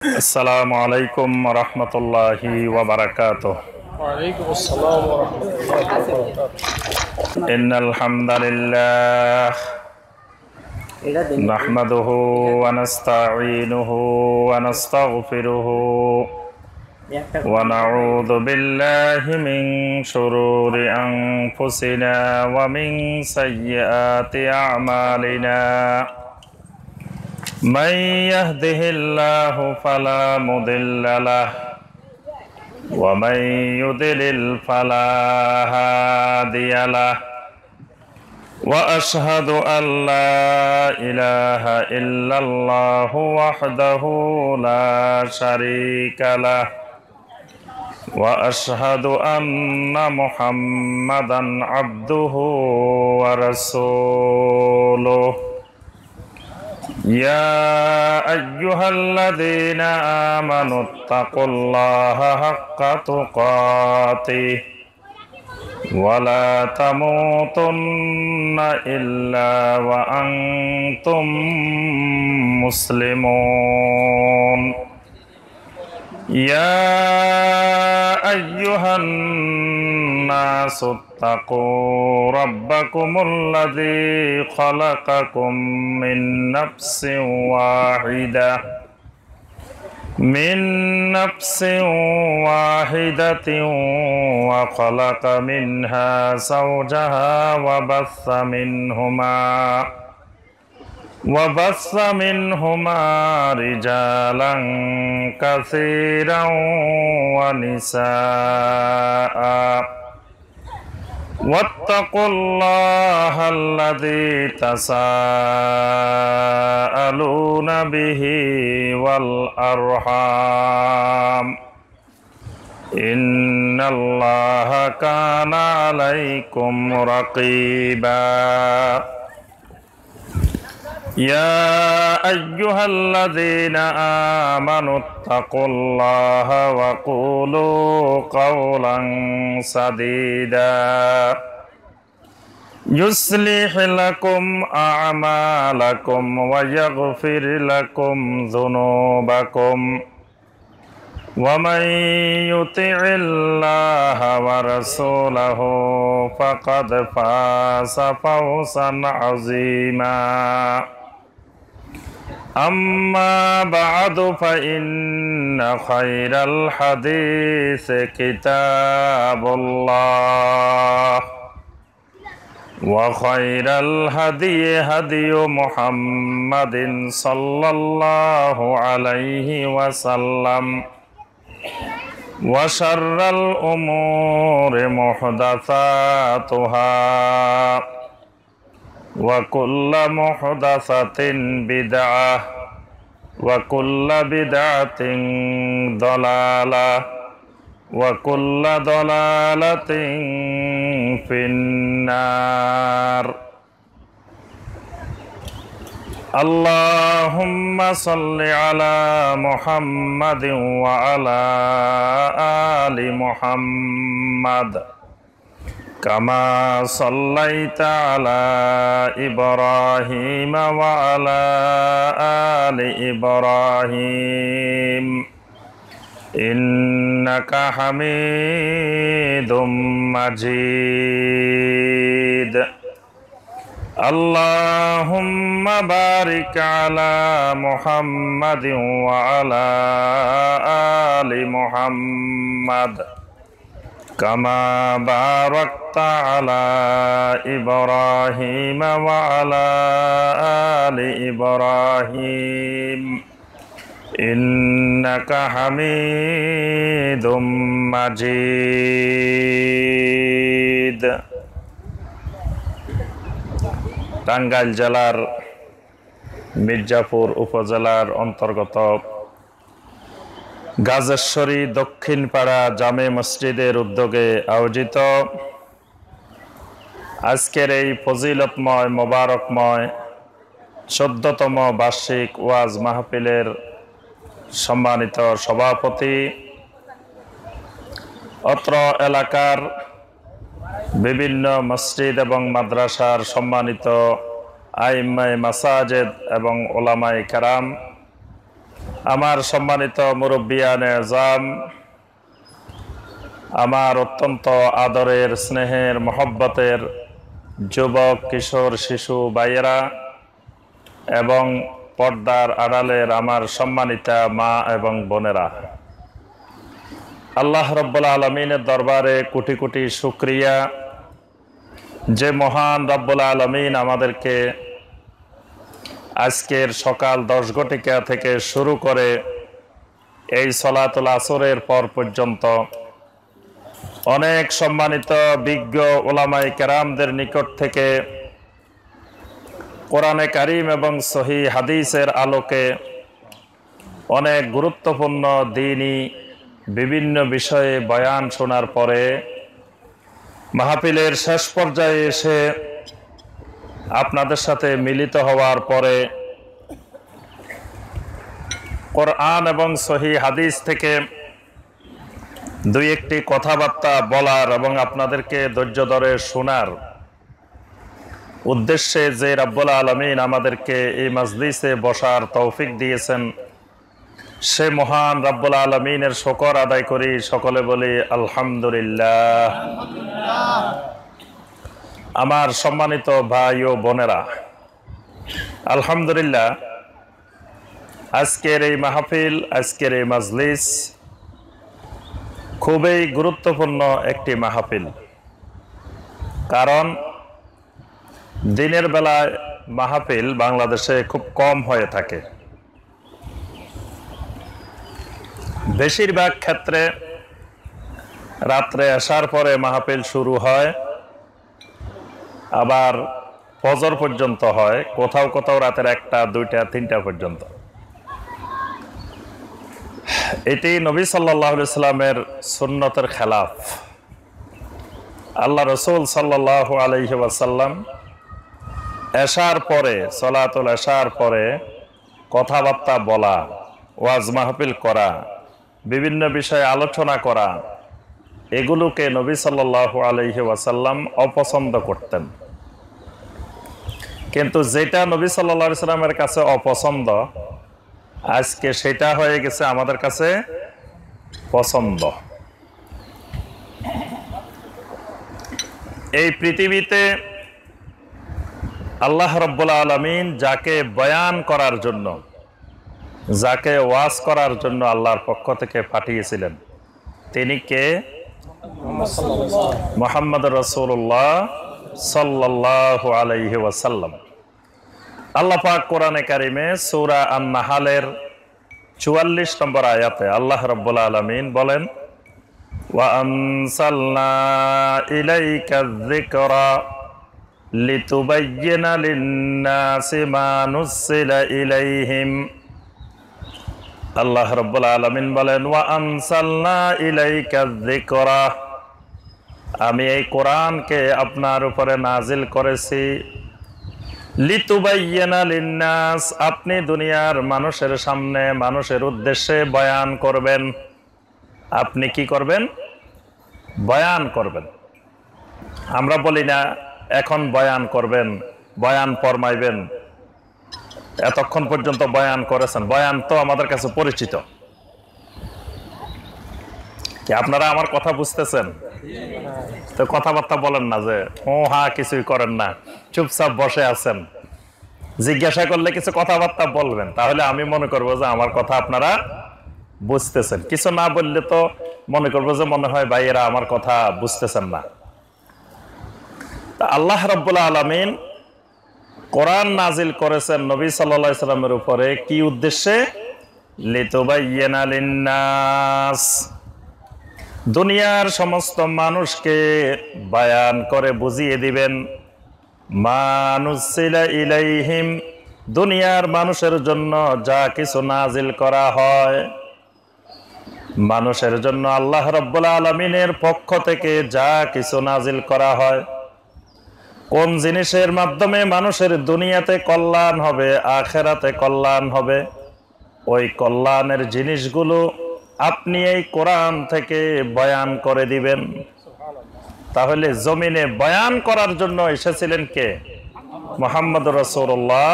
আসসালামু আলাইকুম রহমতুল্লাহি ওয়া বারাকাতুহু। ওয়ালাইকুম আসসালাম ওয়া রাহমাতুল্লাহি ওয়া বারাকাতুহু। ইন্নাল হামদালিল্লাহ নাহমাদুহু ওয়া নাস্তাঈনুহু ওয়া নাস্তাগফিরুহু ওয়া নাউযু বিল্লাহি মিন শুরুরি আনফুসিনা ওয়া মিন সাইয়্যাতি আ'মালিনা। মান ইয়াহদিহিল্লাহু ফালা মুদিল্লা লাহু ومن يضلل فلا هادي له وأشهد أن لا إله إلا الله وحده لا شريك له وأشهد أن محمدا عبده ورسوله يا أيها الذين آمنوا اتقوا الله حق تقاته ولا تموتن إلا وأنتم مسلمون يا أيها الناس اتقوا ربكم الذي خلقكم من نفس واحدة وخلق منها زوجها وبث منهما رجالا كثيرا ونساء واتقوا الله الذي تساءلون به والأرحام إن الله كان عليكم رقيبا يا أيها الذين آمنوا اتقوا الله وقولوا قولا سديدا يصلح لكم أعمالكم ويغفر لكم ذنوبكم ومن يطع الله ورسوله فقد فاز فوزا عظيما أما بعد فإن خير الحديث كتاب الله وخير الهدي هدي محمد صلى الله عليه وسلم وشر الأمور محدثاتها وكل محدثة بدعة وكل بدعة ضلالة وكل ضلالة في النار اللهم صل على محمد وعلى آل محمد كما صليت على إبراهيم وعلى آل إبراهيم إنك حميد مجيد اللهم بارك على محمد وعلى آل محمد كما باركت على إبراهيم وعلى آل إبراهيم إنك حميد مجيد টাঙ্গাইল জেলার মির্জাপুর উপজেলার অন্তর্গত গাজেশ্বরী দক্ষিণপাড়া জামে মসজিদের উদ্যোগে আয়োজিত আজকের এই ফজিলতময় মোবারকময় ১৪তম বার্ষিক ওয়াজ মাহফিলের সম্মানিত সভাপতি, অত্র এলাকার বিভিন্ন মসজিদ এবং মাদ্রাসার সম্মানিত আইম্মায়ে মাসাজিদ এবং ওলামায়ে কেরাম, আমার সম্মানিত মুরব্বিয়ানে আজম, আমার অত্যন্ত আদরের, স্নেহের, মহব্বতের যুবক, কিশোর, শিশু ভাইয়েরা এবং পর্দার আড়ালের আমার সম্মানিতা মা এবং বোনেরা, আল্লাহ রব্বুল আলমিনের দরবারে কোটি কোটি শুকরিয়া যে মহান রব্বুল আলমিন আমাদেরকে আজকের সকাল 10 ঘটিকা থেকে শুরু করে এই সলাতুল আসরের পর পর্যন্ত অনেক সম্মানিত বিজ্ঞ ওলামায়ে কেরামদের নিকট থেকে কোরআনে কারীম এবং সহিহ হাদিসের আলোকে অনেক গুরুত্বপূর্ণ দ্বীনি বিভিন্ন বিষয়ে বয়ান শোনার পরে মাহফিলের শেষ পর্যায়ে এসে আপনাদের সাথে মিলিত হওয়ার পরে কোরআন এবং সহিহ হাদিস থেকে দুই একটি কথাবার্তা বলার এবং আপনাদেরকে ধৈর্য ধরে শোনার উদ্দেশ্যে যে রব্বুল আলামিন আমাদেরকে এই মাজলিসে বসার তৌফিক দিয়েছেন, সে মহান রব্বুল আলামিনের শুকর আদায় করি। সকলে বলি আলহামদুলিল্লাহ। আমার সম্মানিত ভাই ও বোনেরা, আলহামদুলিল্লাহ, আজকের এই মাহফিল, আজকের এই মাজলিস খুবই গুরুত্বপূর্ণ একটি মাহফিল। কারণ দিনের বেলায় মাহফিল বাংলাদেশে খুব কম হয়ে থাকে। বেশিরভাগ ক্ষেত্রে রাত্রে আসার পরে মাহফিল শুরু হয়, আবার ফজর পর্যন্ত হয়, কোথাও কোথাও রাতের 1টা, 2টা, 3টা পর্যন্ত। এটি নবী সাল্লাল্লাহু আলাইহি সাল্লামের সুন্নতের খেলাফ। আল্লাহ রসুল সাল্লাল্লাহু আলাইহি ওয়াসাল্লাম এশার পরে, সলাতুল এশার পরে কথাবার্তা বলা, ওয়াজ মাহফিল করা, বিভিন্ন বিষয়ে আলোচনা করা, এগুলোকে নবী সাল্লাল্লাহু আলাইহি ওয়াসাল্লাম অপছন্দ করতেন। কিন্তু যেটা নবী সাল্লাল্লাহু আলাইহি সাল্লামের কাছে অপছন্দ, আজকে সেটা হয়ে গেছে আমাদের কাছে পছন্দ। এই পৃথিবীতে আল্লাহ রাব্বুল আলামিন যাকে বয়ান করার জন্য, যাকে ওয়াজ করার জন্য আল্লাহর পক্ষ থেকে পাঠিয়েছিলেন, তিনি কে? মুহাম্মদ রাসূলুল্লাহ সাল্লাল্লাহু আলাইহি ওয়াসাল্লাম। আল্লাহ পাক কোরআনে কারিমে সূরা আন-নাহলের 44 নম্বর আয়াতে আল্লাহ রাব্বুল আলামিন বলেন, ওয়া আনসালনা ইলাইকা যিকরা লিতুবায়্যিনা লিন-নাসি মা নুসিলা ইলাইহিম। আল্লাহ রাব্বুল আলামিন বলেন, ওয়া আনসালনা ইলাইকা যিকরা, আমি এই কোরআনকে আপনার উপরে নাজিল করেছি, লিতুবায়্যিনা লিন-নাস, আপনি দুনিয়ার মানুষের সামনে, মানুষের উদ্দেশ্যে বয়ান করবেন। আপনি কি করবেন? বয়ান করবেন। আমরা বলি না এখন বয়ান করবেন, বয়ান ফরমাইবেন, এতক্ষণ পর্যন্ত বয়ান করেছেন। বয়ান তো আমাদের কাছে পরিচিত। কি আপনারা আমার কথা বুঝতেছেন? তো কথাবার্তা বলেন না যে ও হা, কিছুই করেন না, চুপচাপ বসে আছেন। জিজ্ঞাসা করলে কিছু কথাবার্তা বলবেন, তাহলে আমি মনে করবো যে আমার কথা আপনারা বুঝতেছেন। কিছু না বললে তো মনে করবো যে মনে হয় ভাইয়েরা আমার কথা বুঝতেছেন না। তা আল্লাহ রাব্বুল আলামিন কোরআন নাজিল করেছেন নবী সাল্লাল্লাহু আলাইহি সাল্লামের উপরে কি উদ্দেশ্যে? লিতুবায়্যিনা লিন-নাস, দুনিয়ার সমস্ত মানুষকে বয়ান করে বুঝিয়ে দিবেন। মা নুসিলা ইলাইহিম, দুনিয়ার মানুষের জন্য যা কিছু নাজিল করা হয়, মানুষের জন্য আল্লাহ রাব্বুল আলামিনের পক্ষ থেকে যা কিছু নাজিল করা হয়, কোন জিনিসের মাধ্যমে মানুষের দুনিয়াতে কল্যাণ হবে, আখিরাতে কল্যাণ হবে, ওই কল্যাণের জিনিসগুলো আপনি এই কোরআন থেকে বয়ান করে দিবেন। তাহলে জমিনে বয়ান করার জন্য এসেছিলেন কে? মুহাম্মদ রাসূলুল্লাহ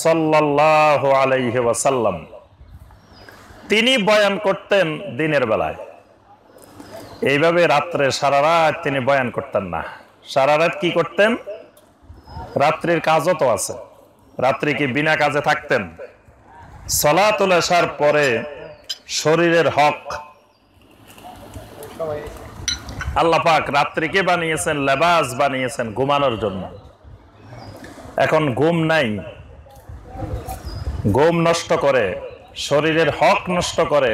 সাল্লাল্লাহু আলাইহি ওয়াসাল্লাম। তিনি বয়ান করতেন দিনের বেলায়, এইভাবে রাত্রে সারা রাত তিনি বয়ান করতেন না। সারা রাত কি করতেন? রাত্রির কাজও তো আছে, রাত্রি কি বিনা কাজে থাকতেন? সালাতুল ইশার পরে শরীরের হক আল্লাহ পাক রাত্রিকে বানিয়েছেন, লেবাস বানিয়েছেন ঘুমানোর জন্য। এখন ঘুম নাই, ঘুম নষ্ট করে, শরীরের হক নষ্ট করে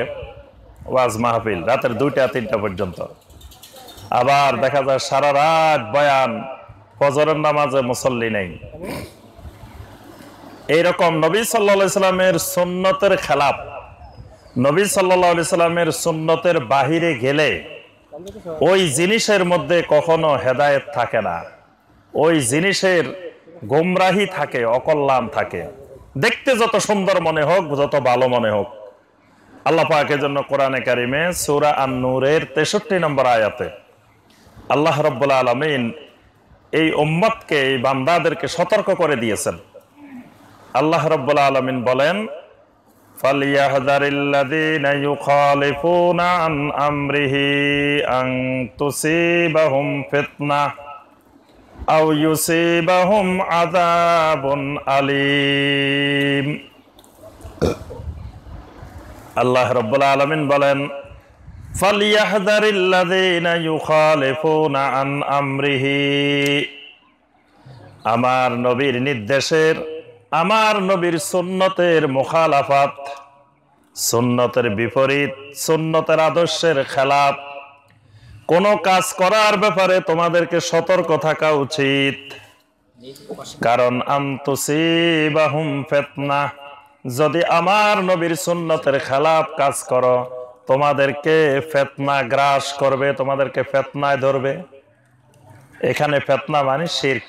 ওয়াজ মাহফিল রাতের 2টা-3টা পর্যন্ত। আবার দেখা যায় সারা রাত বয়ান, ফজরের নামাজে মুসল্লি নেই। এইরকম নবী সাল্লাল্লাহু আলাইহি সাল্লামের সুন্নতের খেলাফ, নবী সাল্লাল্লাহু আলাইহি সাল্লামের সুন্নতের বাহিরে গেলে ওই জিনিসের মধ্যে কখনো হেদায়েত থাকে না, ওই জিনিসের গোমরাহি থাকে, অকল্যাণ থাকে। দেখতে যত সুন্দর মনে হোক, যত ভালো মনে হোক, আল্লাহ পাকের জন্য কোরআনে কারিমে সূরা আন-নূরের 63 নম্বর আয়াতে আল্লাহ রাব্বুল আলামিন এই উম্মতকে, এই বান্দাদেরকে সতর্ক করে দিয়েছেন। আল্লাহ রাব্বুল আলামিন বলেন, ফালিয়াহযারিল্লাযীনা ইউখালিফুনা আন আমরিহি আন তুসিবাহুম ফিতনাহ আও ইউসিবাহুম আযাবুন আলীম। আল্লাহ রাব্বুল আলামিন বলেন, ফালিয়াহযারিল্লাযীনা ইউখালিফুনা আন আমরিহি, আমার নবীর নির্দেশের, আমার নবীর সুন্নতের মুখালাফাত, সুন্নতের বিপরীত, সুন্নতের আদর্শের খেলাফ কোন কাজ করার ব্যাপারে তোমাদেরকে সতর্ক থাকা উচিত। কারণ আনতুসিবাহুম ফিতনাহ, যদি আমার নবীর সুন্নতের খেলাফ কাজ করো, তোমাদেরকে ফিতনা গ্রাস করবে, তোমাদেরকে ফিতনায় ধরবে। এখানে ফিতনা মানে শিরক,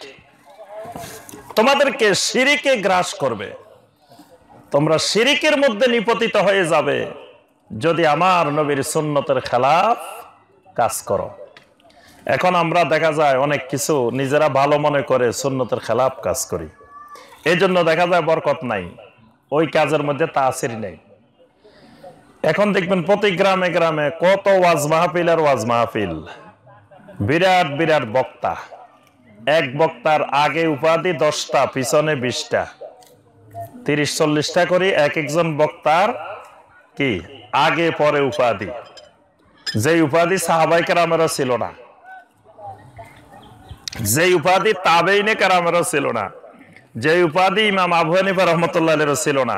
তোমাদেরকে শিরিকে গ্রাস করবে, তোমরা শিরিকের মধ্যে নিপতিত হয়ে যাবে যদি আমার নবীর সুন্নতের খেলাফ কাজ করো। এখন আমরা দেখা যায় অনেক কিছু নিজেরা ভালো মনে করে সুন্নতের খেলাফ কাজ করি, এই জন্য দেখা যায় বরকত নাই, ওই কাজের মধ্যে তাসির নেই। এখন দেখবেন প্রতি গ্রামে গ্রামে কত ওয়াজ মাহফিল আর ওয়াজ মাহফিল, বিরাট বিরাট বক্তা, এক বক্তার আগে উপাধি 10টা, পিছনে 20টা, 30-40টা করে এক একজন বক্তার কি আগে পরে উপাধি। যে উপাধি সাহাবায়ে কেরামেরও ছিল না, যে উপাধি তাবেইনে কেরামেরও ছিল না, যে উপাধি ইমাম আবু হানিফা রাহমাতুল্লাহ আলাইহিরও ছিল না,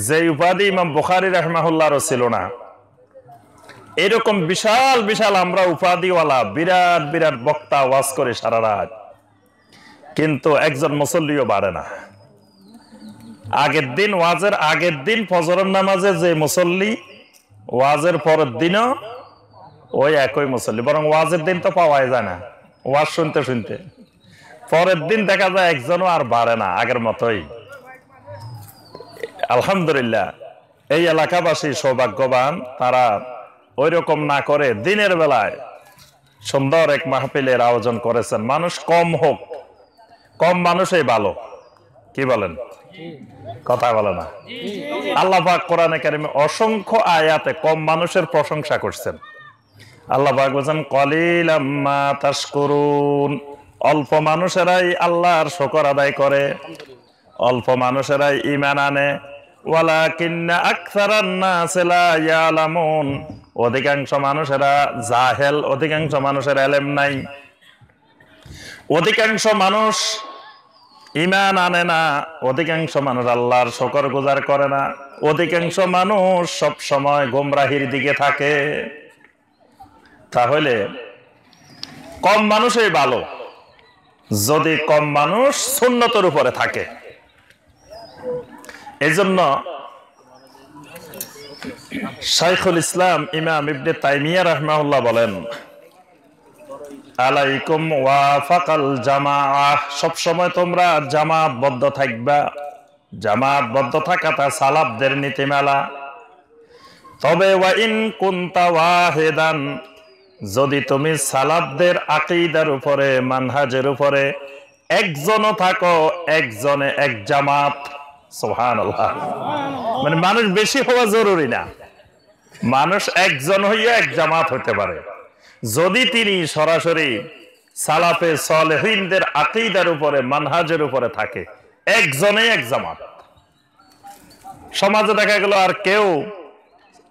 যে উপাধি ইমাম বুখারী রাহিমাহুল্লাহরও ছিল না। এরকম বিশাল বিশাল আমরা উপাধিওয়ালা বিরাট বিরাট বক্তা ওয়াজ করে সারা রাত, কিন্তু একজন মুসল্লিও বাড়ে না। আগের দিন, ওয়াজের আগের দিন ফজরের নামাজে যে মুসল্লি, ওয়াজের পরের দিনও ওই একই মুসল্লি, বরং ওয়াজের দিন তো পাওয়াই যায় না, ওয়াজ শুনতে শুনতে পরের দিন দেখা যায় একজনও আর বাড়ে না, আগের মতোই। আলহামদুলিল্লাহ, এই এলাকাবাসী সৌভাগ্যবান, তারা ওই রকম না করে দিনের বেলায় সুন্দর এক মাহফিলের আয়োজন করেছেন। মানুষ কম হোক, কম মানুষই ভালো, কি বলেন? কথা বলে না। আল্লাহ পাক কোরআনে কারিমে অসংখ্য আয়াতে কম মানুষের প্রশংসা করছেন। আল্লাহ পাক বলেন, কলিলাম মা তাশকুরুন, অল্প মানুষেরাই আল্লাহর শুকর আদায় করে, অল্প মানুষেরাই ঈমান আনে। ওয়ালাকিন্না আকসারান নাস লা ইয়ালামুন, অধিকাংশ মানুষেরা জাহেল, অধিকাংশ মানুষের ইলম নাই, অধিকাংশ মানুষ ঈমান আনে না, অধিকাংশ মানুষ আল্লাহর শুকরগুজার করে না, অধিকাংশ মানুষ সব সময় গোমরাহির দিকে থাকে। তাহলে কম মানুষই ভালো, যদি কম মানুষ সুন্নতের উপরে থাকে। এজন্য শাইখুল ইসলাম ইমাম ইবনে তাইমিয়া রাহিমাহুল্লাহ বলেন, আলাইকুম ওয়াফাকাল জামাআহ, সব সময় তোমরা জামাতবদ্ধ থাকবা। জামাতবদ্ধ থাকাটা সালাফদের নীতিমালা। তবে ওয়া ইন কুনতা ওয়াহিদান, যদি তুমি সালাফদের আকীদার উপরে, মানহাজের উপরে একজনও থাকো, একজনে এক জামাত, সুবহানাল্লাহ। মানে মানুষ বেশি হওয়া জরুরি না, মানুষ একজন হইয়া এক জামাত হতে পারে যদি তিনি সরাসরি সালাফে সালেহিনদের আকীদার উপরে, মানহাজের উপরে থাকে। একজনেই এক জামাত। সমাজে দেখা গেল আর কেউ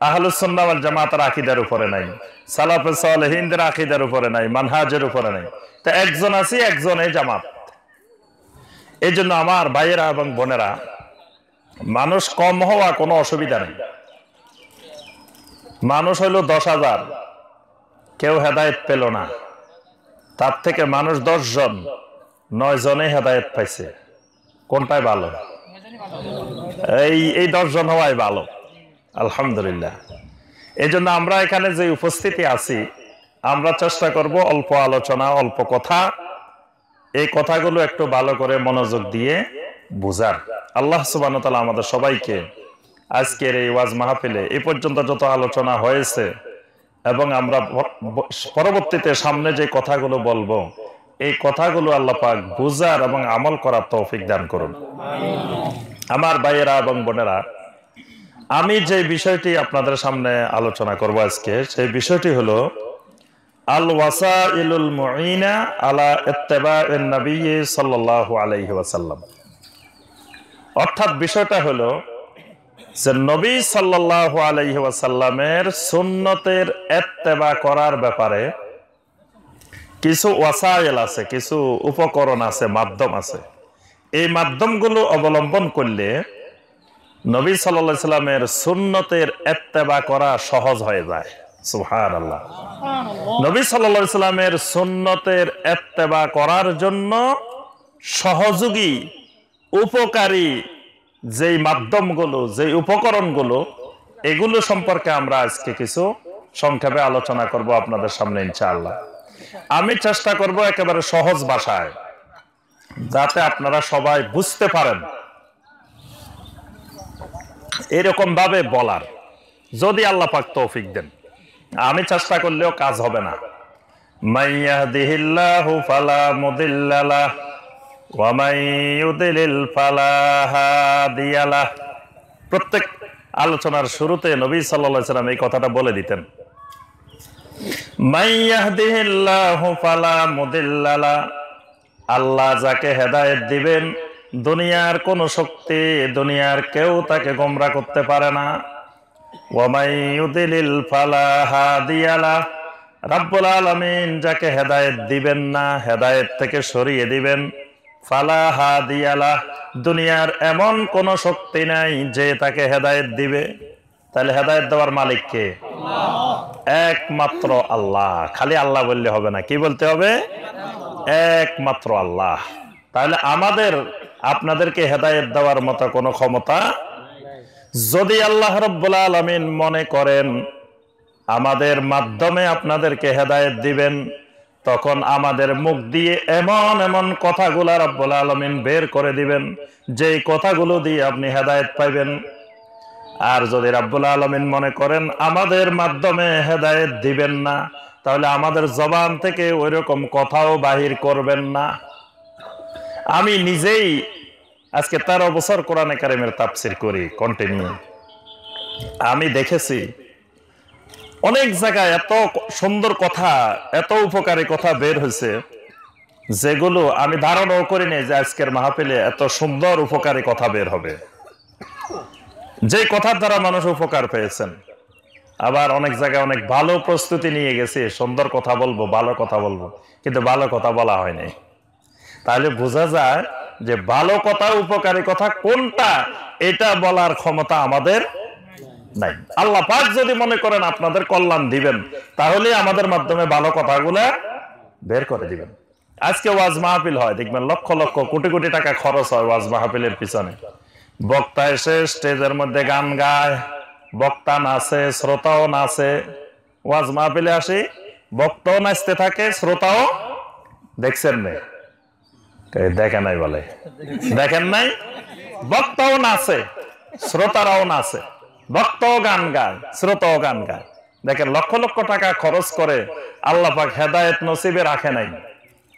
আহলুস সুন্নাহ ওয়াল জামাতের আকীদার উপরে নাই, সালাফে সালেহিনদের আকীদার উপরে নাই, মানহাজের উপরে নাই। তা একজন আছে, একজনেই জামাত। এই জন্য আমার ভাইয়েরা এবং বোনেরা, মানুষ কম হওয়া কোনো অসুবিধা নেই। মানুষ হইল 10,000, কেউ হেদায়েত পেল না, তার থেকে মানুষ 10 জন, 9 জনে হেদায়েত পাইছে। কোনটাই ভালো? এই 10 জন হওয়াই ভালো, আলহামদুলিল্লাহ। এই জন্য আমরা এখানে যে উপস্থিতি আছি, আমরা চেষ্টা করব অল্প আলোচনা, অল্প কথা, এই কথাগুলো একটু ভালো করে মনোযোগ দিয়ে বুঝার। আল্লাহ সুবহানাহু ওয়া তাআলা আমাদের সবাইকে আজকের এই ওয়াজ মাহফিলে এই পর্যন্ত যত আলোচনা হয়েছে এবং আমরা পরবর্তীতে সামনে যে কথাগুলো বলবো, এই কথাগুলো আল্লাহ পাক বুঝার এবং আমল করার তৌফিক দান করুন। আমার ভাইয়েরা এবং বোনেরা, আমি যে বিষয়টি আপনাদের সামনে আলোচনা করব আজকে, সেই বিষয়টি হলো আল ওয়াসাইলুল মুঈনা আলা ইত্তিবাইন নবী সাল্লাল্লাহু আলাইহি ওয়াসাল্লাম। অর্থাৎ বিষয়টা হলো যে নবী সাল্লাল্লাহু আলাইহি ওয়াসাল্লামের সুন্নতের ইত্তেবা করার ব্যাপারে কিছু ওয়াসাইল আছে, কিছু উপকরণ আছে, মাধ্যম আছে। এই মাধ্যমগুলো অবলম্বন করলে নবী সাল্লাল্লাহু আলাইহি ওয়াসাল্লামের সুন্নতের ইত্তেবা করা সহজ হয়ে যায়। সুবহানাল্লাহ। নবী সাল্লাল্লাহু আলাইহি ওয়াসাল্লামের সুন্নতের ইত্তেবা করার জন্য সহযোগী, উপকারী যেই মাধ্যমগুলো, যেই উপকরণগুলো, এগুলো সম্পর্কে আমরা আজকে কিছু সংক্ষেপে আলোচনা করব আপনাদের সামনে ইনশাআল্লাহ। আমি চেষ্টা করব একেবারে সহজ ভাষায়, যাতে আপনারা সবাই বুঝতে পারেন, এরকম ভাবে বলার, যদি আল্লাহ পাক তৌফিক দেন। আমি চেষ্টা করলেও কাজ হবে না। মাইয়াহদিহিল্লাহু ফালা মুদিল্লা লাহু ওয়া মান ইউদ্লিল ফালা হাদিয়া লাহু। প্রত্যেক আলোচনার শুরুতে নবী সাল্লাল্লাহু আলাইহি ওয়াসাল্লাম এই কথাটা বলে দিতেন, মাইয়াহদিহিল্লাহু ফালা মুদিল্লা লাহু। আল্লাহ যাকে হেদায়েত দিবেন, দুনিয়ার কোন শক্তি, দুনিয়ার কেউ তাকে গোমরাহ করতে পারে না। ওয়া মান ইউদ্লিল ফালা হাদিয়া লাহু। রব্বুল আলামিন যাকে হেদায়েত দিবেন না, হেদায়েত থেকে সরিয়ে দিবেন, ফালা হাদিয়া লাহু। দুনিয়ার এমন কোন শক্তি নাই যে তাকে হেদায়েত দিবে। তাহলে হেদায়েত দেওয়ার মালিক কে? আল্লাহ। একমাত্র আল্লাহ। খালি আল্লাহ বললে হবে না, কি বলতে হবে? একমাত্র আল্লাহ। তাহলে আমাদের আপনাদেরকে হেদায়েত দেওয়ার মতো কোনো ক্ষমতা, যদি আল্লাহ রাব্বুল আলামিন মনে করেন আমাদের মাধ্যমে আপনাদেরকে হেদায়েত দিবেন, তখন আমাদের মুখ দিয়ে এমন এমন কথাগুলো রাব্বুল আলামিন বের করে দিবেন, যেই কথাগুলো দিয়ে আপনি হেদায়েত পাইবেন। আর যদি রাব্বুল আলামিন মনে করেন আমাদের মাধ্যমে হেদায়েত দিবেন না, তাহলে আমাদের জবান থেকে ওইরকম কথাও বাহির করবেন না। আমি নিজেই আজকে 13 বছর কোরআনে কারিমের তাফসীর করি কন্টিনিউ। আমি দেখেছি অনেক জায়গায় এত সুন্দর কথা, এত উপকারী কথা বের হয়েছে, যেগুলো আমি ধারণাও করিনি যে আজকের মাহফিলে এত সুন্দর উপকারী কথা বের হবে, যে কথার দ্বারা মানুষ উপকার পেয়েছেন। আবার অনেক জায়গায় অনেক ভালো প্রস্তুতি নিয়ে গেছি, সুন্দর কথা বলবো, ভালো কথা বলবো, কিন্তু ভালো কথা বলা হয়নি। তাহলে বোঝা যায় যে ভালো কথা, উপকারী কথা কোনটা, এটা বলার ক্ষমতা আমাদের নাই। আল্লাহ পাক যদি মনে করেন আপনাদের কল্যাণ দিবেন, তাহলে আমাদের মাধ্যমে ভালো কথাগুলা বের করে দিবেন। আজকে ওয়াজ মাহফিল হয়, দেখবেন লক্ষ লক্ষ কোটি কোটি টাকা খরচ হয় ওয়াজ মাহফিলের পিছনে। বক্তা এসে স্টেজের মধ্যে গান গায়, বক্তা নাচে, শ্রোতাও নাচে। ওয়াজ মাহফিলে আসি, বক্তাও নাচতে থাকে, শ্রোতাও দেখছেন না? দেখেন নাই বলে, দেখেন নাই? বক্তাও নাচে, শ্রোতারাও নাচে, বক্তাও গান গায়, শ্রোতাও গান গায়। দেখেন লক্ষ লক্ষ টাকা খরচ করে আল্লাহ পাক হেদায়েত নসিবে রাখে নাই।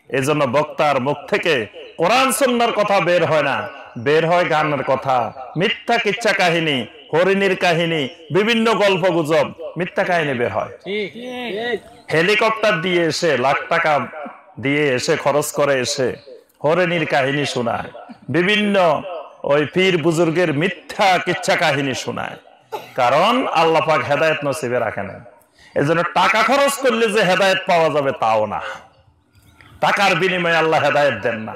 এজন্য বক্তার মুখ থেকে কোরআন সুন্নাহর কথা বের হয় না, বের হয় গানের কথা, মিথ্যা কিচ্ছা কাহিনী, হরিণীর কাহিনী, বিভিন্ন গল্প গুজব, মিথ্যা কাহিনী বের হয়। হেলিকপ্টার দিয়ে এসে, লাখ টাকা দিয়ে এসে, খরচ করে এসে হরিণীর কাহিনী শোনায়, বিভিন্ন ওই পীর বুজুর্গের মিথ্যা কিচ্ছা কাহিনী শোনায়। কারণ আল্লাহ পাক হেদায়েত নসিবে রাখেন। এজন্য টাকা খরচ করলে যে হেদায়েত পাওয়া যাবে তাও না। টাকার বিনিময়ে আল্লাহ হেদায়েত দেন না।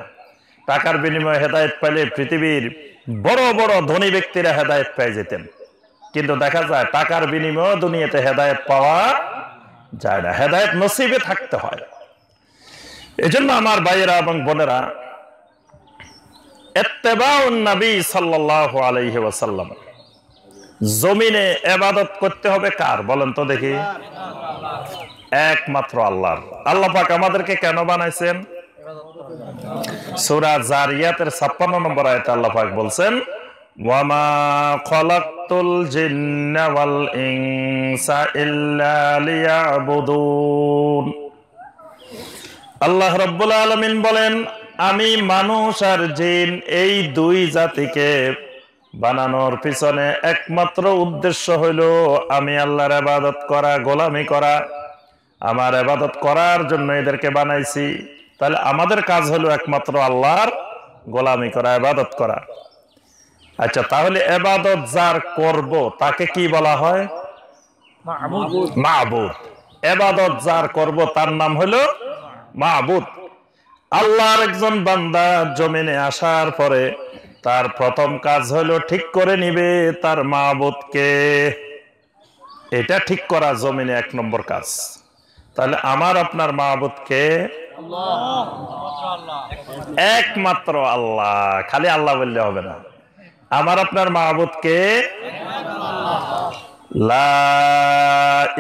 টাকার বিনিময়ে হেদায়েত পাইলে পৃথিবীর বড় বড় ধনী ব্যক্তিরা হেদায়েত পেয়ে যেতেন। কিন্তু দেখা যায় টাকার বিনিময়ে দুনিয়াতে হেদায়েত পাওয়া যায় না। হেদায়েত নসিবে থাকতে হয়। এজন্য আমার ভাইয়েরা এবং বোনেরা, ইত্তেবাউন নবী সাল্লাল্লাহু আলাইহি ওয়াসাল্লাম, জমিনে ইবাদত করতে হবে কার বলেন তো দেখি? একমাত্র আল্লাহর। আল্লাহ পাক আমাদেরকে কেন বানাইছেন? সূরা জারিয়াতের 56 নম্বর আয়াতে আল্লাহ পাক বলছেন, ওয়ামা খালাকতুল জিন্না ওয়াল ইনসা ইল্লা লিয়াবুদুন। আল্লাহ রাব্বুল আলামিন বলেন, আমি মানুষ আর জিন এই দুই জাতিকে বানানোর পিছনে একমাত্র উদ্দেশ্য হইল আমি আল্লাহর ইবাদত করা, গোলামি করা। আমার ইবাদত করার জন্য এদেরকে বানাইছি। তাহলে আমাদের কাজ হলো একমাত্র আল্লাহর গোলামি করা, ইবাদত করা। আচ্ছা, তাহলে ইবাদত যার করব তাকে কি বলা হয়? মাবুদ। ইবাদত যার করব তার নাম হলো মাবুদ। আল্লাহর একজন বান্দা জমিনে আসার পরে তার প্রথম কাজ হলো ঠিক করে নিবে তার মাবুদকে। এটা ঠিক করা জমিনে 1 নম্বর কাজ। তাহলে আমার আপনার মাবুদকে একমাত্র আল্লাহ। খালি আল্লাহ বললে হবে না, আমার আপনার মাবুদকে লা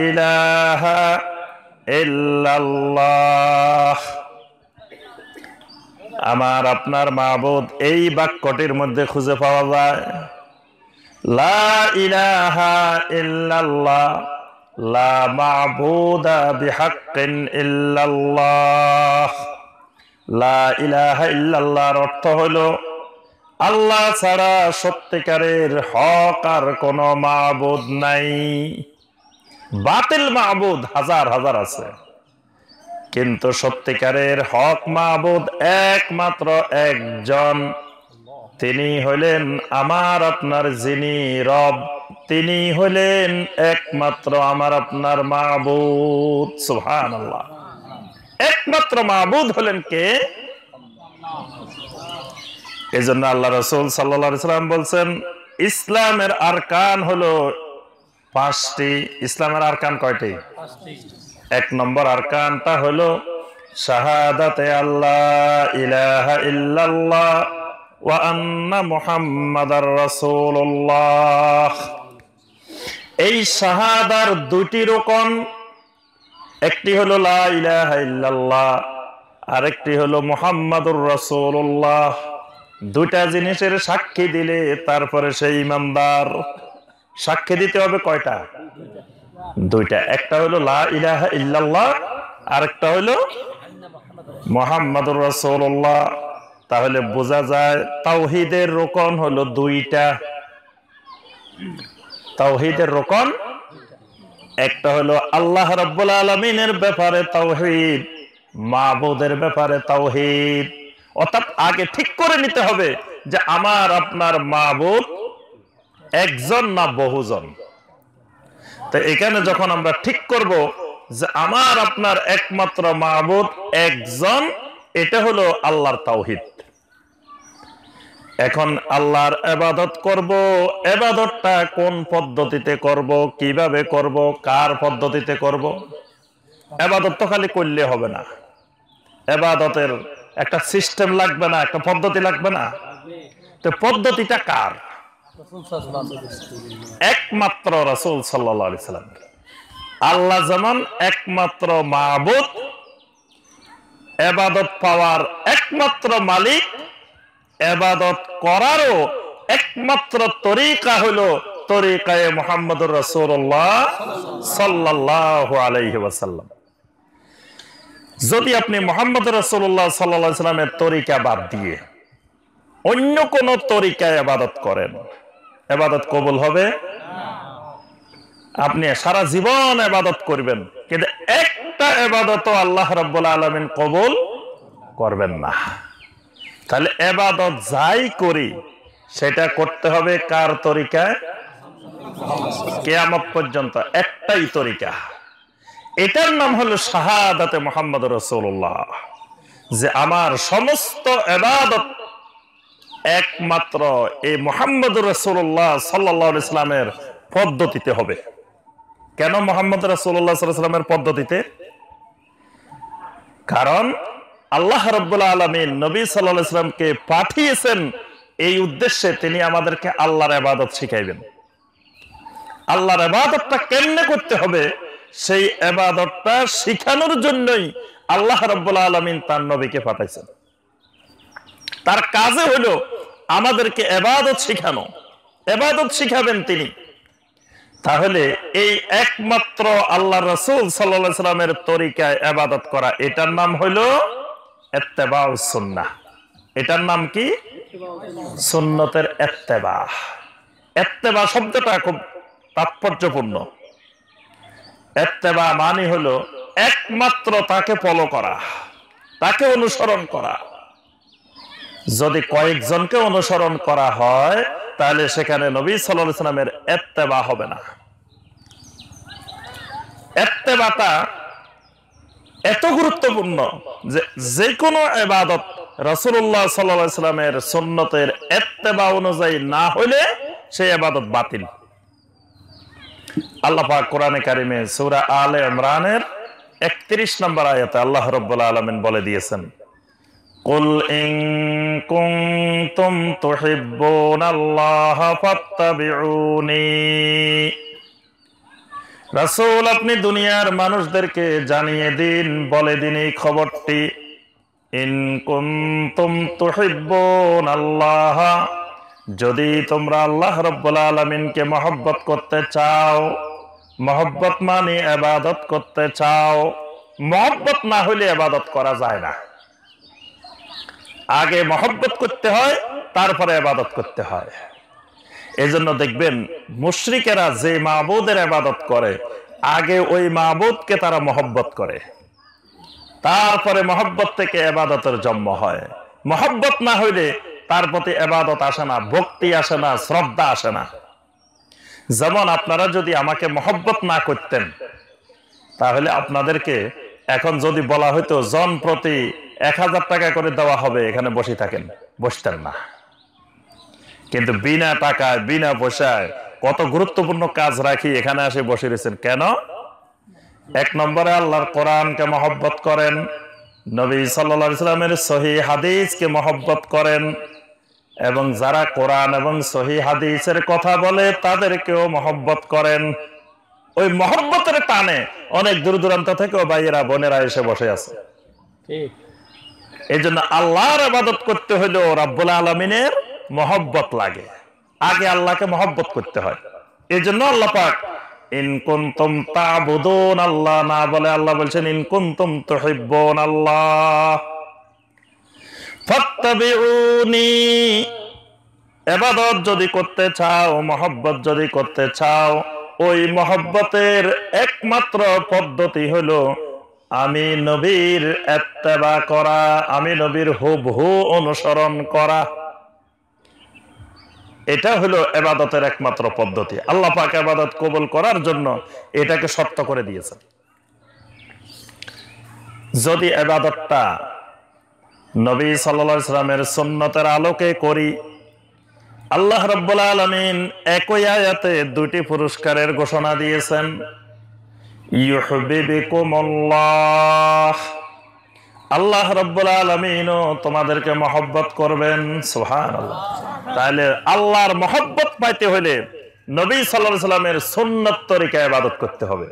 ইলাহা ইল্লাল্লাহ। আমার আপনার মাবুদ এই বাক্যটির মধ্যে খুঁজে পাওয়া যায়। লা ইলাহা ইল্লাল্লাহ, লা মা'বুদা বিহাক্কিন ইল্লাল্লাহ। লা ইলাহা ইল্লাল্লাহর অর্থ হলো আল্লাহ ছাড়া সত্যিকারের হক আর কোন মাবুদ নাই। বাতিল মাবুদ হাজার হাজার আছে, কিন্তু সত্যিকারের হক মাবুদ একমাত্র একজন। তিনি হলেন আমার আপনার যিনি রব, তিনি হলেন একমাত্র আমার আপনার মাবুদ। সুবহানাল্লাহ। একমাত্র মাবুদ হলেন কে? এজন্য আল্লাহ রাসূল সাল্লাল্লাহু আলাইহি ওয়াসাল্লাম বলছেন, ইসলামের আরকান হলো 5টি। ইসলামের আরকান কয়টি? 1 নম্বর আরকানটা হলো শাহাদাতে আল্লাহ ইলাহা ইল্লাল্লাহ ওয়া আন্না মুহাম্মাদার রাসূলুল্লাহ। এই শাহাদার 2টি রকম, একটি হলো লা ইলাহা ইল্লাল্লাহ, আরেকটি হলো মুহাম্মাদুর রাসূলুল্লাহ। 2টা জিনিসের সাক্ষী দিলে তারপরে সেই ইমানদার। সাক্ষী দিতে হবে কয়টা? 2টা। একটা হলো লা ইলাহা ইল্লাল্লাহ, আরেকটা হলো মুহাম্মাদুর রাসূলুল্লাহ। তাহলে বোঝা যায় তাওহীদের রকম হলো 2টা। তাওহীদের রকম একটা হলো আল্লাহ রাব্বুল আলামিনের ব্যাপারে তাওহীদ, মাবুদের ব্যাপারে তাওহীদ। অর্থাৎ আগে ঠিক করে নিতে হবে যে আমার আপনার মাবুদ একজন না বহুজন। তো এখানে যখন আমরা ঠিক করব যে আমার আপনার একমাত্র মাবুদ একজন, এটা হলো আল্লাহর তাওহীদ। এখন আল্লাহর ইবাদত করব, ইবাদতটা কোন পদ্ধতিতে করব, কিভাবে করব, কার পদ্ধতিতে করব? ইবাদত তো খালি করলে হবে না, ইবাদতের একটা সিস্টেম লাগবে না, একটা পদ্ধতি লাগবে না? তো পদ্ধতিটা কার? একমাত্র রাসূল সাল্লাল্লাহু আলাইহি সাল্লাম। আল্লাহ যেমন একমাত্র মাবুদ, ইবাদত পাওয়ার একমাত্র মালিক, ইবাদত করারও একমাত্র তরিকা হলো তরিকায়ে মুহাম্মদুর রাসূলুল্লাহ সাল্লাল্লাহু আলাইহি ওয়াসাল্লাম। যদি আপনি মুহাম্মদুর রাসূলুল্লাহ সাল্লাল্লাহু আলাইহি ওয়াসাল্লামের তরিকা বাদ দিয়ে অন্য কোন তরিকায় ইবাদত করেন, ইবাদত কবুল হবে? আপনি সারা জীবন ইবাদত করবেন, কিন্তু একটা ইবাদতও আল্লাহ রাব্বুল আলামিন কবুল করবেন না। তাহলে ইবাদত যাই করি সেটা করতে হবে কার তরিকায়? কিয়ামত পর্যন্ত একটাই তরিকা, এটার নাম হলো শাহাদাতে মুহাম্মদুর রাসূলুল্লাহ, যে আমার সমস্ত ইবাদত একমাত্র এই মুহাম্মদুর রাসূলুল্লাহ সাল্লাল্লাহু আলাইহি ওয়াসাল্লামের পদ্ধতিতে হবে। কেন মুহাম্মদ রাসূলুল্লাহ সাল্লাল্লাহু আলাইহি ওয়াসাল্লামের পদ্ধতিতে? কারণ আল্লাহ রাব্বুল আলামিন নবী সাল্লাল্লাহু আলাইহি ওয়াসাল্লামকে পাঠিয়েছেন এই উদ্দেশ্যে, তিনি আমাদেরকে আল্লাহর ইবাদত শিখাইবেন। আল্লাহর ইবাদতটা কেমনে করতে হবে সেই ইবাদতটা শিখানোর জন্যই আল্লাহ রাব্বুল আলামিন তার নবীকে পাঠাইছেন। তার কাজে হলো আমাদেরকে ইবাদত শিখানো, ইবাদত শিখাবেন তিনি। তাহলে এই একমাত্র আল্লাহর রাসূল সাল্লাল্লাহু আলাইহি ওয়াসাল্লামের তরিকায় ইবাদত করা, এটার নাম হলো ইত্তেবাউস সুন্নাহ। এটার নাম কি? সুন্নতের ইত্তেবা। ইত্তেবা শব্দটা খুব তাৎপর্যপূর্ণ। ইত্তেবা মানে হলো একমাত্র তাকে ফলো করা, তাকে অনুসরণ করা। যদি কয়েকজনকে অনুসরণ করা হয় তাহলে সেখানে নবী সাল্লাল্লাহু আলাইহি ওয়াসাল্লামের ইত্তেবা হবে না। ইত্তেবাটা এত গুরুত্বপূর্ণ যে যে কোনো ইবাদত রাসূলুল্লাহ সাল্লাল্লাহু আলাইহি ওয়াসাল্লামের সুন্নতের ইত্তেবা অনুযায়ী না হলে সেই ইবাদত বাতিল। আল্লাহ পাক কোরআনে কারিমে সূরা আলে ইমরানের 31 নম্বর আয়াতে আল্লাহ রাব্বুল আলামিন বলে দিয়েছেন, কুল ইন কুনতুম তুহিব্বুনাল্লাহ ফাত্তাবিউনি। রাসূল আপনি দুনিয়ার মানুষদেরকে জানিয়ে দিন, বলে দিন এই খবরটি, ইন কুনতুম তুহিব্বুনাল্লাহ, যদি তোমরা আল্লাহ রাব্বুল আলামিনকে মহব্বত করতে চাও, মহব্বত মানে ইবাদত করতে চাও, মহব্বত না হলে ইবাদত করা যায় না। আগে মহব্বত করতে হয়, তারপরে ইবাদত করতে হয়। এজন্য দেখবেন মুশরিকেরা যে মাবুদের ইবাদত করে, আগে ওই মাবুদকে তারা মহব্বত করে, তারপরে মহব্বত থেকে ইবাদতের জন্ম হয়। মহব্বত না হইলে তার প্রতি ইবাদত আসে না, ভক্তি আসে না, শ্রদ্ধা আসে না। যেমন আপনারা যদি আমাকে মহব্বত না করতেন, তাহলে আপনাদেরকে এখন যদি বলা হইতো জন প্রতি 1000 টাকা করে দেওয়া হবে, এখানে বসে থাকেন, বসতেন না। কিন্তু বিনা টাকায় বিনা পয়সায় কত গুরুত্বপূর্ণ কাজ রাখি এখানে এসে বসে রয়েছেন কেন? এক নম্বরে আল্লাহর কোরআনকে মহব্বত করেন, নবী সাল্লাল্লাহু আলাইহি ওয়াসাল্লামের সহিহ হাদিসকে মহব্বত করেন, এবং যারা কোরআন এবং সহিহ হাদিসের কথা বলে তাদেরকেও মহব্বত করেন। ওই মহব্বতের টানে অনেক দূর দূরান্ত থেকে ভাইয়েরা বোনেরা এসে বসে আছে। এই জন্য আল্লাহর ইবাদত করতে হলেও রাব্বুল আলামিনের মহব্বত লাগে, আগে আল্লাহকে মহব্বত করতে হয়। এই জন্য আল্লাহ পাক ইন কুনতুম তা'বুদুন আল্লাহ না বলে আল্লাহ বলছেন ইন কুনতুম তুহিব্বুন আল্লাহ ফাত্তাবিউনি। ইবাদত যদি করতে চাও, মহব্বত যদি করতে চাও, ওই মহব্বতের একমাত্র পদ্ধতি হলো আমি নবীর ইত্তেবা করা, আমি নবীর হুবহু অনুসরণ করা। এটা হলো ইবাদতের একমাত্র পদ্ধতি। আল্লাহ পাক ইবাদত কবুল করার জন্য এটাকে শর্ত করে দিয়েছেন। যদি ইবাদতটা নবী সাল্লাল্লাহু আলাইহি ওয়াসাল্লামের সুন্নতের আলোকে করি, আল্লাহ রাব্বুল আলামিন একই আয়াতে দুটি পুরস্কারের ঘোষণা দিয়েছেন, ইউহিব্বুকুমুল্লাহ, আল্লাহ রাব্বুল আলামিনও তোমাদেরকে মহব্বত করবেন। সুবহানাল্লাহ। তাহলে আল্লাহর মহব্বত পাইতে হলে নবী সাল্লাল্লাহু আলাইহি ওয়াসাল্লামের সুন্নত তরিকায় ইবাদত করতে হবে,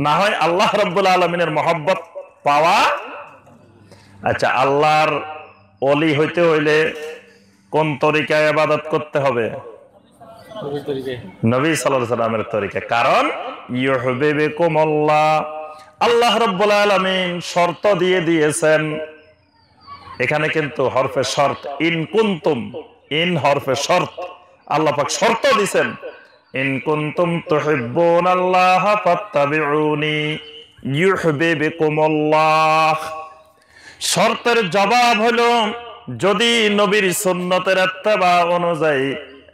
না হয় আল্লাহ রাব্বুল আলামিনের মহব্বত পাওয়া। আচ্ছা, আল্লাহর ওলি হইতে হইলে কোন তরিকায় ইবাদত করতে হবে? নবী সাল্লাল্লাহু আলাইহি ওয়াসাল্লামের তরিকা। কারণ ইউহিব্বুকুমুল্লাহ, আল্লাহ রাব্বুল আলামিন শর্ত দিয়ে দিয়েছেন এখানে কিন্তু হরফে শর্ত, ইন কুনতুম, ইন হরফে শর্ত, আল্লাহ পাক শর্ত দিবেন, ইন কুনতুম তুহিব্বুনাল্লাহ ফাত্তাবিউনি ইউহিব্বুকুমুল্লাহ। শর্তের জবাব হলো যদি নবীর সুন্নতের ইত্তেবা অনুযায়ী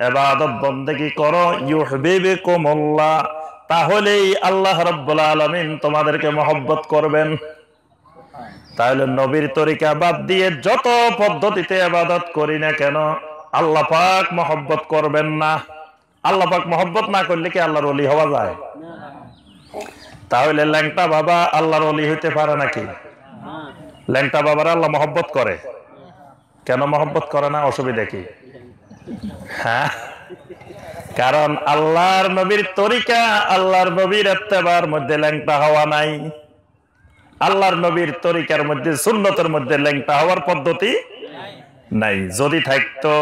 ইবাদত বন্দেগী করো, ইউহিব্বুকুমুল্লাহ, তাহলেই আল্লাহ রাব্বুল আলামিন তোমাদেরকে মহব্বত করবেন। তাহলে নবীর তরিকা বাদ দিয়ে যত পদ্ধতিতে ইবাদত করি না কেন, আল্লাহ পাক মহব্বত করবেন না। আল্লাহ পাক মহব্বত না করলে কি আল্লাহর ওলি হওয়া যায়? তাহলে ল্যাংটা বাবা আল্লাহর ওলি হইতে পারে নাকি? ল্যাংটা বাবার আল্লাহ মহব্বত করে, কেন মহব্বত করে না? অসুবিধা কি? হ্যাঁ, কারণ আল্লাহর নবীর তরিকা, আল্লাহর নবীর ইত্তেবার মধ্যে ল্যাংটা হওয়া নাই। আল্লাহর নবীর তরিকার মধ্যে, সুন্নতের মধ্যে ল্যাংটা হওয়ার পদ্ধতি নাই। যদি থাকতো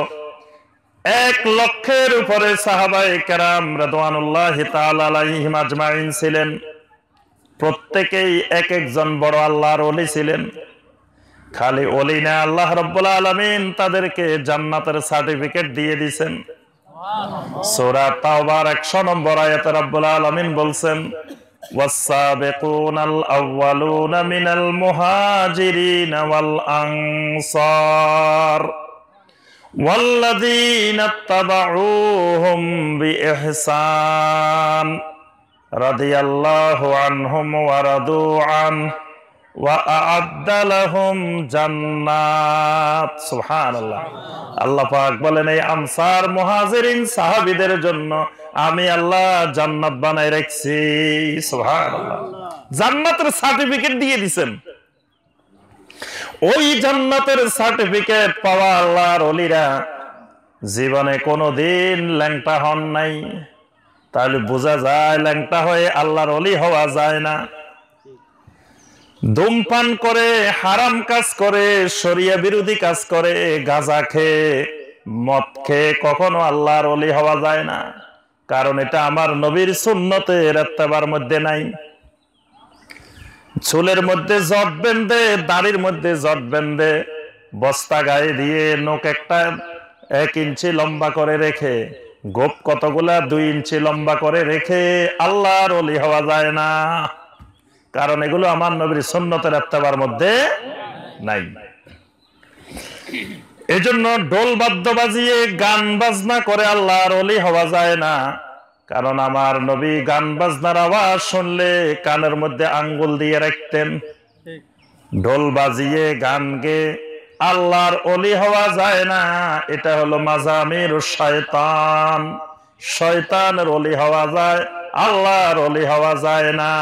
1 লক্ষের উপরে সাহাবায়ে কেরাম রাদিয়াল্লাহু তাআলা আলাইহিম আজমাইন ছিলেন, প্রত্যেকেই এক একজন বড় আল্লাহর ওলি ছিলেন। খালি ওলি না, আল্লাহ রাব্বুল আলামিন তাদেরকে জান্নাতের সার্টিফিকেট দিয়ে দিয়েছেন। সূরা তাওবার 100 নম্বর আয়াতে রাব্বুল আলামিন বলছেন, ওয়াস-সাবিকুনাল আউওয়ালুনা মিনাল মুহাজিরিনা ওয়াল আনসার ওয়াল্লাযীনা ইত্তাবাউহুম বিইহসান রাদিয়াল্লাহু আনহুম ওয়া রাদু আনহু ওয়া আ'আদ্দা লাহুম জান্নাত। সুবহানাল্লাহ। আল্লাহ পাক বলেন এই আনসার মুহাজিরিন সাহাবীদের জন্য আমি আল্লাহ জান্নাত বানাই রাখছি। সুবহানাল্লাহ। জান্নাতের সার্টিফিকেট দিয়ে দিবেন। ওই জান্নাতের সার্টিফিকেট পাওয়া আল্লাহর ওলিরা জীবনে কোনোদিন ল্যাংটা হন নাই। তাহলে বোঝা যায় ল্যাংটা হয়ে আল্লাহর ওলি হওয়া যায় না। ধূমপান করে, হারাম কাজ করে, শরিয়া বিরোধী কাজ করে, গাঁজা খেয়ে, মদ খেয়ে কখনো আল্লাহর ওলি হওয়া যায় না। কারণ এটা আমার নবীর সুন্নতের ইত্তেবার মধ্যে নাই। চুলের মধ্যে জট বেঁধে, দাড়ির মধ্যে জট বেঁধে, বস্তা গায়ে দিয়ে, নোক একটা 1 ইঞ্চি লম্বা করে রেখে, গোপ কতগুলা 2 ইঞ্চি লম্বা করে রেখে আল্লাহর ওলি হওয়া যায় না। কারণ এগুলো আমার নবীর সুন্নতের ইত্তেবার মধ্যে নাই। এজন্য ঢোল বাদ্য বাজিয়ে, গান বাজনা করে আল্লাহর ওলি হওয়া যায় না। কারণ আমার নবী গান বাজনার আওয়াজ শুনলে কানের মধ্যে আঙ্গুল দিয়ে রাখতেন। ঢোল বাজিয়ে, গান গেয়ে আল্লাহর ওলি হওয়া যায় না। এটা হলো মাজামিরুশ শয়তান। শয়তানের ওলি হওয়া যায়, আল্লাহর ওলি হওয়া যায় না।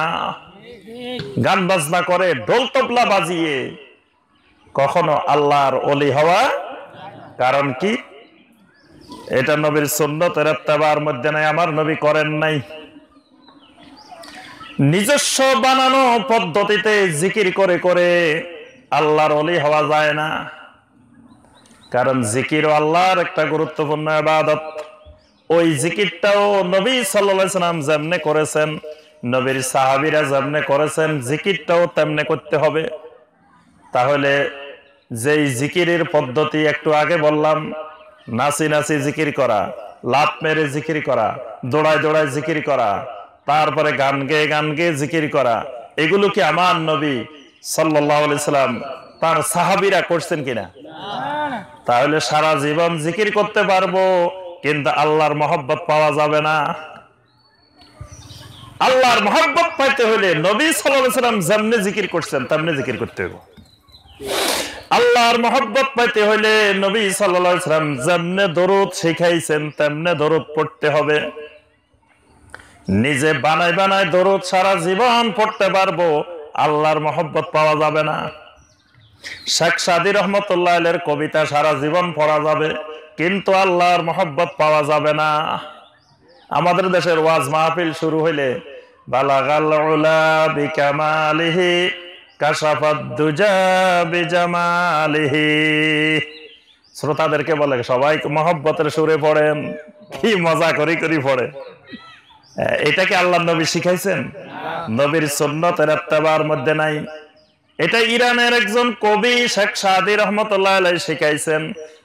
গান বাজনা করে, ঢোল তবলা বাজিয়ে কখনো আল্লাহর ওলি হওয়া, কারণ কি? এটা নবীর সুন্নতের ইত্তেবার মধ্যে নাই, আমার নবী করেন নাই। নিজস্ব বানানো পদ্ধতিতে জিকির করে করে আল্লাহর ওলি হওয়া যায় না। কারণ জিকির আল্লাহর একটা গুরুত্বপূর্ণ ইবাদত। ওই জিকিরটাও নবী সাল্লাল্লাহু আলাইহি সাল্লাম যেমনে করেছেন, নবীর সাহাবীরা যেমনে করেছেন, জিকিরটাও তেমনে করতে হবে। তাহলে যেই জিকিরের পদ্ধতি একটু আগে বললাম, নাচি নাচি জিকির করা, লাত মেরে জিকির করা, দৌড়ায় দৌড়ায় জিকির করা, তারপরে গান গেয়ে জিকির করা, এগুলো কি আমার নবী সাল্লাল্লাহু আলাইহি সাল্লাম তার সাহাবীরা করছেন কিনা? তাহলে সারা জীবন জিকির করতে পারবো, কিন্তু আল্লাহর মহব্বত পাওয়া যাবে না। আল্লাহর মহব্বত পাইতে হলে নবী সাল্লাল্লাহু আলাইহি সাল্লাম যেমনে জিকির করছেন তেমনি জিকির করতে হবে। আল্লাহর মহব্বত পাইতে হলে নবী সাল্লাল্লাহু আলাইহি সাল্লাম যেমনে দরুদ শিখাইছেন তেমনে দরুদ পড়তে হবে। নিজে বানায় বানায় দরুদ সারা জীবন পড়তে পারবো, আল্লাহর মহব্বত পাওয়া যাবে না। শেখ সাদী রহমতুল্লাহ আলাইহির কবিতা সারা জীবন পড়া যাবে, কিন্তু আল্লাহর মহব্বত পাওয়া যাবে না। আমাদের দেশের ওয়াজ মাহফিল শুরু হইলে বালাগাল উলা বিকামালিহি কাশাফাদ দুজা বিজামালিহি, শ্রোতাদেরকে বলে সবাই মহব্বতের সুরে পড়েন, কি মজা করি করি পড়ে। এটাকে আল্লাহর নবী শিখাইছেন? নবীর সুন্নতের ইত্তেবার মধ্যে নাই। এটা ইরানের একজন কবি শেখ সাদী রহমতুল্লাহ আলাইহি শিখাইছেন।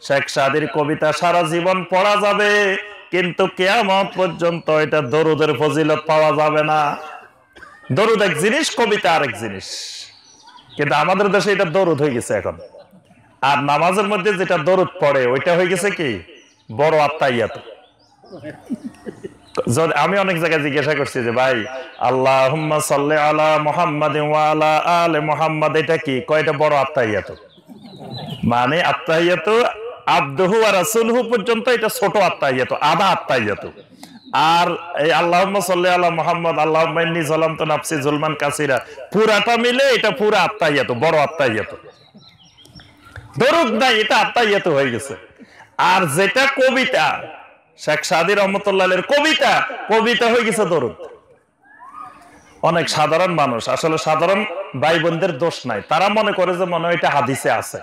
শেখ সাদীর কবিতা সারা জীবন পড়া যাবে, কিন্তু কিয়ামত পর্যন্ত এটা দরুদের ফজিলত পাওয়া যাবে না। দরুদ এক জিনিস, কবিতা আরেক জিনিস। কিন্তু আমাদের দেশে এটা দরুদ হয়ে গেছে এখন। আর নামাজের মধ্যে যেটা দরুদ পড়ে ওইটা হয়ে গেছে কি বড় আত্মাইয়াত। আমি অনেক জায়গায় জিজ্ঞাসা করছি যে ভাই আল্লাহুম্মা সাল্লি আলা মুহাম্মাদিন ওয়া আলা আলি মুহাম্মাদ এটা কি? কয়টা বড় আত্মাইয়াত। মানে আত্মাইয়াত আবদুহু ওয়া রাসূলুহু পর্যন্ত এটা ছোট আত্মাইয়াত, আধা আত্মাইয়াত। আর এই আল্লাহুম্মা সাল্লি আলা মুহাম্মাদ আল্লাহুম্মা ইন্নী যালামতু নাফসি যুলমান কাসীরা পুরাটা মিলে এটা পুরা আত্মাইয়াত, বড় আত্মাইয়াত। দরুদ নাই, এটা আত্মাইয়াত হয়ে গেছে। আর যেটা কবিতা, শেখ সাদী রহমতুল্লাহ আলাইহির কবিতা, কবিতা হয়ে গেছে দরুদ। অনেক সাধারণ মানুষ, আসলে সাধারণ ভাই বোনদের দোষ নাই, তারা মনে করে যে মনে হয় এটা হাদিসে আছে।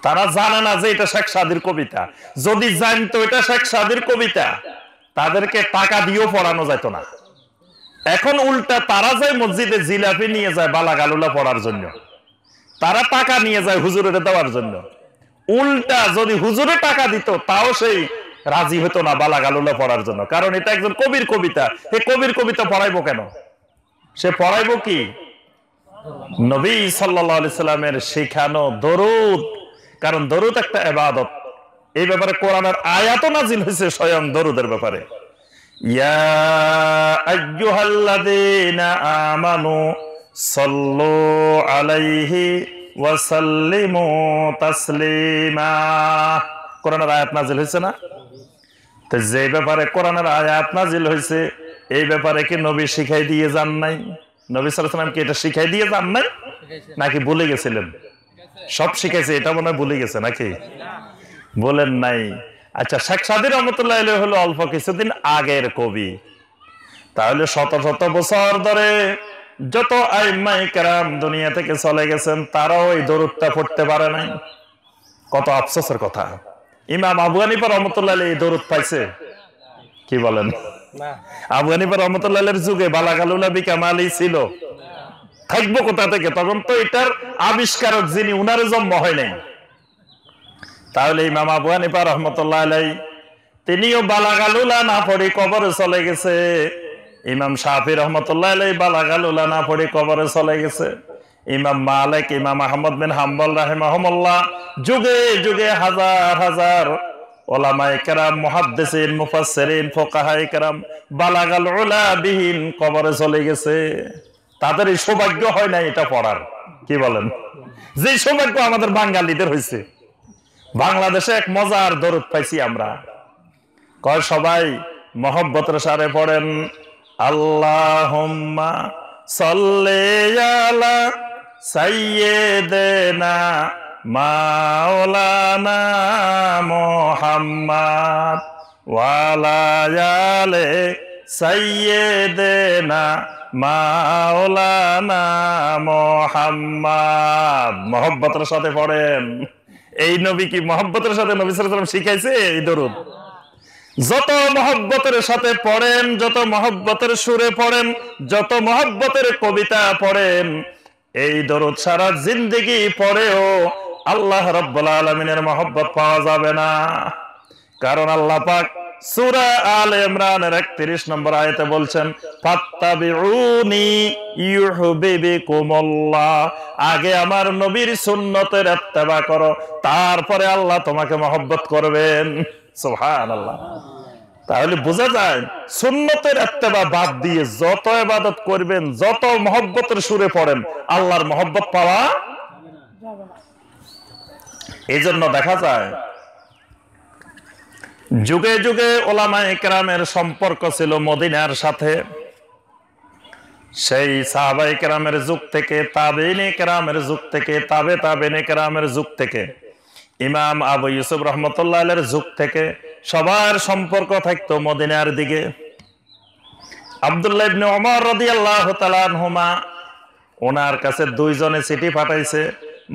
তারা জানে না যে এটা শেখ সাদীর কবিতা। যদি জানতো এটা শেখ সাদীর কবিতা, তাদেরকে টাকা দিয়েও পড়ানো যেত না। এখন উল্টা তারা যায় মসজিদে জিলাপি নিয়ে যায় বালাগালুলা পড়ার জন্য, তারা টাকা নিয়ে যায় হুজুরের দেওয়ার জন্য। উল্টা যদি হুজুরে টাকা দিত তাও সেই রাজি হতো না বালাগালুলা পড়ার জন্য, কারণ এটা একজন কবির কবিতা। এই কবির কবিতা পড়াইবো কেন? সে পড়াইবো কি নবী সাল্লাল্লাহু আলাইহি সাল্লামের শেখানো দরুদ। কারণ দরুদ একটা ইবাদত। এই ব্যাপারে কোরআনের আয়াতও নাজিল হয়েছে স্বয়ং দরুদের ব্যাপারে। ইয়া আইয়ুহাল্লাযীনা আমানু সাল্লু আলাইহি ওয়া সাল্লিমু তাসলিমা। কোরআনের আয়াত নাজিল হয়েছে না? তো যে ব্যাপারে কোরআনের আয়াত নাজিল হয়েছে এই ব্যাপারে কি নবী শিখাই দিয়ে যান নাই? নবী সাল্লাল্লাহু আলাইহি ওয়াসাল্লাম কি এটা শিখাই দিয়ে যান নাই, নাকি ভুলে গেছিলেন? সব শিখাইছে, এটা মনে হয় ভুলে গেছে নাকি? বলেন নাই। আচ্ছা, শেখ সাদী রহমতুল্লাহ আলাইহি হলো অল্প কিছুদিন আগের কবি। তাহলে শত শত বছর ধরে যত আইম্মায়ে কেরাম দুনিয়া থেকে চলে গেছেন তারাও এই দরুদটা পড়তে পারে নাই। কত আফসোসের কথা। ইমাম আবু হানিফা রহমতুল্লাহ আলাইহি দরুদ পাইছে? কি বলেন? আবু হানিফা রহমতুল্লাহ আলাইহির যুগে বালাগালুলা বিকামালি ছিল। থাকবো কোথা থেকে? তখন তো এটার আবিষ্কারক যিনি, উনার জন্ম হয় নাই। তাহলে ইমাম আবু হানিফা রহমতুল্লাহ আলাইহি তিনিও বালাগালুলা না পড়ে কবরে চলে গেছে। ইমাম শাফি রহমতুল্লাহ আলাইহি বালাগালুলা না পড়ে কবরে চলে গেছে। ইমাম মালিক, ইমাম আহমদ বিন হাম্বল রাহিমাহুমুল্লাহ যুগে যুগে হাজার হাজার উলামায়ে কেরাম, মুহাদ্দিসিন, মুফাসসিরিন, ফুকাহায়ে কেরাম বালাগাল উলা বিহীন কবরে চলে গেছে। তাদের এই সৌভাগ্য হয় নাই এটা পড়ার। কি বলেন? যে সৌভাগ্য আমাদের বাঙালিদের হয়েছে। বাংলাদেশে এক মজার দরুদ পাইছি আমরা। কয় সবাই মহব্বতের সাথে পড়েন আল্লাহুম্মা সাল্লি আলা সাইয়্যিদিনা মাওলানা মুহাম্মদ ওয়া আলা আলি সাইয়্যিদিনা মাওলানা মুহাম্মদ। মহব্বতের সাথে পড়েন। এই নবী কি মহব্বতের সাথে নবী সাল্লাল্লাহু আলাইহি ওয়াসাল্লাম শিখাইছে এই দরুদ? যত মহব্বতের সাথে পড়েন, যত মহব্বতের সুরে পড়েন, যত মহব্বতের কবিতা পড়েন, এই দরুদ সারা জিন্দেগি পড়েও আল্লাহ রাব্বুল আলামিনের মহব্বত পাওয়া যাবে না। কারণ আল্লাহ পাক সূরা আলে ইমরানের 31 নম্বর আয়াতে বলছেন ফাত্তাবিউনি ইউহিব্বুকুমুল্লাহ। আগে আমার নবীর সুন্নতের ইত্তেবা করো, তারপরে আল্লাহ তোমাকে মহব্বত করবেন। সুবহানাল্লাহ। তাহলে বোঝা যায় সুন্নতের ইত্তেবা বাদ দিয়ে যত ইবাদত করবেন, যত মহব্বতের সুরে পড়েন, আল্লাহর মহব্বত পাওয়া যাবে না। এইজন্য দেখা যায় যুগে যুগে উলামায়ে কেরামের সম্পর্ক ছিল মদিনার সাথে। সেই সাহাবায়ে কেরামের যুগ থেকে, তাবেঈনে কেরামের যুগ থেকে, তাবেঈনে কেরামের যুগ থেকে, ইমাম আবু ইউসুফ রহমতুল্লাহ আলাইহির যুগ থেকে সবার সম্পর্ক থাকতো মদিনার দিকে। আব্দুল্লাহ ইবনে ওমর রাদিয়াল্লাহু তাআলা আনহুমা, ওনার কাছে দুইজনে চিঠি পাঠাইছে।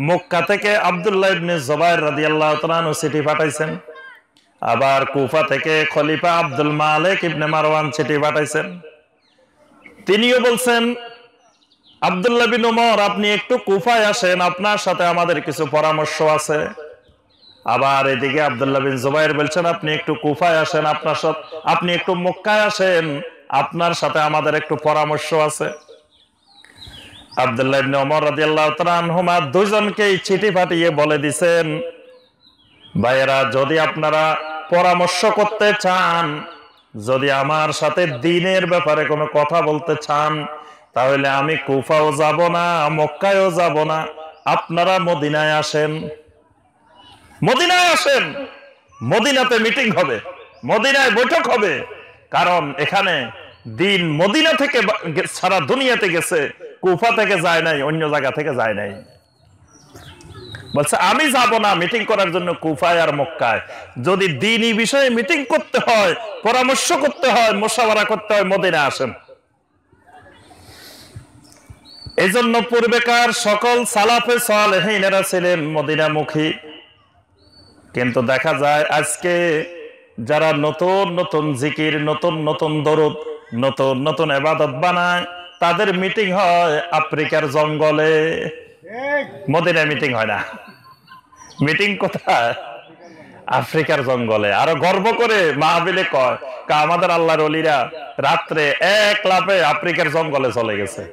মক্কা থেকে আব্দুল্লাহ ইবনে জুবাইর রাদিয়াল্লাহু তাআলা আনহু চিঠি পাঠাইছেন। আবার কুফা থেকে খলিফা আব্দুল মালিক ইবনে মারওয়ান চিঠি পাঠাইছেন। তিনিও বলছেন আব্দুল্লাহ বিন ওমর, আপনি একটু কুফায় আসেন, আপনার সাথে আমাদের কিছু পরামর্শ আছে। আবার এদিকে আব্দুল্লাহ বিন জুবাইর বলছেন, আপনি একটু কুফায় আসেন, আপনি একটু মক্কায় আসেন, আপনার সাথে আমাদের একটু পরামর্শ আছে। আব্দুল্লাহ ইবনে ওমর রাদিয়াল্লাহু তাআলা আনহুমা দুইজনকেই চিঠি পাঠিয়ে বলে দিয়েছেন, ভাইয়েরা, যদি আপনারা পরামর্শ করতে চান, যদি আমার সাথে দ্বীনের ব্যাপারে কোনো কথা বলতে চান, তাহলে আমি কুফাও যাব না, মক্কায়ও যাব না, আপনারা মদিনায় আসেন। মদিনায় আসেন, মদিনাতে মিটিং হবে, মদিনায় বৈঠক হবে। কারণ এখানে দ্বীন মদিনা থেকে সারা দুনিয়াতে গেছে, কুফা থেকে যায় নাই, অন্য জায়গা থেকে যায় নাই। বলছে আমি যাব না মিটিং করার জন্য কুফায় আর মক্কায়। যদি দ্বীনি বিষয়ে মিটিং করতে হয়, পরামর্শ করতে হয়, মুশাওয়ারা করতে হয়, মদিনায় আসেন। এজন্য পূর্বেকার সকল সালাফে সালেহিনেরা ছিলেন মদিনামুখী। কিন্তু দেখা যায় আজকে যারা নতুন নতুন জিকির, নতুন নতুন দরুদ, নতুন নতুন ইবাদত বানায়, তাদের মিটিং হয় আফ্রিকার জঙ্গলে, মদিনায় মিটিং হয় না। মিটিং কোথায়? আফ্রিকার জঙ্গলে। আরো গর্ব করে মাহফিলে কয়, আমাদের আল্লাহর ওলিরা রাত্রে এক লাফে আফ্রিকার জঙ্গলে চলে গেছে।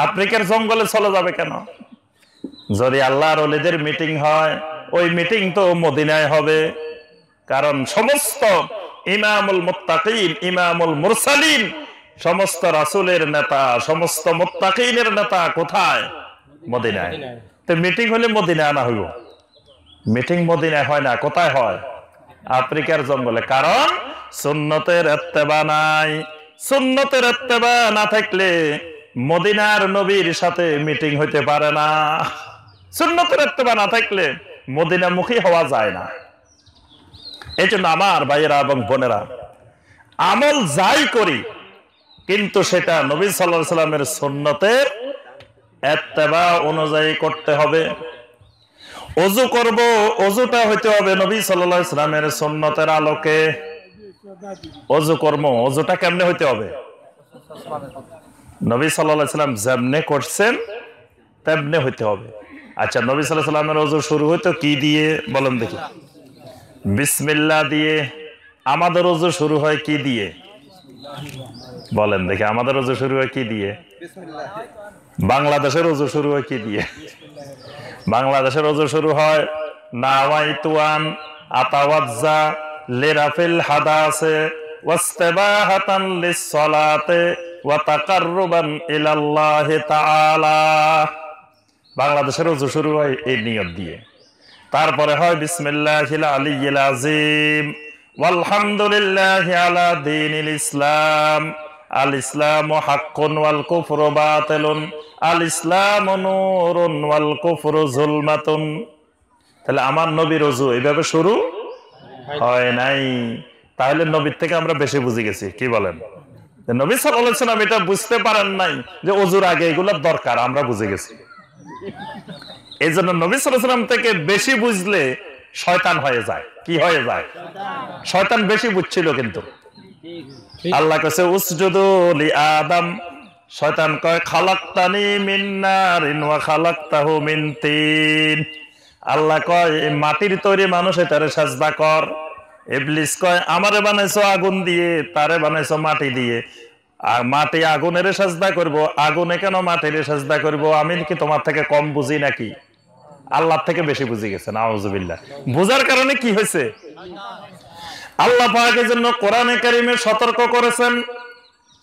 আফ্রিকার জঙ্গলে চলে যাবে কেন? যদি আল্লাহর ওলিদের মিটিং হয়, ওই মিটিং তো মদিনায় হবে। কারণ সমস্ত ইমামুল মুত্তাকিন, ইমামুল মুরসালিন, সমস্ত রাসূলের নেতা, সমস্ত মুত্তাকিনের নেতা কোথায়? মদিনায়। তো মিটিং হলে মদিনায় আনা হইব। মিটিং মদিনায় হয় না, কোথায় হয়? আফ্রিকার জঙ্গলে। কারণ সুন্নতের ইত্তেবা নাই। সুন্নতের ইত্তেবা না থাকলে মদিনার নবীর সাথে মিটিং হইতে পারে না। সুন্নতের ইত্তেবা না থাকলে মদিনামুখী হওয়া যায় না। এই জন্য আমার ভাইয়েরা এবং বোনেরা, আমল যাই করি, কিন্তু সেটা নবী সাল্লাল্লাহু আলাইহি সাল্লামের সুন্নতের ইত্তেবা অনুযায়ী করতে হবে। ওযু করব, ওযুটা হইতে হবে নবী সাল্লাল্লাহু আলাইহি সাল্লামের সুন্নতের আলোকে। ওযু কর্ম, ওযুটা কেমনে হইতে হবে? নবী সাল্লাল্লাহু আলাইহি সাল্লাম যেমনে করছেন তেমনে হইতে হবে। আচ্ছা, নবী সাল্লাল্লাহু আলাইহি সাল্লামের ওযু শুরু হইতো কি দিয়ে বলেন দেখি? বিসমিল্লাহ দিয়ে। আমাদের ওযু শুরু হয় কি দিয়ে বলেন দেখি? আমাদের ওযু শুরু হয় কি দিয়ে? বাংলাদেশের ওযু শুরু হয় কি দিয়ে? বাংলাদেশের ওযু শুরু হয় নাওয়াইতু আন আতাওয়াজ্জা লিরাফিল হাদাসে ওয়াস্তিবাহাতান লিস-সালাতে ওয়া তাকাররুবান ইলাল্লাহি তাআলা। বাংলাদেশের ওযু শুরু হয় এই নিয়ত দিয়ে। তারপরে হয় বিসমিল্লাহিল আলিয়্যিল আযীম ওয়ালহামদুলিল্লাহি আলা দীনিল ইসলাম, আল ইসলামু হাক্কুন ওয়াল কুফরু বাতিলুন, আল ইসলামু নূরুন ওয়াল কুফরু যুলমাতুন। তাহলে আমার নবীর ওযু এইভাবে শুরু হয় নাই। তাহলে নবীর থেকে আমরা বেশি বুঝে গেছি। কি বলেন? নবী সাল্লাল্লাহু আলাইহি ওয়াসাল্লাম এটা বুঝতে পারেন নাই যে ওযুর আগে এগুলোর দরকার, আমরা বুঝে গেছি। এই জন্য নবী সাল্লাল্লাহু আলাইহি ওয়াসাল্লাম থেকে বেশি বুঝলে শয়তান হয়ে যায়। কি হয়ে যায়? শয়তান বেশি বুঝছিল। কিন্তু আল্লাহ কাছে উসজুদু লি আদম, শয়তান কয় খালাকতানি মিন নারিন ওয়া খালাকতাহু মিন তিন। আল্লাহ কয় মাটির তৈরি মানুষ, এটারে সাজদা কর। ইবলিস কয় আমারে বানাইছো আগুন দিয়ে, তারে বানাইছো মাটি দিয়ে। আর মাটি আগুনের সাজদা করব, আগুনে কেন মাটির সাজদা করব? আমি কি তোমার থেকে কম বুঝি নাকি? আল্লাহর থেকে বেশি বুঝে গেছে। নাউযুবিল্লাহ। বুঝার কারণে কি হয়েছে? আল্লাহ পাক এর জন্য কোরআনে কারীমে সতর্ক করেছেন।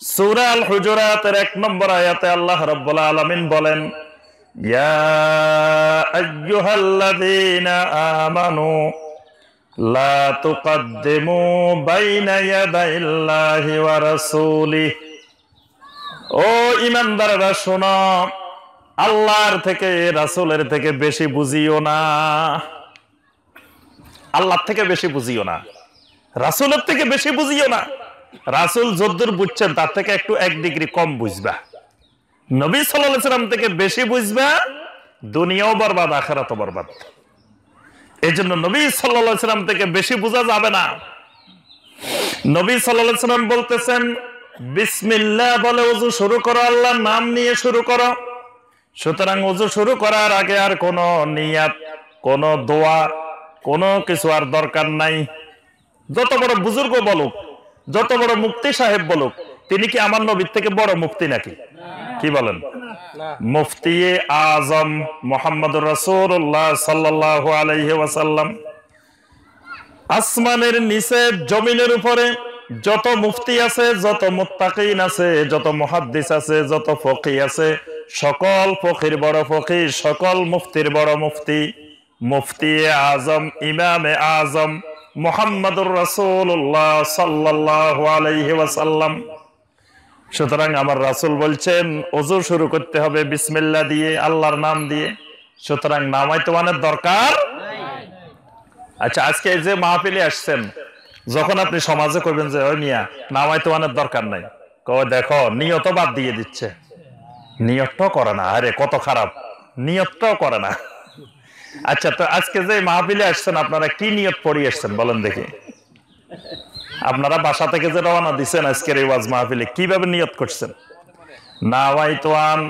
সূরা আল হুজুরাতের 1 নম্বর আয়াতে আল্লাহ রাব্বুল আলামিন বলেন, ইয়া আইয়ুহাল্লাযীনা আমানু লা তুকদ্দিমু বাইনা ইয়াদাইল্লাহি ওয়া রাসূলিহি। ও ঈমানদাররা শোনো, আল্লাহর থেকে রাসূলের থেকে বেশি বুঝিও না। আল্লাহর থেকে বেশি বুঝিও না, রাসূলের থেকে বেশি বুঝিও না। রাসূল যদ্দুর বুঝছেন তার থেকে একটু 1 ডিগ্রি কম বুঝবা। নবী সাল্লাল্লাহু আলাইহি সাল্লাম থেকে বেশি বুঝবা, দুনিয়াও বরবাদ, আখিরাতও বরবাদ। এজন্য নবী সাল্লাল্লাহু আলাইহি সাল্লাম থেকে বেশি বোঝা যাবে না। নবী সাল্লাল্লাহু আলাইহি সাল্লাম বলতেছেন, বিসমিল্লাহ বলে ওযু শুরু করো, আল্লাহর নাম নিয়ে শুরু করো। সুতরাং ওযু শুরু করার আগে আর কোনো নিয়াত, কোনো দোয়া, কোনো কিছু আর দরকার নাই। যত বড় বুজুর্গ বলুক, যত বড় মুফতি সাহেব বলুক, তিনি কি আমার নবীর থেকে বড় মুফতি নাকি? কি বলেন? মুফতি আজম মুহাম্মদুর রাসূলুল্লাহ সাল্লাল্লাহু আলাইহি ওয়াসাল্লাম। আসমানের নিচে জমিনের উপরে যত মুফতি আছে, যত মুত্তাকিন আছে, যত মুহাদ্দিস আছে, যত ফকিহ আছে, সকল ফকির বড় ফকিহ, সকল মুফতির বড় মুফতি, মুফতি আজম ইমামে আজম মুহাম্মদুর রাসূলুল্লাহ সাল্লাল্লাহু আলাইহি ওয়াসাল্লাম। সুতরাং আমার রাসূল বলছেন ওযু শুরু করতে হবে বিসমিল্লাহ দিয়ে, আল্লাহর নাম দিয়ে। সুতরাং নামায়তওয়ানের দরকার। আচ্ছা, আজকে এই যে মাহফিলে আসছেন, যখন আপনি সমাজে করবেন যে ওই মিয়া নামায়তওয়ানের দরকার নাই, কয় দেখো নিয়ত বাদ দিয়ে দিচ্ছে, নিয়তটাও করে না। আরে কত খারাপ, নিয়তটাও করে না। আচ্ছা, তো আজকে যে মাহফিলে আসছেন আপনারা কি নিয়ত পড়ে আসছেন বলেন দেখি? আপনারা বাসা থেকে যে রওনা দিচ্ছেন আজকের এই ওয়াজ মাহফিলে কিভাবে নিয়ত করছেন? নাওয়াইতু আন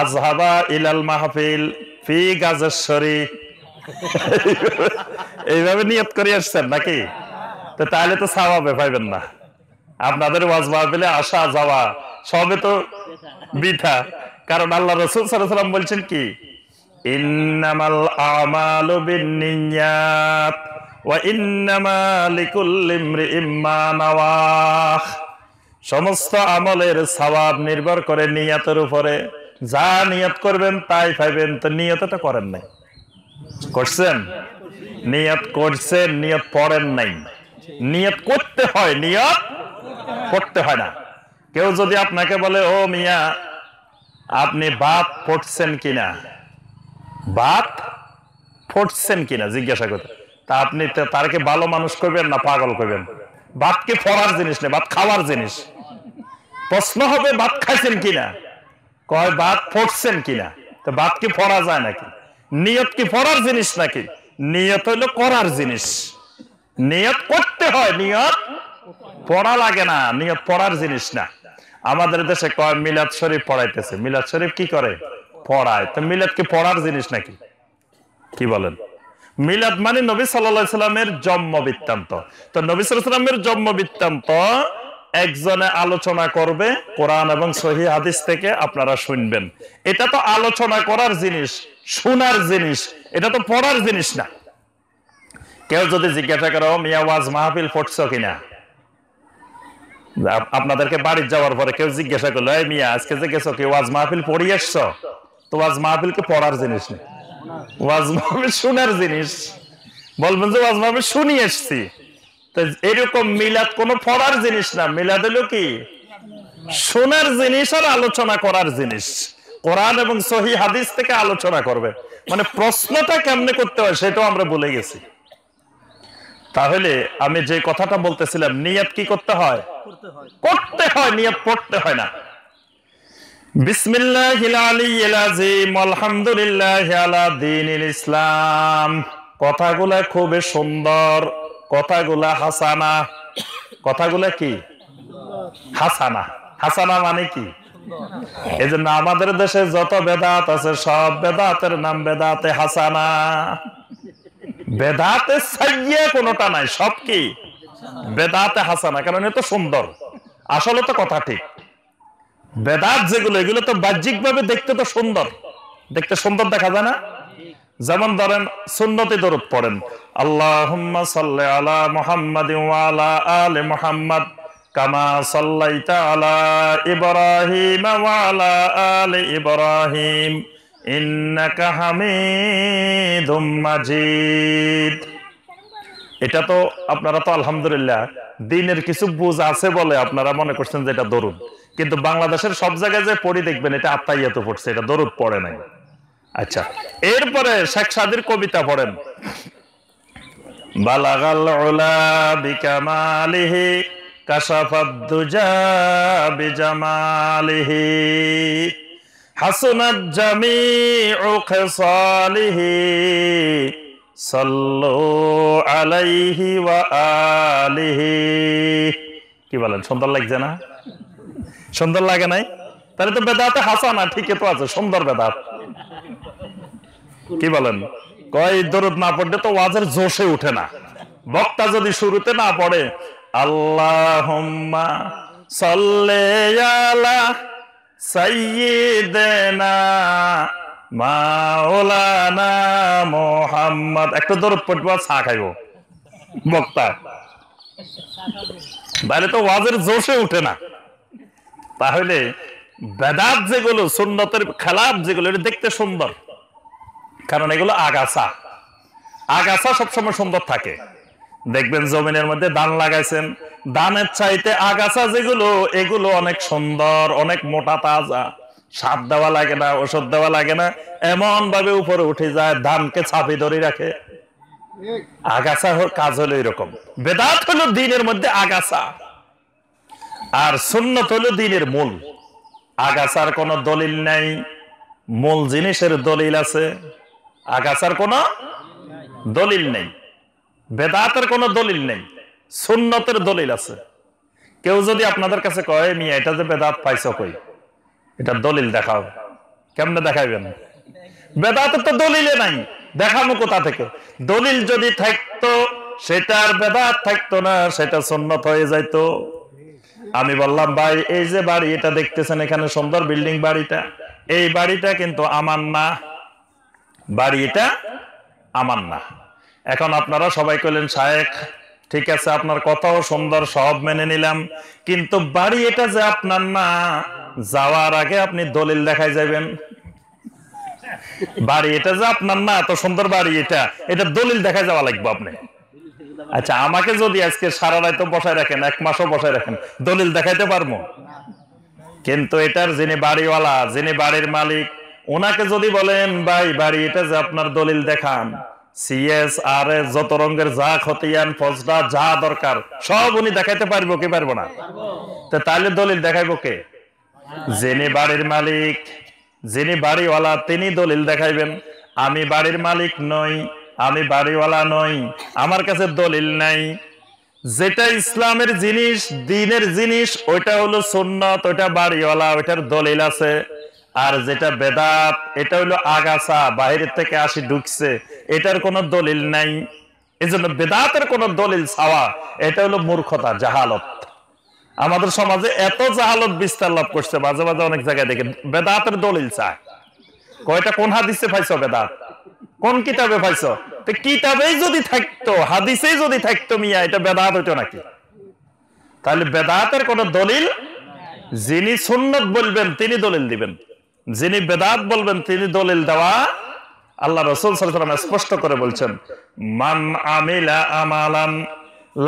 আযহাবা ইলাল মাহফিল ফি গাজেশ্বরী, এইভাবে নিয়ত করে আসছেন নাকি? তো তাহলে তো সওয়াবে পাইবেন না। আপনাদের ওয়াজ মাহফিলে আসা যাওয়া সবে তো বৃথা। কারণ আল্লাহ রাসূল সাল্লাল্লাহু আলাইহি ওয়াসাল্লাম বলছেন কি, ইন্নামাল আমালু বিন্নিয়াত ওয়া ইন্নামা লিকুল্লি ইমরিইম মা নাওয়া। সমস্ত আমলের সওয়াব নির্ভর করে নিয়তের উপরে। যা নিয়ত করবেন তাই পাইবেন। তো নিয়তটা করেন নাই, করছেন? নিয়ত করছেন, নিয়ত পড়েন নাই। নিয়ত করতে হয়, নিয়ত করতে হয় না। কেউ যদি আপনাকে বলে ও মিয়া আপনি বাত পড়ছেন কিনা, বাত পড়ছেন কিনা জিজ্ঞাসা করতে, তা আপনি তারকে ভালো মানুষ করবেন না পাগল করবেন? ভাত কি পড়ার জিনিস নেই, ভাত খাওয়ার জিনিস। প্রশ্ন হবে ভাত খাইছেন কিনা, কয় ভাত পড়ছেন কিনা। তো ভাত কি পড়া যায় নাকি? নিয়ত কি পড়ার জিনিস নাকি? নিয়ত হইলো করার জিনিস। নিয়ত করতে হয়, নিয়ত পড়া লাগে না। নিয়ত পড়ার জিনিস না। আমাদের দেশে কয় মিলাদ শরীফ পড়াইতেছে। মিলাদ শরীফ কি করে? পড়ায়। তো মিলাদ কি পড়ার জিনিস নাকি? কি বলেন? মিলাদ মানে নবী সাল্লাল্লাহু আলাইহি সাল্লামের জন্ম বৃত্তান্ত। তো নবী সাল্লাল্লাহু আলাইহি সাল্লামের জন্ম বৃত্তান্ত একজনে আলোচনা করবে কোরআন এবং সহিহ হাদিস থেকে, আপনারা শুনবেন। এটা তো আলোচনা করার জিনিস, শোনার জিনিস, এটা তো পড়ার জিনিস না। কেউ যদি জিজ্ঞাসা করো মিয়া ওয়াজ মাহফিল পড়ছো কিনা, আপনাদেরকে বাড়ি যাওয়ার পরে কেউ জিজ্ঞাসা করলো এই মিয়া আজকে যে গেছো কি ওয়াজ মাহফিল পড়ি আসছো, তো ওয়াজ মাহফিল কি পড়ার জিনিস না, ওয়াজ মাহফিল শোনার জিনিস। বলবেন যে ওয়াজ মাহফিল শুনি আসছি। তো এরকম মিলাদ কোনো পড়ার জিনিস না। মিলাদ হলো কি শোনার জিনিস আর আলোচনা করার জিনিস। কোরআন এবং সহিহ হাদিস থেকে আলোচনা করবে। মানে প্রশ্নটা কেমনে করতে হয় সেটাও আমরা ভুলে গেছি। তাহলে আমি যে কথাটা বলতেছিলাম, নিয়ত কি করতে হয়? করতে হয়, নিয়ত পড়তে হয় না। বিসমিল্লাহিল আলিয়্যিল আযীম আলহামদুলিল্লাহি আলা দীনিল ইসলাম। কথাগুলা খুবই সুন্দর, কথাগুলা হাসানা। কথাগুলা কি হাসানা? হাসানা মানে কি? এই জন্য আমাদের দেশে যত বেদাত আছে সব বেদাতের নাম বেদাতে হাসানা। বেদাতে সাইয়্যা কোনটা নাই, সব কি বেদাতে হাসানা। কারণ এটা সুন্দর, আসলে তো কথা ঠিক। বেদাত যেগুলো এগুলো তো বাহ্যিক ভাবে দেখতে তো সুন্দর, দেখতে সুন্দর দেখা যায় না? যেমন ধরেন সুন্নতি দরুদ পড়েন, আল্লাহুম্মা সাল্লি আলা মুহাম্মাদিন ওয়া আলা আলি মুহাম্মাদ কামা সাল্লাইতা আলা ইব্রাহিম ওয়া আলা আলি ইব্রাহিম ইন্নাকা হামিদুম মাজিদ। এটা তো আপনারা তো আলহামদুলিল্লাহ দ্বীনের কিছু বুঝ আছে বলে আপনারা মনে করছেন যে এটা দরুদ, কিন্তু বাংলাদেশের সব জায়গায় যে পড়ি দেখবেন এটা আত্মাইয়াতে পড়ছে, এটা দরুদ পড়ে নাই। আচ্ছা, এরপরে শেখ সাদির কবিতা পড়েন, বালাগাল উলা বিকামালিহি কাশাফাদ দুজা বিজামালিহি হাসুনাত জামিউ খিসালিহি সাল্লু আলাইহি ওয়া আলিহি। কি বলেন, সুন্দর লাগছে না? সুন্দর লাগে নাই? তাহলে তো বেদাতে হাসানা ঠিকই তো আছে, সুন্দর বেদাত। কি বলেন? কয় দরুদ না পড়লে তো ওয়াজের জোশে উঠে না। বক্তা যদি শুরুতে না পড়ে আল্লাহুম্মা সাল্লি আলা সাইয়্যিদিনা মাওলানা মুহাম্মদ, একটু দরুদ পড়বো চা খাইবো বক্তা, তাহলে তো ওয়াজের জোশে উঠে না। তাহলে বেদাত যেগুলো, সুন্নতের খেলাফ যেগুলো, এটা দেখতে সুন্দর, কারণ এগুলো আগাছা। আগাছা সবসময় সুন্দর থাকে। দেখবেন জমিনের মধ্যে ধান লাগাইছেন, ধানের চাইতে আগাছা যেগুলো, এগুলো অনেক সুন্দর, অনেক মোটা তাজা, সার দেওয়া লাগে না, ওষুধ দেওয়া লাগে না, এমন ভাবে উপরে উঠে যায়, ধানকে চাপি ধরে রাখে। আগাছা কাজ হলো এরকম। বেদাত হলো দ্বীনের মধ্যে আগাছা, আর সুন্নত হলো দ্বীনের মূল। আগাছার কোনো দলিল নাই, মূল জিনিসের দলিল আছে। আগাছার কোনো দলিল নেই, বেদাতের কোনো দলিল নেই, সুন্নতের দলিল আছে। কেউ যদি আপনাদের কাছে কয় মিয়া এটা যে বেদাত পাইছো কই, এটা দলিল দেখাও, কেমনে দেখাইবেন? বেদাতের তো দলিলে নাই, দেখানো কোথা থেকে? দলিল যদি থাকতো সেটার বেদাত থাকতো না, সেটা সুন্নত হয়ে যাইতো। আমি বললাম ভাই এই যে বাড়ি এটা দেখতেছেন, এখানে সুন্দর বিল্ডিং, বাড়িটা, এই বাড়িটা কিন্তু আমার না, বাড়ি এটা আমার না। এখন আপনারা সবাই কইলেন শায়েখ ঠিক আছে, আপনার কথাও সুন্দর, সব মেনে নিলাম, কিন্তু বাড়ি এটা যে আপনার না, যাওয়ার আগে আপনি দলিল দেখাই যাবেন। বাড়ি এটা যে আপনার না, এত সুন্দর বাড়ি এটা, এটা দলিল দেখাই যাওয়া লাগবে আপনি। আচ্ছা আমাকে যদি আজকে সারা রাত বসায় রাখেন, 1 মাসও বসায় রাখেন, দলিল দেখাইতে পারবো? কিন্তু এটার যিনি বাড়িওয়ালা, যিনি বাড়ির মালিক, ওনাকে যদি বলেন ভাই বাড়ি এটা যে আপনার, দলিল দেখান, সিএস আর যত রঙের যা খতিয়ান ফজদা যা দরকার সব উনি দেখাইতে পারবো কি পারবো না? তো তাহলে দলিল দেখাইবো কে? যিনি বাড়ির মালিক, যিনি বাড়িওয়ালা, তিনি দলিল দেখাইবেন। আমি বাড়ির মালিক নই, আমি বাড়িওয়ালা নই, আমার কাছে দলিল নাই। যেটা ইসলামের জিনিস, দ্বীনের জিনিস, ওইটা হলো সুন্নত, ওইটা বাড়িওয়ালা, ওইটার দলিল আছে। আর যেটা বেদাত, এটা হলো আগাছা, বাইরের থেকে আসি ঢুকছে, এটার কোনো দলিল নাই। এই জন্য বেদাতের কোনো দলিল চাওয়া, এটা হলো মূর্খতা, জাহালত। আমাদের সমাজে এত জাহালত বিস্তার লাভ করছে, মাঝে মাঝে অনেক জায়গায় দেখে বেদাতের দলিল চায়। কয়টা কোন হাদিসে পাইছো বেদাত? কোন কিতাবে পাইছো? তো কিতাবেই যদি থাকতো, হাদিসেই যদি থাকতো মিয়া, এটা বেদাত হইতো নাকি? তাহলে বেদাতের কোন দলিল, যিনি সুন্নত বলবেন তিনি দলিল দিবেন, যিনি বেদাত বলবেন তিনি দলিল দেওয়া। আল্লাহ রাসূল সাল্লাল্লাহু আলাইহি ওয়াসাল্লাম স্পষ্ট করে বলছেন, মান আমিলা আমালান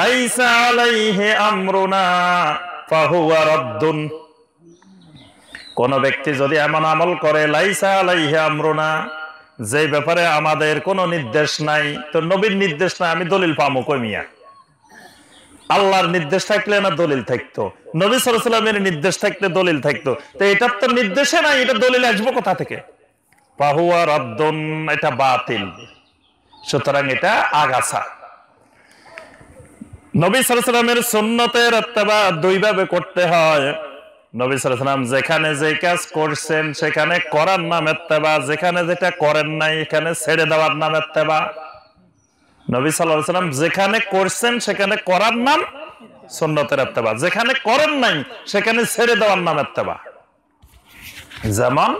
লাইসা আলাইহি আমরুনা ফাহুয়া রাদ্দুন। কোন ব্যক্তি যদি এমন আমল করে, লাইসা আলাইহি আমরুনা, যে ব্যাপারে আমাদের কোনো নির্দেশ নাই, তো নবীর নির্দেশ নাই, আমি দলিল পাবো কই মিয়া? আল্লাহর নির্দেশ থাকলে না দলিল থাকতো, নবী সাল্লাল্লাহু আলাইহি ওয়াসাল্লামের নির্দেশ থাকলে দলিল থাকতো। তো এটার তো নির্দেশে নাই, এটা দলিল আসবো কোথা থেকে? ফাহুয়া রাদ্দুন, এটা বাতিল, সুতরাং এটা আগাছা। নবী সাল্লাল্লাহু আলাইহি ওয়াসাল্লামের সুন্নতের ইত্তেবা দুই ভাবে করতে হয়। নবী সাল্লাল্লাহু আলাইহি ওয়াসাল্লাম যেখানে যে কাজ করছেন সেখানে করার নাম ইত্তেবা, যেখানে যেটা করেন নাই এখানে ছেড়ে দেওয়ার নাম ইত্তেবা। নবী সাল্লাল্লাহু আলাইহি ওয়াসাল্লাম যেখানে করছেন সেখানে করার নাম সুন্নতের ইত্তেবা, যেখানে করেন নাই সেখানে ছেড়ে দেওয়ার নাম ইত্তেবা। যেমন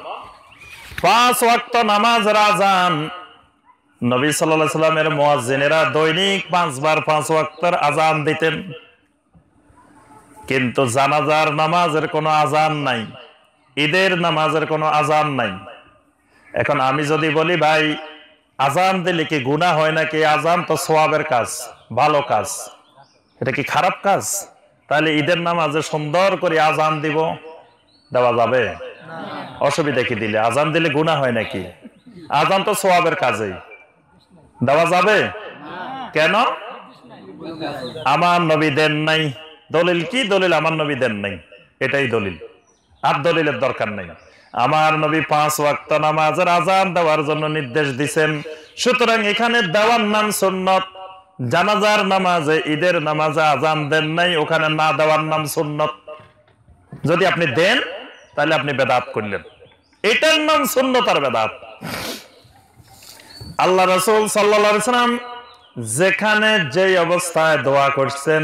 5 ওয়াক্ত নামাজের আযান, নবী সাল্লাল্লাহু আলাইহি ওয়াসাল্লামের মুয়াজ্জিনেরা দৈনিক 5 বার 5 ওয়াক্তের আযান দিতেন, কিন্তু জানাজার নামাজের কোনো আযান নাই, ঈদের নামাজের কোনো আযান নাই। এখন আমি যদি বলি ভাই আযান দিলে কি গুনাহ হয় নাকি? আযান তো সওয়াবের কাজ, ভালো কাজ, এটা কি খারাপ কাজ? তাহলে ঈদের নামাজে সুন্দর করে আযান দিব, দেওয়া যাবে? অসুবিধা কি দিলে? আযান দিলে গুনাহ হয় নাকি? আযান তো সওয়াবের কাজেই, দেওয়া যাবে? কেন? আমার নবী দেন নাই। দলিল কি? দলিল আমার নবী দেন নাই, এটাই দলিল, আর দলিলের দরকার নাই। আমার নবী 5 ওয়াক্ত নামাজের আযান দেওয়ার জন্য নির্দেশ দিবেন, সুতরাং এখানে দেওয়ার নাম সুন্নত। জানাজার নামাজে, ঈদের নামাজে আযান দেন নাই, ওখানে না দেওয়ার নাম সুন্নত। যদি আপনি দেন তাহলে আপনি বেদাত করলেন, এটার নাম সুন্নত আর বেদাত। আল্লাহ রাসূল সাল্লাল্লাহু আলাইহি ওয়াসাল্লাম যেখানে যেই অবস্থায় দোয়া করছেন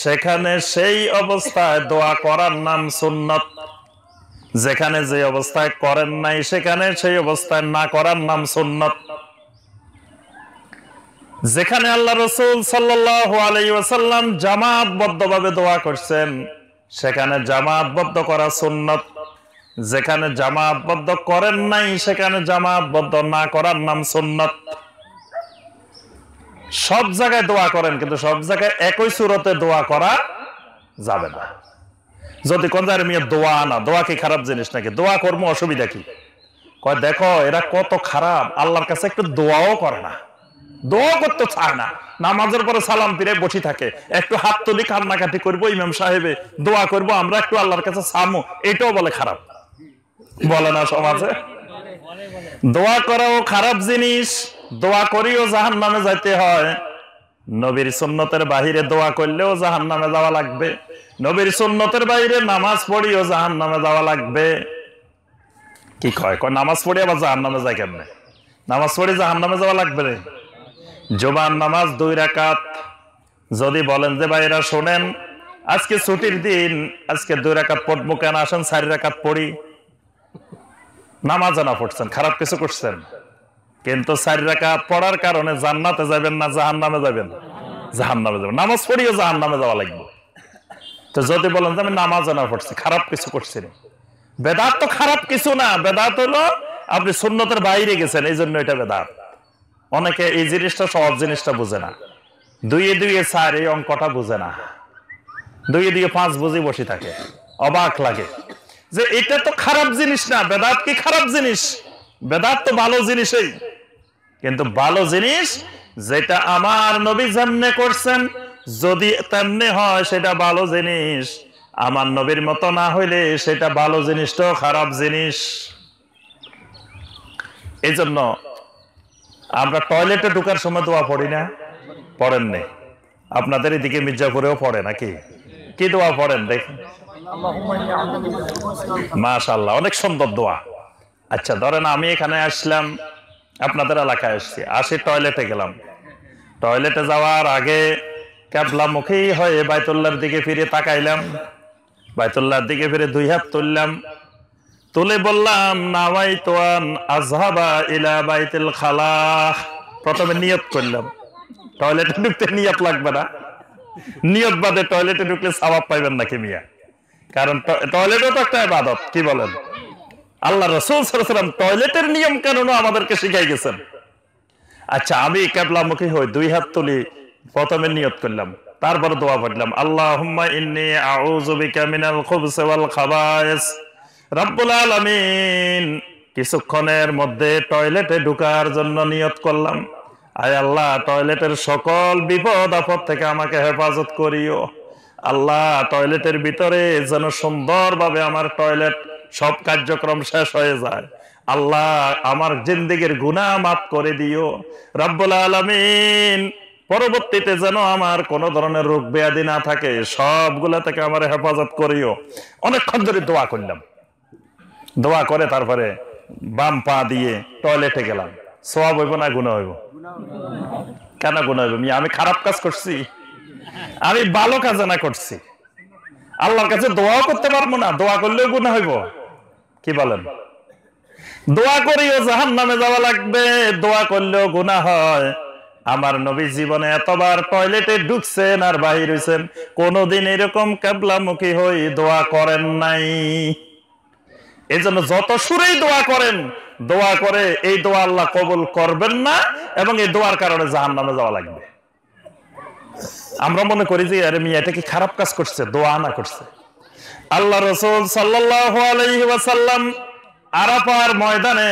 সেখানে সেই অবস্থায় দোয়া করার নাম সুন্নাত। যেখানে যে অবস্থায় করেন নাই সেখানে সেই অবস্থায় না করার নাম সুন্নাত। যেখানে আল্লাহ রাসূল সাল্লাল্লাহু আলাইহি ওয়াসাল্লাম জামাতবদ্ধভাবে দোয়া করছেন সেখানে জামাতবদ্ধ করা সুন্নাত। যেখানে জামাতবদ্ধ করেন নাই সেখানে জামাতবদ্ধ না করার নাম সুন্নাত। সব জায়গায় দোয়া করেন কিন্তু সব জায়গায় একই সুরতে দোয়া করা যাবে না। যদি কোন জায়গায় মেয়ে দোয়া না, দোয়া কি খারাপ জিনিস নাকি? দোয়া করবো, অসুবিধা কি? কয় দেখো এরা কত খারাপ, আল্লাহর কাছে একটু দোয়াও করে না, দোয়া করতে চায় না, নামাজের পরে সালাম ফিরে বসে থাকে, একটু হাত তুলি কান্নাকাটি করবো ইমাম সাহেবে দোয়া করবো, আমরা একটু আল্লাহর কাছে চামো, এটাও বলে খারাপ। বলে না সমাজে? দোয়া করাও খারাপ জিনিস, দোয়া করিও জাহান্নামে যাইতে হয়। নবীর সুন্নতের বাহিরে দোয়া করলেও জাহান্নামে যাওয়া লাগবে, নবীর সুন্নতের বাইরে নামাজ পড়িও জাহান্নামে যাওয়া লাগবে। কি কয়? কয় নামাজ পড়ি আবার জাহান্নামে যায় কেমনে? নামাজ পড়ি জাহান্নামে যাওয়া লাগবে রে? জুমার নামাজ 2 রাকাত। যদি বলেন যে ভাইরা শোনেন আজকে ছুটির দিন, আজকে 2 রাকাত পড়বো কেন, আসেন 4 রাকাত পড়ি। নামাজ না পড়ছেন, খারাপ কিছু করছেন, কিন্তু 4 রাকাত পড়ার কারণে জান্নাতে যাবেন না জাহান্নামে যাবেন? জাহান্নামে যাবেন। নামাজ পড়িও জাহান্নামে যাওয়া লাগবে। তো যদি বলেন যে আমি নামাজ না পড়ছি, খারাপ কিছু করছি না, বেদাত তো খারাপ কিছু না। বেদাত হলো আপনি সুন্নতের বাইরে গেছেন, এই জন্য এটা বেদাত। অনেকে এই জিনিসটা, সহজ জিনিসটা বুঝে না। 2 এ 2 এ 4 এই অঙ্কটা বুঝে না, 2 এ 2 এ 5 বুঝে বসে থাকে, অবাক লাগে যে এটা তো খারাপ জিনিস না। বেদাত কি খারাপ জিনিস? বেদাত তো ভালো জিনিসই, কিন্তু ভালো জিনিস যেটা আমার নবী যেমনে করছেন যদি তেমনি হয় সেটা ভালো জিনিস, আমার নবীর মতো না হইলে সেটা ভালো জিনিসটাও খারাপ জিনিস। এই জন্য আমরা টয়লেটে ঢোকার সময় দোয়া পড়ি না? পড়েন নেই? আপনাদের এদিকে মির্জাপুরেও পড়ে নাকি? কি দোয়া পড়েন দেখেন? মাশাআল্লাহ, অনেক সুন্দর দোয়া। আচ্ছা ধরেন আমি এখানে আসলাম, আপনাদের এলাকায় আসি টয়লেটে গেলাম, টয়লেটে যাওয়ার আগে কিবলামুখী হয়ে বাইতুল্লাহর দিকে ফিরে তাকাইলাম, বাইতুল্লাহর দিকে ফিরে 2 হাত তুললাম, তুলে বললাম নাওয়াইতু আন আযহাবা ইলা বাইতিল খালাহ। প্রথমে নিয়ত করলাম, টয়লেটে ঢুকতে নিয়ত লাগবে না? নিয়ত বাদে টয়লেটে ঢুকলে সওয়াব পাইবেন নাকি মিয়া? কারণ টয়লেটও তো একটা ইবাদত, কি বলেন? আল্লাহ রাসূল সাল্লাল্লাহু আলাইহি ওয়াসাল্লাম টয়লেটের নিয়ম কানুন আমাদেরকে শিখাই গেছেন। আচ্ছা আমি কিবলামুখী হই, 2 হাত তুলি, প্রথমে নিয়ত করলাম, তারপরে দোয়া পড়লাম আল্লাহুম্মা ইন্নী আউযু বিকা মিনাল খুবসি ওয়াল খাবায়েস। রব্বুল আলামিন, কিছুক্ষণের মধ্যে টয়লেটে ঢোকার জন্য নিয়ত করলাম, আয় আল্লাহ টয়লেটের সকল বিপদ আপদ থেকে আমাকে হেফাজত করিও। আল্লাহ টয়লেটের ভিতরে যেন সুন্দরভাবে আমার টয়লেট সব কার্যক্রম শেষ হয়ে যায়। আল্লাহ আমার জিন্দেগীর গুনাহ মাফ করে দিও রব্বুল আলামিন। পরবর্তীতে যেন আমার কোন ধরনের রোগ ব্যাধি না থাকে, সবগুলা থেকে আমার হেফাজত করিও। অনেকক্ষণ ধরে দোয়া করলাম, দোয়া করে তারপরে বাম পা দিয়ে টয়লেটে গেলাম। সওয়াব হইব না গুনাহ হইব? কেন গুনাহ হইব? আমি খারাপ কাজ করছি? আমি ভালো কাজ না করছি, আল্লাহর কাছে দোয়াও করতে পারবো না, দোয়া করলেও গুনাহ হইব? কি বলেন? দোয়া করিও জাহান্নামে যাওয়া লাগবে, দোয়া করলেও গুনাহ হয়। আমার নবী জীবনে এতবার টয়লেটে ঢুকছেন আর বাহির হইছেন, কোনদিন এরকম কিবলামুখী হই দোয়া করেন নাই। এজন্য যত সুরেই দোয়া করেন, দোয়া করে এই দোয়া আল্লাহ কবুল করবেন না, এবং এই দোয়ার কারণে জাহান্নামে যাওয়া লাগবে। আমরা মনে করি যে আরে মিয়া এটা কি খারাপ কাজ করছে, দোয়া না করছে। আল্লাহ রাসূল সাল্লাল্লাহু আলাইহি ওয়াসাল্লাম আরাফার ময়দানে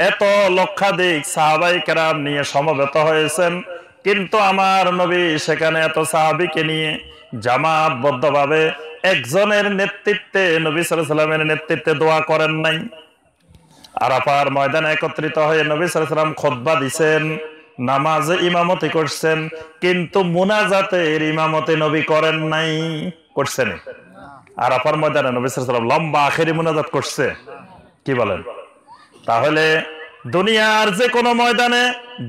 এত লক্ষাধিক সাহাবায়ে কেরাম নিয়ে সমবেত হয়েছেন, কিন্তু আমার নবী সেখানে এত সাহাবীকে নিয়ে জামাতবদ্ধভাবে একজনের নেতৃত্বে, নবী সাল্লাল্লাহু আলাইহি ওয়াসাল্লামের নেতৃত্বে দোয়া করেন নাই। আরাফার ময়দানে একত্রিত হয়ে নবী সাল্লাল্লাহু আলাইহি ওয়াসাল্লাম খুতবা দিবেন, নামাজে ইমামতি করছেন, কিন্তু মুনাজাতের ইমামতি নবী করেন নাই। করছেন? আরাফার ময়দানে নবী সাল্লাল্লাহু আলাইহি ওয়াসাল্লাম লম্বা আখেরি মুনাজাত করছে, কি বলেন? তাহলে দুনিয়ার যে কোনো ময়দানে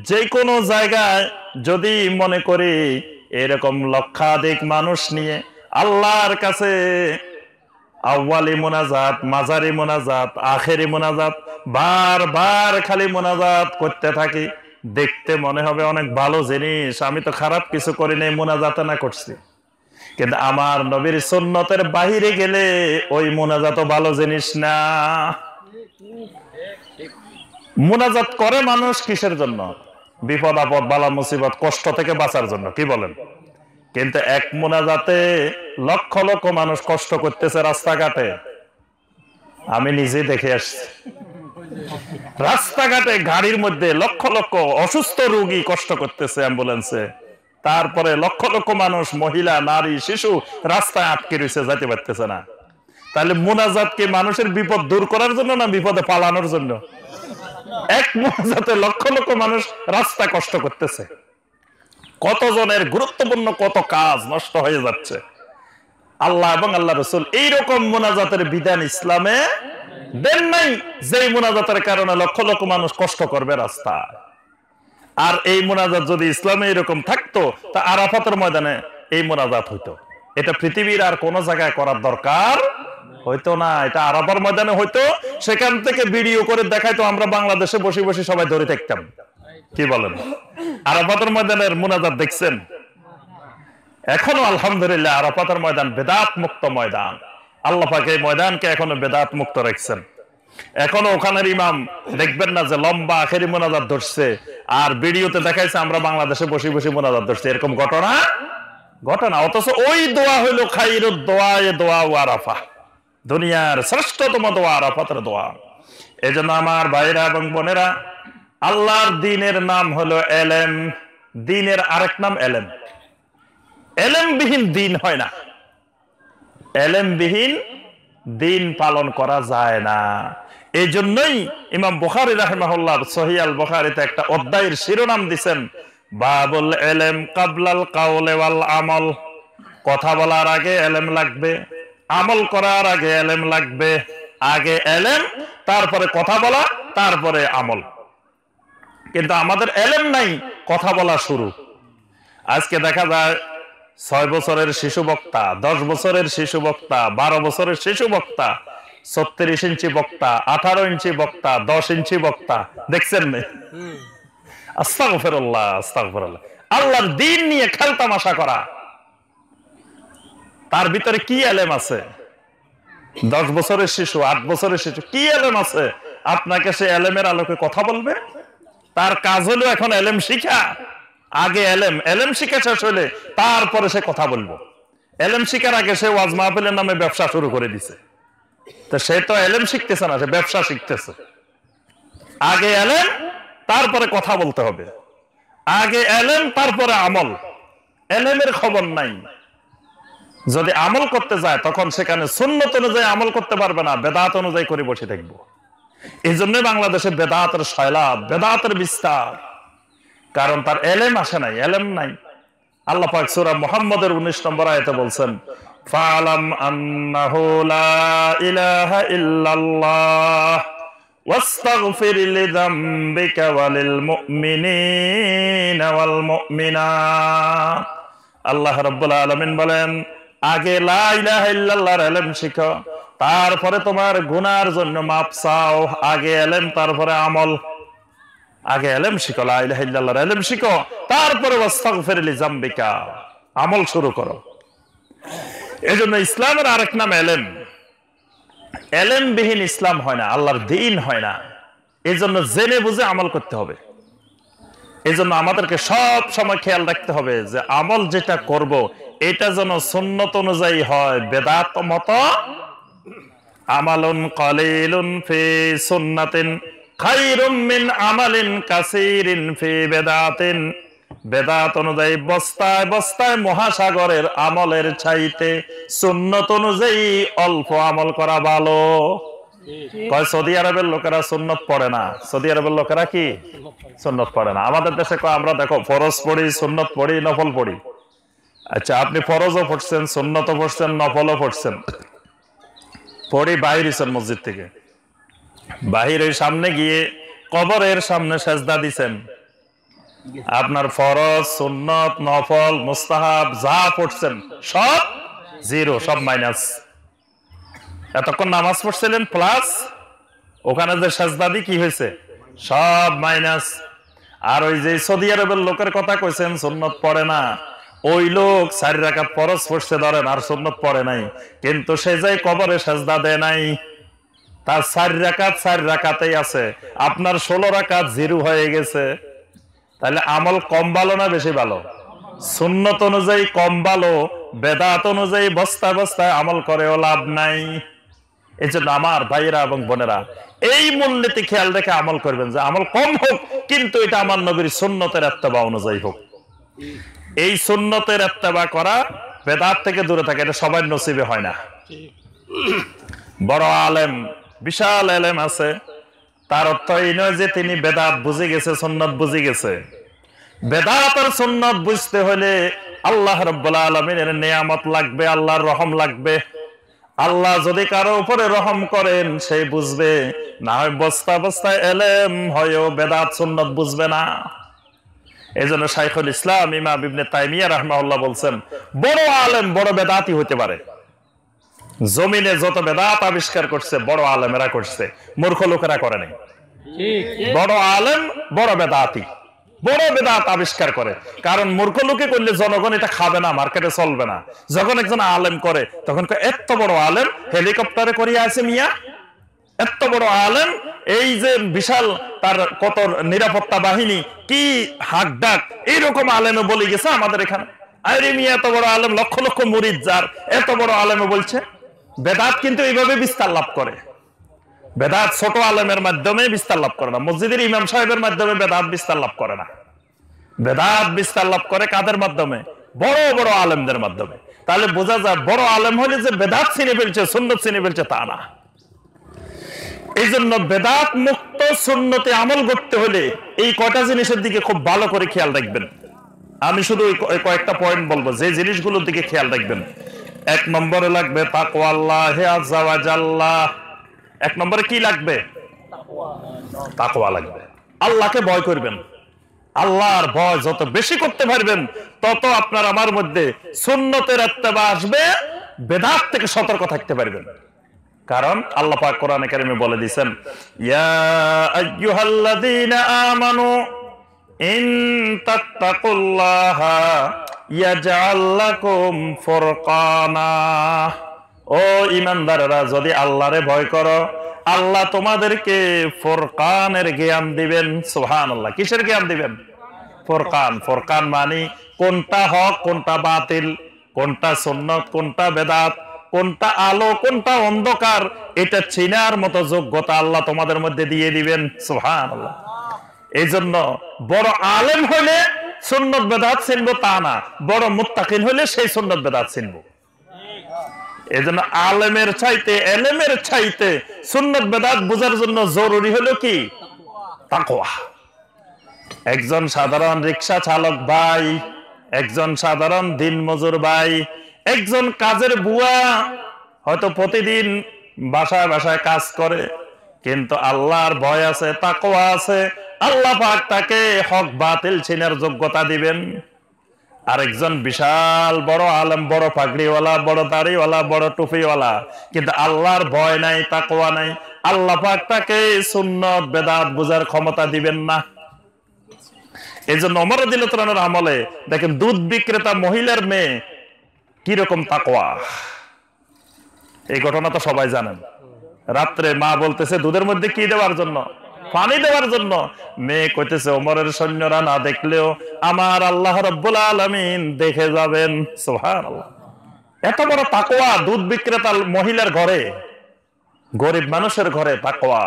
যে কোনো জায়গায় যদি মনে করি এরকম লক্ষাধিক মানুষ নিয়ে আল্লাহর কাছে আউয়ালি মুনাজাত, মাজারি মুনাজাত, আখেরি মুনাজাত বারবার খালি মুনাজাত করতে থাকি, দেখতে মনে হবে অনেক ভালো জিনিস, আমি তো খারাপ কিছু করি নাই মুনাজাত না করছি। কিন্তু আমার নবীর সুন্নতের বাহিরে গেলে ওই মুনাজাত ভালো জিনিস না। মুনাজাত করে মানুষ কিসের জন্য? বিপদ আপদ বালা মুসিবত কষ্ট থেকে বাঁচার জন্য, কি বলেন? কিন্তু এক মুনাজাতে লক্ষ লক্ষ মানুষ কষ্ট করতেছে রাস্তাঘাটে, আমি নিজে দেখে আসছি। রাস্তাঘাটে গাড়ির মধ্যে লক্ষ লক্ষ অসুস্থ রোগী কষ্ট করতেছে অ্যাম্বুলেন্সে, তারপরে লক্ষ লক্ষ মানুষ মহিলা নারী শিশু রাস্তায় আটকে রয়েছে, যাইতে পারতেছে না। তাহলে মুনাজাত কি মানুষের বিপদ দূর করার জন্য না বিপদে পালানোর জন্য? এক মুনাজাতে লক্ষ লক্ষ মানুষ রাস্তা কষ্ট করতেছে, কতজনের গুরুত্বপূর্ণ কত কাজ নষ্ট হয়ে যাচ্ছে। আল্লাহ এবং আল্লাহ রসুল এইরকম মুনাজাতের বিধান ইসলামে দেন নাই, যে মুনাজাতের কারণে লক্ষ লক্ষ মানুষ কষ্ট করবে রাস্তায়। আর এই মুনাজাত যদি ইসলামে এরকম থাকতো তা আরাফাতের ময়দানে এই মুনাজাত হইতো। এটা পৃথিবীর আর কোন জায়গায় করার দরকার হইতো না, এটা আরাফার ময়দানে হইতো। সেখান থেকে ভিডিও করে দেখাইতো, আমরা বাংলাদেশে বসে বসে সবাই ধরে থাকতাম। কি বলেন? আরাফাতের ময়দানের মুনাজাত দেখছেন? এখনো আলহামদুলিল্লাহ আরাফাতের ময়দান বেদাত মুক্ত ময়দান। আল্লাহ পাক এই ময়দানকে এখনো বেদাত মুক্ত রাখছেন। এখনো ওখানের ইমাম দেখবেন না যে লম্বা আখেরি মুনাজাত ধরছে আর ভিডিওতে দেখাইছে আমরা বাংলাদেশে বসে বসে মুনাজাত ধরছি, এরকম ঘটনা। অথচ ওই দোয়া হইল খাইরুদ দোয়া এ দোয়া ও আরাফা, দুনিয়ার শ্রেষ্ঠতম দোয়া আরাফাতের দোয়া। এই জন্য আমার ভাইরা এবং বোনেরা, আল্লাহর দ্বীনের নাম হলো এলেম, দ্বীনের আরেক নাম এলেম। এলেমবিহীন দ্বীন হয় না, এলেমবিহীন দ্বীন পালন করা যায় না। এই জন্যই ইমাম বুখারী রাহিমাহুল্লাহ সহিহ আল বুখারীতে একটা অধ্যায়ের শিরোনাম দিবেন বাবুল ইলম ক্বাবলাল কাওলি ওয়াল আমল। কথা বলার আগে ইলম লাগবে, আমল করার আগে ইলম লাগবে। আগে ইলম, তারপরে কথা বলা, তারপরে আমল। কিন্তু আমাদের ইলম নাই, কথা বলা শুরু। আজকে দেখা যায় 6 বছরের শিশু বক্তা, 10 বছরের শিশু বক্তা, 12 বছরের শিশু বক্তা, 36 ইঞ্চি বক্তা, 18 ইঞ্চি বক্তা, 10 ইঞ্চি বক্তা, দেখছেন না? আস্তাগফিরুল্লাহ, আস্তাগফিরুল্লাহ। আল্লাহর দ্বীন নিয়ে খেলতামাশা করা, তার ভিতরে কি ইলম আছে? 10 বছরের শিশু, 8 বছরের শিশু, কি ইলম আছে? আপনাকে সে ইলমের আলোকে কথা বলবে? তার কাজ হলো এখন ইলম শিখা। আগে এলেম শিখা শেষ হলে তারপরে সে কথা বলবো। এলেম শিখার আগে সে ওয়াজ মাহফিলের নামে ব্যবসা শুরু করে দিছে। তো সে তো এলেম শিখতেছে না, সে ব্যবসা শিখতেছে। আগে এলেম, তারপরে কথা বলতে হবে। আগে এলেম, তারপরে আমল। এলেমের খবর নাই। যদি আমল করতে যায় তখন সেখানে সুন্নত অনুযায়ী আমল করতে পারবে না, বেদাত অনুযায়ী করে বসে থাকবো। এই জন্য বাংলাদেশে বেদাতের সয়লাব, বেদাতের বিস্তার, কারণ তার এলেম আসে নাই, এলেম নাই। আল্লাহ পাক সূরা মুহাম্মদের 19 নম্বর আয়াতে বলছেন ফালাম আন্নাহু লা ইলাহা ইল্লাল্লাহ ওয়াস্তাগফির লিযামবিকা ওয়ালিল মুমিনিনা ওয়াল মুমিনাত। আল্লাহ রাব্বুল আলামিন বলেন, আগে লা ইলাহা ইল্লাল্লাহর ইলম শিখো, তারপরে তোমার গুনার জন্য মাপ চাও। আগে ইলম, তারপরে আমল। আগে ইলম শিখো, লা ইলাহা ইল্লাল্লাহর ইলম শিখো, তারপরে ওয়াস্তাগফির লিযামবিকা, আমল শুরু করো। এজন্য ইসলামের আরেক নাম ইলম। ইলমবিহীন ইসলাম হয় না, আল্লাহর দ্বীন হয় না। এজন্য জেনে বুঝে আমল করতে হবে। এজন্য আমাদেরকে সব সময় খেয়াল রাখতে হবে যে আমল যেটা করব এটা যেন সুন্নত অনুযায়ী হয়, বেদাত মত। আমালুন কালিলুন ফি সুন্নাতিন খায়রুম মিন আমালিন কাসীরিন ফি বিদআতিন। বেদাত অনুযায়ী বস্তায় বস্তায় মহাসাগরের আমলের চাইতে সুন্নত অনুযায়ী অল্প আমল করা ভালো। কয় সৌদি আরবের লোকেরা সুন্নত পড়ে না। সৌদি আরবের লোকেরা কি সুন্নত পড়ে না? আমাদের দেশে আমরা দেখো ফরজ পড়ি, সুন্নত পড়ি, নফল পড়ি। আচ্ছা, আপনি ফরজও পড়ছেন, সুন্নতও পড়ছেন, নফলও পড়ছেন, পড়ি বাইরেছেন মসজিদ থেকে, বাহিরের সামনে গিয়ে কবরের সামনে সেজদা দিছেন, আপনার ফরজ, সুন্নত, নফল, মুস্তাহাব যা পড়ছেন সব জিরো, সব মাইনাস। এতক্ষণ নামাজ পড়ছিলেন প্লাস, ওখানে যে সেজদা দিয়ে কি হয়েছে সব মাইনাস। আর ওই যে সৌদি আরবের লোকের কথা কইছেন সুন্নত পড়ে না, ওই লোক 4 রাকাত ফরজ পড়ছে ধরেন আর সুন্নত পড়ে নাই, কিন্তু সে যে কবরে সেজদা দেয় নাই, তার 4 রাকাতেই আছে, আপনার 16 রাকাত জিরো হয়ে গেছে। তাহলে আমল কম ভালো না বেশি ভালো? সুন্নত অনুযায়ী কম ভালো, বেদাত অনুযায়ী বস্তা বস্তায় আমল করেও লাভ নাই। এই জন্য আমার ভাইয়েরা এবং বোনেরা, এই মূলনীতি খেয়াল রেখে আমল করবেন যে আমল কম হোক কিন্তু এটা আমার নবীর সুন্নতের ইত্তেবা অনুযায়ী হোক। এই সুন্নতের ইত্তেবা করা, বেদাত থেকে দূরে থাকে, এটা সবার নসিবে হয় না। বড় আলেম, বিশাল আলেম আছে, তার অর্থ এই নয় যে তিনি বেদাত বুঝে গেছে, সুন্নত বুঝে গেছে। বেদাত আর সুন্নত বুঝতে হলে আল্লাহ রাব্বুল আলামিনের নিয়ামত লাগবে, আল্লাহর রহম লাগবে। আল্লাহ যদি কারো উপরে রহম করেন সে বুঝবে, না হয় বস্তা বস্তায় এলেম হয়েও বেদাত সুন্নত বুঝবে না। এই জন্য শাইখুল ইসলাম ইমাম ইবনে তাইমিয়া রাহমাহুল্লাহ বলছেন, বড় আলেম বড় বেদাতি হতে পারে। জমিনে যত বেদাত আবিষ্কার করছে বড় আলেমেরা করছে, মূর্খ লোকেরা করে নাই। বড় আলেম বড় বেদাতি, বড় বেদাত আবিষ্কার করে। কারণ মূর্খ লোকে করলে জনগণ এটা খাবে না, মার্কেটে চলবে না। যখন একজন আলেম করে তখন এত বড় আলেম হেলিকপ্টারে করিয়া আছে মিয়া, এত বড় আলেম, এই যে বিশাল তার কত নিরাপত্তা বাহিনী, কি হাক ডাক, এইরকম আলেমে বলে গেছে আমাদের এখানে। আরে মিয়া এত বড় আলেম, লক্ষ লক্ষ মুরিদ যার, এত বড় আলেমে বলছে। বেদাত কিন্তু এইভাবে বিস্তার লাভ করে। বেদাত ছোট আলেমের মাধ্যমে বিস্তার লাভ করে না, মসজিদের ইমাম সাহেবের মাধ্যমে বেদাত বিস্তার লাভ করে না। বেদাত বিস্তার লাভ করে কাদের মাধ্যমে? বড় বড় আলেমদের মাধ্যমে। তাহলে বোঝা যায় বড় আলেম হলে যে বেদাত চিনে ফেলছে, সুন্নত চিনে ফেলছে তা না। এই জন্য বেদাত মুক্ত সুন্নতে আমল করতে হলে এই কয়টা জিনিসের দিকে খুব ভালো করে খেয়াল রাখবেন। আমি শুধু কয়েকটা পয়েন্ট বলবো যে জিনিসগুলোর দিকে খেয়াল রাখবেন। 1 নম্বরে লাগবে তাকওয়া আল্লাহ আযজা ওয়া জাল্লা। 1 নম্বরে কি লাগবে? তাকওয়া লাগবে। আল্লাহকে ভয় করবেন। আল্লাহর ভয় যত বেশি করতে পারবেন তত আপনার আমার মধ্যে সুন্নতের ইত্তেবা আসবে, বেদাত থেকে সতর্ক থাকতে পারবেন। কারণ আল্লাহ পাক কোরআনে কারিমে বলে দিয়েছেন, ইয়া আইয়ুহাল্লাযীনা আমানু ইন তাত্তাকুল্লাহা ইয়াজআল লাকুম ফুরকানা। ও ঈমানদাররা, যদি আল্লাহরে ভয় করো আল্লাহ তোমাদেরকে ফুরকানের জ্ঞান দিবেন। সুবহানাল্লাহ। কিসের জ্ঞান দিবেন? ফুরকান। ফুরকান মানে কোনটা হক কোনটা বাতিল, কোনটা সুন্নাত কোনটা বেদাত, কোনটা আলো কোনটা অন্ধকার, এটা চিনার মতো যোগ্যতা আল্লাহ তোমাদের মধ্যে দিয়ে দিবেন। সুবহানাল্লাহ। এই জন্য বড় আলেম হলে সুন্নত বেদাত চিনবো তা না, বড় মুত্তাকিন হলে সেই সুন্নত বেদাত চিনবো। এই জন্য আলেমের চাইতে এলেমের চাইতে সুন্নত বেদাত বোঝার জন্য জরুরি হলো কি? তাকওয়া। একজন সাধারণ রিকশা চালক ভাই, একজন সাধারণ দিনমজুর ভাই, একজন কাজের বুয়া হয়তো প্রতিদিন বাসায় বাসায় কাজ করে, কিন্তু আল্লাহর ভয় আছে, তাকওয়া আছে, আল্লাহ পাক তাকে হক বাতিল চিনার যোগ্যতা দিবেন। আরেকজন বিশাল বড় আলেম, বড় পাগড়িওয়ালা, বড় দাড়িওয়ালা, বড় টুপিওয়ালা, কিন্তু আল্লাহর ভয় নাই, তাকওয়া নাই, আল্লাহ পাক তাকে সুন্নত বেদাত বোঝার ক্ষমতা দিবেন না। এই জন্য ওমর রাদিয়াল্লাহু তাআলার আমলে দেখেন দুধ বিক্রেতা মহিলার মেয়ে কিরকম তাকওয়া, এই ঘটনা তো সবাই জানেন। রাত্রে মা বলতেছে দুধের মধ্যে কি দেওয়ার জন্য? পানি দেওয়ার জন্য। মেয়ে কইতেছে ওমরের সৈন্যরা না দেখলেও আমার আল্লাহ রাব্বুল আলামিন দেখে যাবেন। সুবহানাল্লাহ। এত বড় তাকওয়া দুধ বিক্রেতা মহিলার ঘরে, গরিব মানুষের ঘরে তাকওয়া।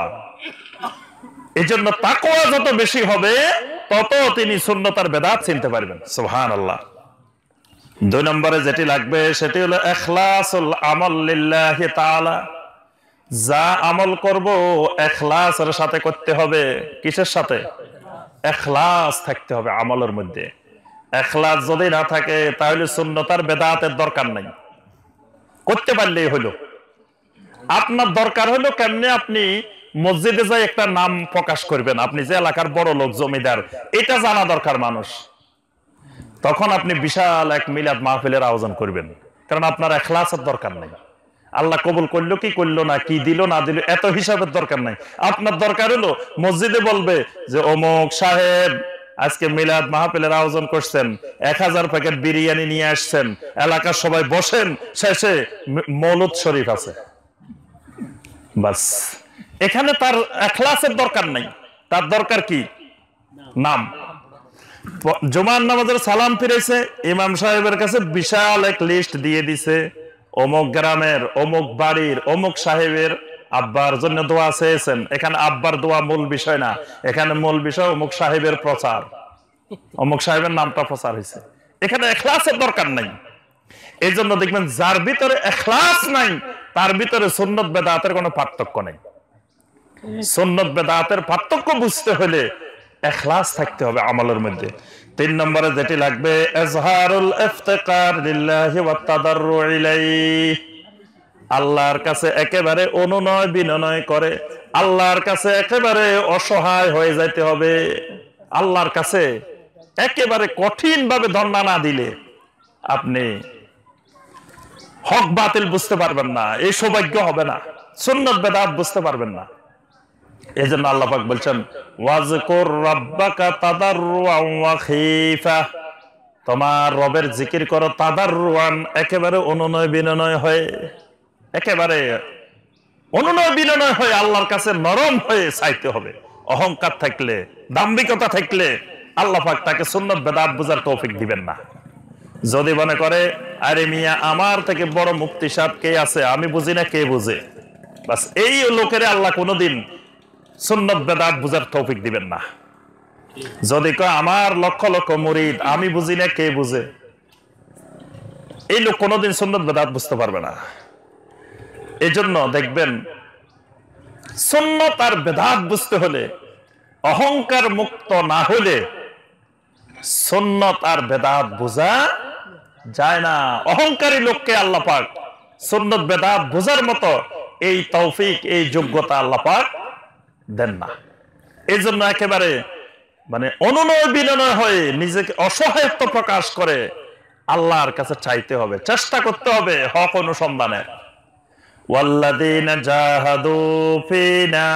এই জন্য তাকওয়া যত বেশি হবে তত তিনি সুন্নাত আর বেদাত চিনতে পারবেন। সুবহানাল্লাহ। 2 নম্বরে যেটি লাগবে সেটি হলো ইখলাসুল আমল লিল্লাহি তাআলা। যা আমল করব ইখলাসের সাথে করতে হবে। কিসের সাথে? ইখলাস থাকতে হবে আমলের মধ্যে। ইখলাস যদি না থাকে তাহলে সুন্নাত আর বেদাতের দরকার নাই, করতে পারলেই হলো। আপনার দরকার হলো কেমনে আপনি মসজিদে যাই একটা নাম প্রকাশ করবেন, আপনি যে এলাকার বড় লোক জমিদার, এটা জানা দরকার মানুষ। তখন আপনি বিশাল এক মিলাদ মাহফিলের আয়োজন করবেন, কারণ আপনার ইখলাসের দরকার নাই। আল্লাহ কবুল করলো কি করলো না, কি দিল না দিল, এত হিসাবের দরকার নাই। আপনার দরকার হলো মসজিদে বলবে যে অমুক সাহেব আজকে মিলাদ মাহফিলের আয়োজন করছেন, 1000 প্যাকেট বিরিয়ানি নিয়ে আসছেন, এলাকার সবাই বসেন, শেষে মৌলুদ শরীফ আছে, বাস। এখানে তার ইখলাসের দরকার নাই, তার দরকার কি? নাম। জুমার নামাজের সালাম ফিরেছে, ইমাম সাহেবের কাছে বিশাল এক লিস্ট দিয়ে দিছে, অমুক গ্রামের অমুক বাড়ির অমুক সাহেবের আব্বার জন্য দোয়া চেয়েছেন। এখানে আব্বার দোয়া মূল বিষয় না, এখানে মূল বিষয় অমুক সাহেবের প্রচার, অমুক সাহেবের নামটা প্রচার হয়েছে। এখানে ইখলাসের দরকার নাই। এই জন্য দেখবেন যার ভিতরে ইখলাস নাই তার ভিতরে সুন্নত বেদাতের কোনো পার্থক্য নেই। সুন্নত বেদাতের পার্থক্য বুঝতে হলে ইখলাস থাকতে হবে আমলের মধ্যে। 3 নম্বরে যেটি লাগবে, ইজহারুল ইফতিকার লিল্লাহি ওয়াত তাদাররু ইলাইহি, আল্লাহর কাছে একেবারে অনুনয় বিনয় করে, আল্লাহর কাছে একেবারে অসহায় হয়ে যাইতে হবে। আল্লাহর কাছে একেবারে কঠিন ভাবে ধর্ণা না দিলে আপনি হক বাতিল বুঝতে পারবেন না, এই সৌভাগ্য হবে না, সুন্নত বেদাত বুঝতে পারবেন না। এই জন্য আল্লাহ পাক বলছেন, ওয়াজকুর রাব্বাকা তাদাররুআন ওয়া খীফা, তোমার রবের জিকির করো তাদাররুআন, একেবারে অনুনয় বিনয় হয়ে, একেবারে অনুনয় বিনয় হয়ে আল্লাহর কাছে নরম হয়ে চাইতে হবে। অহংকার থাকলে, দাম্ভিকতা থাকলে আল্লাহ পাক তাকে সুন্নত বেদাত বুঝার তৌফিক দিবেন না। যদি মনে করে আরে মিয়া আমার থেকে বড় মুফতি সাহেব কে আছে, আমি বুঝি না কে বুঝে, বাস এই লোকের আল্লাহ কোনোদিন সুন্নত বেদাত বুঝার তৌফিক দিবেন না। যদি কয় আমার লক্ষ লক্ষ মুরিদ, আমি বুঝি না কে বুঝে, এই লোক কোনোদিন সুন্নত বেদাত বুঝতে পারবে না। এই জন্য দেখবেন সুন্নত আর বেদাত বুঝতে হলে অহংকার মুক্ত না হলে সুন্নত আর বেদাত বোঝা যায় না। অহংকারী লোককে আল্লাহ পাক সুন্নত বেদাত বোঝার মতো এই তৌফিক, এই যোগ্যতা আল্লাহ পাক দেন না। এই জন্য একেবারে মানে অনুনয় বিনয় হয়ে নিজেকে অসহায়ত্ব প্রকাশ করে আল্লাহর কাছে চাইতে হবে, চেষ্টা করতে হবে হক অনুসন্ধানে। ওয়াল্লাযীনা জাহাদু ফীনা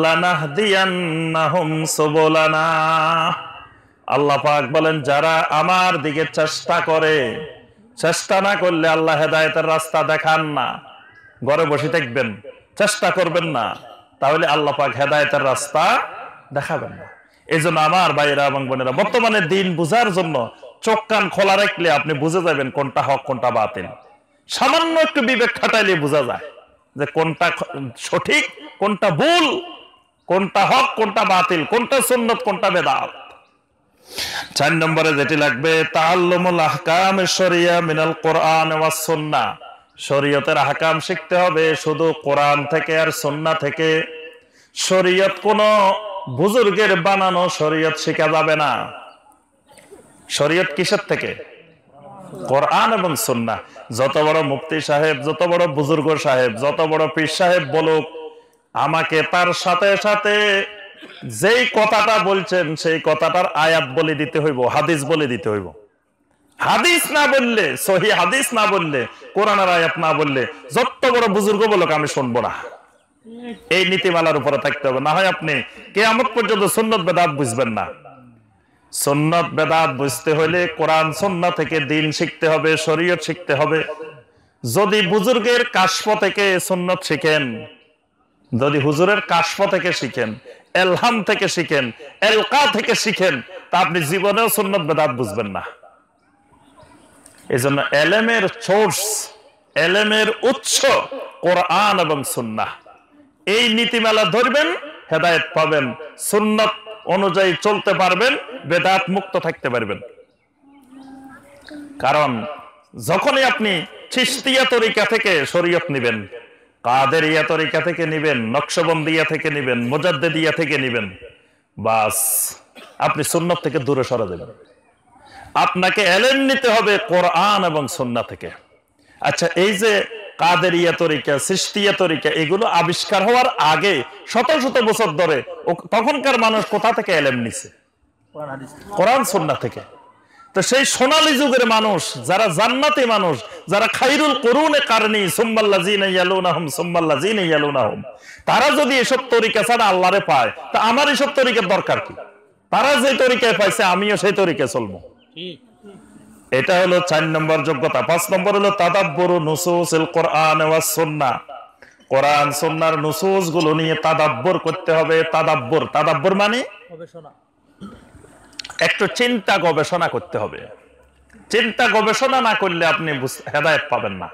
লানাহদিয়ান্নাহুম সুবুলানা, আল্লাহ পাক বলেন যারা আমার দিকে চেষ্টা করে, চেষ্টা না করলে আল্লাহ হেদায়েতের রাস্তা দেখান না। ঘরে বসে থাকবেন, চেষ্টা করবেন না, তাহলে আল্লাহ পাক হেদায়েতের রাস্তা দেখাবেন না। এই জন্য আমার ভাইয়েরা এবং বোনেরা, বর্তমানে দিন বুঝার জন্য চোখ কান খোলা রাখলে আপনি বুঝে যাবেন কোনটা হক কোনটা বাতিল। সামান্য একটু বিবেক খাটাইলে বোঝা যায় যে কোনটা সঠিক কোনটা ভুল, কোনটা হক কোনটা বাতিল, কোনটা সুন্নত কোনটা বেদাত। 4 নম্বরে যেটি লাগবে, তাআল্লুমুল আহকামিশ শরিয়া মিনাল কোরআন ওয়াস সুন্নাহ, শরীয়তের আহকাম শিখতে হবে শুধু কোরআন থেকে আর সুন্নাহ থেকে। শরীয়ত কোন বুজুর্গের বানানো শরীয়ত শেখা যাবে না। শরীয়ত কিসের থেকে? কোরআন এবং সুন্নাহ। যত বড় মুফতি সাহেব, যত বড় বুজুর্গ সাহেব, যত বড় পীর সাহেব বলুক, আমাকে তার সাথে সাথে যেই কথাটা বলছেন সেই কথাটার আয়াত বলে দিতে হইব, হাদিস বলে দিতে হইব। হাদিস না বললে, সহি হাদিস না বললে, কোরআনের আয়াত না বললে যত বড় বুজুর্গ বলুক আমি শুনবো না। এই নীতিমালার উপরে থাকতে হবে, না হয় আপনি কিয়ামত পর্যন্ত সুন্নত বেদাত বুঝবেন না। সুন্নত বেদাত বুঝতে হলে কোরআন সুন্নাহ থেকে দিন শিখতে হবে, শরীয়ত শিখতে হবে। যদি বুজুর্গের কাশফ থেকে সুন্নত শিখেন, যদি হুজুরের কাশফ থেকে শিখেন, এলহাম থেকে শিখেন, এলকা থেকে শিখেন, তা আপনি জীবনেও সুন্নত বেদাত বুঝবেন না। এই জন্য এলেমের সোর্স, এলেমের উৎস কোরআন এবং সুন্নাহ। এই নীতিমালা ধরবেন, হেদায়েত পাবেন, সুন্নাত অনুযায়ী চলতে পারবেন, বেদাত মুক্ত থাকতে পারবেন। কারণ যখনই আপনি চিশতিয়া তরিকা থেকে শরীয়ত নিবেন, কাদেরিয়া তরিকা থেকে নিবেন, নকশবন্দিয়া থেকে নিবেন, মুজাদ্দিদিয়া থেকে নিবেন, বাস আপনি সুন্নাত থেকে দূরে সরে যাবেন। আপনাকে এলেম নিতে হবে কোরআন এবং সুন্নাহ থেকে। আচ্ছা, এই যে কাদেরিয়া তরিকা, সিস্তিয়া তরিকা এগুলো আবিষ্কার হওয়ার আগে শত শত বছর ধরে তখনকার মানুষ কোথা থেকে এলেম নিছে? কোরআন সুন্নাহ থেকে। তো সেই সোনালী যুগের মানুষ, যারা জান্নাতি মানুষ, যারা খাইরুল কুরুনে কারনি সুম্মাল্লাযিনা ইয়ালুনাহুম সুম্মাল্লাযিনা ইয়ালুনাহুম, তারা যদি এসব তরিকা ছাড়া আল্লাহরে পায়, তা আমার এসব তরিকার দরকার কি? তারা যে তরিকায় পাইছে আমিও সেই তরিকায় চলবো। এটা হলো 4 নম্বর যোগ্যতা। 5 নম্বর হলো তাদাব্বুরু নুসুসিল কোরআন ওয়াস সুন্নাহ। কোরআন সুন্নাহর নুসুস গুলো নিয়ে তাদাব্বুর করতে হবে। তাদাব্বুর মানে গবেষণা, একটু চিন্তা গবেষণা করতে হবে। চিন্তা গবেষণা না করলে আপনি হেদায়েত পাবেন না।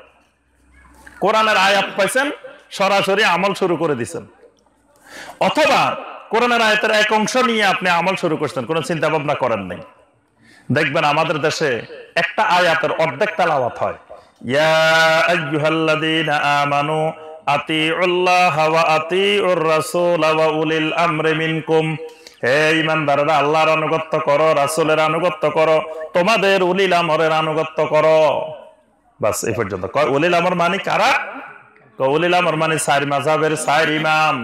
কোরআনের আয়াত পাইছেন, সরাসরি আমল শুরু করে দিচ্ছেন, অথবা কোরআনের আয়াতের এক অংশ নিয়ে আপনি আমল শুরু করছেন, কোনো চিন্তা ভাবনা করেন নাই। দেখবেন আমাদের দেশে একটা আয়াতের অর্ধেক তেলাওয়াত হয়, ইয়া আইয়ুহাল্লাযীনা আমানু আতিউল্লাহ ওয়া আতিউর রাসূল ওয়া উলিল আমরি মিনকুম। হে ঈমানদাররা, আল্লাহর আনুগত্য করো, রাসূলের আনুগত্য করো, তোমাদের উলিল আমরের আনুগত্য করো। বাস এই পর্যন্ত। উলিল আমর মানে কারা? উলিল আমর মানে 4 মাযহাবের 4 ইমাম।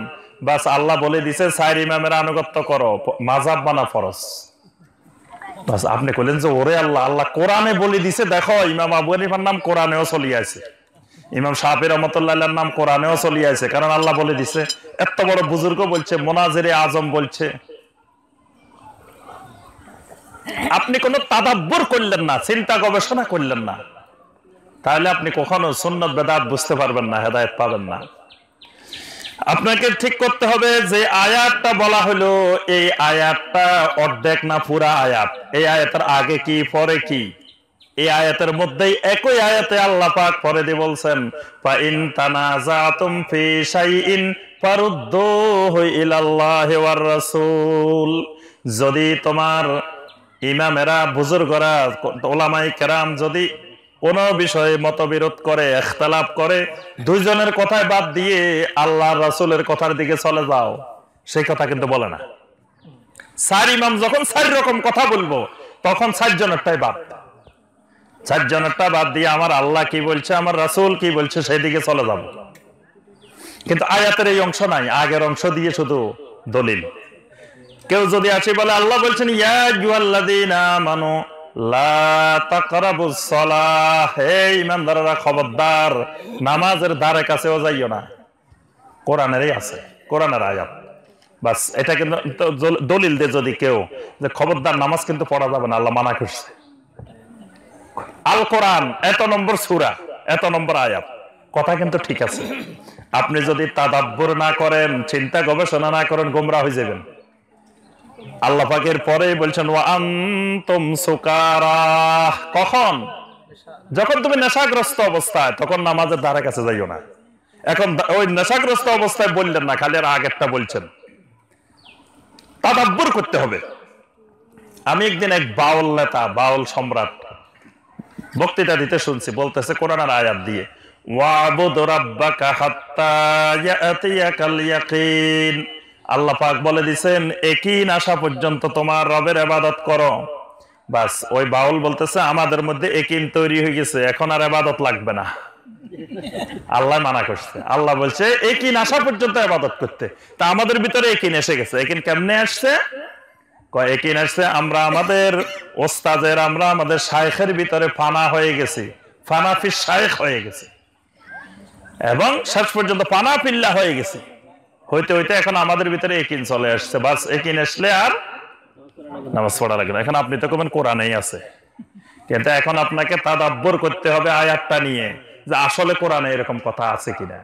বাস আল্লাহ বলে দিয়েছে 4 ইমামের আনুগত্য করো, মাযহাব বানা ফরজ। বাস আপনি কইলেন যে ওরে আল্লাহ, আল্লাহ কোরআনে বলে দিছে, দেখো ইমাম আবু হানিফার নাম কোরআনেও চলিয়ে আছে, ইমাম শাফিঈ রাহমাতুল্লাহির নাম কোরআনেও চলিয়ে আছে, কারণ আল্লাহ বলে দিছে। এত বড় বুজুর্গ বলছে, মুনাজিরে আজম বলছে। আপনি কোনো তাদাব্বুর করলেন না, চিন্তা গবেষণা করলেন না, তাহলে আপনি কখনো সুন্নাত বেদাত বুঝতে পারবেন না, হেদায়েত পাবেন না। আপনাকে ঠিক করতে হবে যে আয়াতটা বলা হলো, এই আয়াতটা অর্ধেক না পুরা আয়াত? এই আয়াতের আগে কি পরে কি? এই আয়াতের মধ্যেই একই আয়াতে আল্লাহ পাক পরে দিয়ে বলছেন, ফা ইন তানাজাতুম ফি শাইইন ফারুদ্দুহু ইলাল্লাহি ওয়ার রাসূল। যদি তোমার ইমামেরা, বুজুর্গরা, ওলামায়ে কেরাম যদি কোন বিষয়ে মতবিরোধ করে, ইখতিলাফ করে, দুইজনের কথায় বাদ দিয়ে আল্লাহর রাসূলের কথার দিকে চলে যাও, সেই কথা কিন্তু বলে না। 4 ইমাম যখন 4 রকম কথা বলবো, তখন 4 জনেরটাই বাদ। 4 জনেরটা বাদ দিয়ে আমার আল্লাহ কি বলছে, আমার রাসূল কি বলছে, সেই দিকে চলে যাব। কিন্তু আয়াতের এই অংশ নাই, আগের অংশ দিয়ে শুধু দলিল। কেউ যদি আসে বলে আল্লাহ বলছেন ইয়া আইয়ুহাল্লাযীনা আমানু লা তাকরাবুস সালাহ, হে ঈমানদাররা খবরদার নামাজের ধারে কাছেও যাইও না। কোরআনেরই আছে, কোরআনের আয়াত। বাস এটা কিন্তু দলিল দিয়ে যদি কেউ যে খবরদার নামাজ কিন্তু পড়া যাবে না, আল্লাহ মানা করছে। আল কোরআন এত নম্বর সূরা, এত নম্বর আয়াত, কথা কিন্তু ঠিক আছে। আপনি যদি তাদাব্বুর না করেন, চিন্তা গবেষণা না করেন, গোমরা হয়ে যাবেন। আল্লাহ পাকের পরে বলছেন ওয়া আনতুম সুকারা। কখন? যখন তুমি নেশাগ্রস্ত অবস্থায়, তখন নামাজের ধারে কাছে যাইও না। এখন ওই নেশাগ্রস্ত অবস্থায় বললেন না, খালি আর আগেরটা বলছেন। তাদাব্বুর করতে হবে। আমি একদিন এক বাউল নেতা, বাউল সম্রাট বক্তৃতা দিতে শুনছি, বলতেছে কোরআনের আয়াত দিয়ে, ওয়াবুদ রাব্বাকা হাত্তা ইয়াতিয়াকাল ইয়াকিন। আল্লাহ পাক বলে দিয়েছেন ইয়াকিন আসা পর্যন্ত তোমার রবের ইবাদত করো। বাস ওই বাউল বলতেছে আমাদের মধ্যে ইয়াকিন তৈরি হয়ে গেছে, এখন আর ইবাদত লাগবে না। আল্লাহ মানা করছে, আল্লাহ বলছে ইয়াকিন আসা পর্যন্ত ইবাদত করতে। তা আমাদের ভিতরে ইয়াকিন এসে গেছে। ইয়াকিন কেমনে আসছে? কয় ইয়াকিন আসছে আমরা আমাদের ওস্তাদের, আমরা আমাদের শাইখের ভিতরে ফানা হয়ে গেছি, ফানা ফি শাইখ হয়ে গেছে, এবং শেষ পর্যন্ত পানা পিল্লা হয়ে গেছে। হইতে হইতে এখন আমাদের ভিতরে ইয়াকিন চলে আসছে। বাস ইয়াকিন আসলে আর নামাজ পড়া লাগে না। এখন আপনি তো কবেন কোরআনেই আছে, কিন্তু এখন আপনাকে তাদাব্বুর করতে হবে আয়াতটা নিয়ে, যে আসলে কোরআনে এরকম কথা আছে কিনা।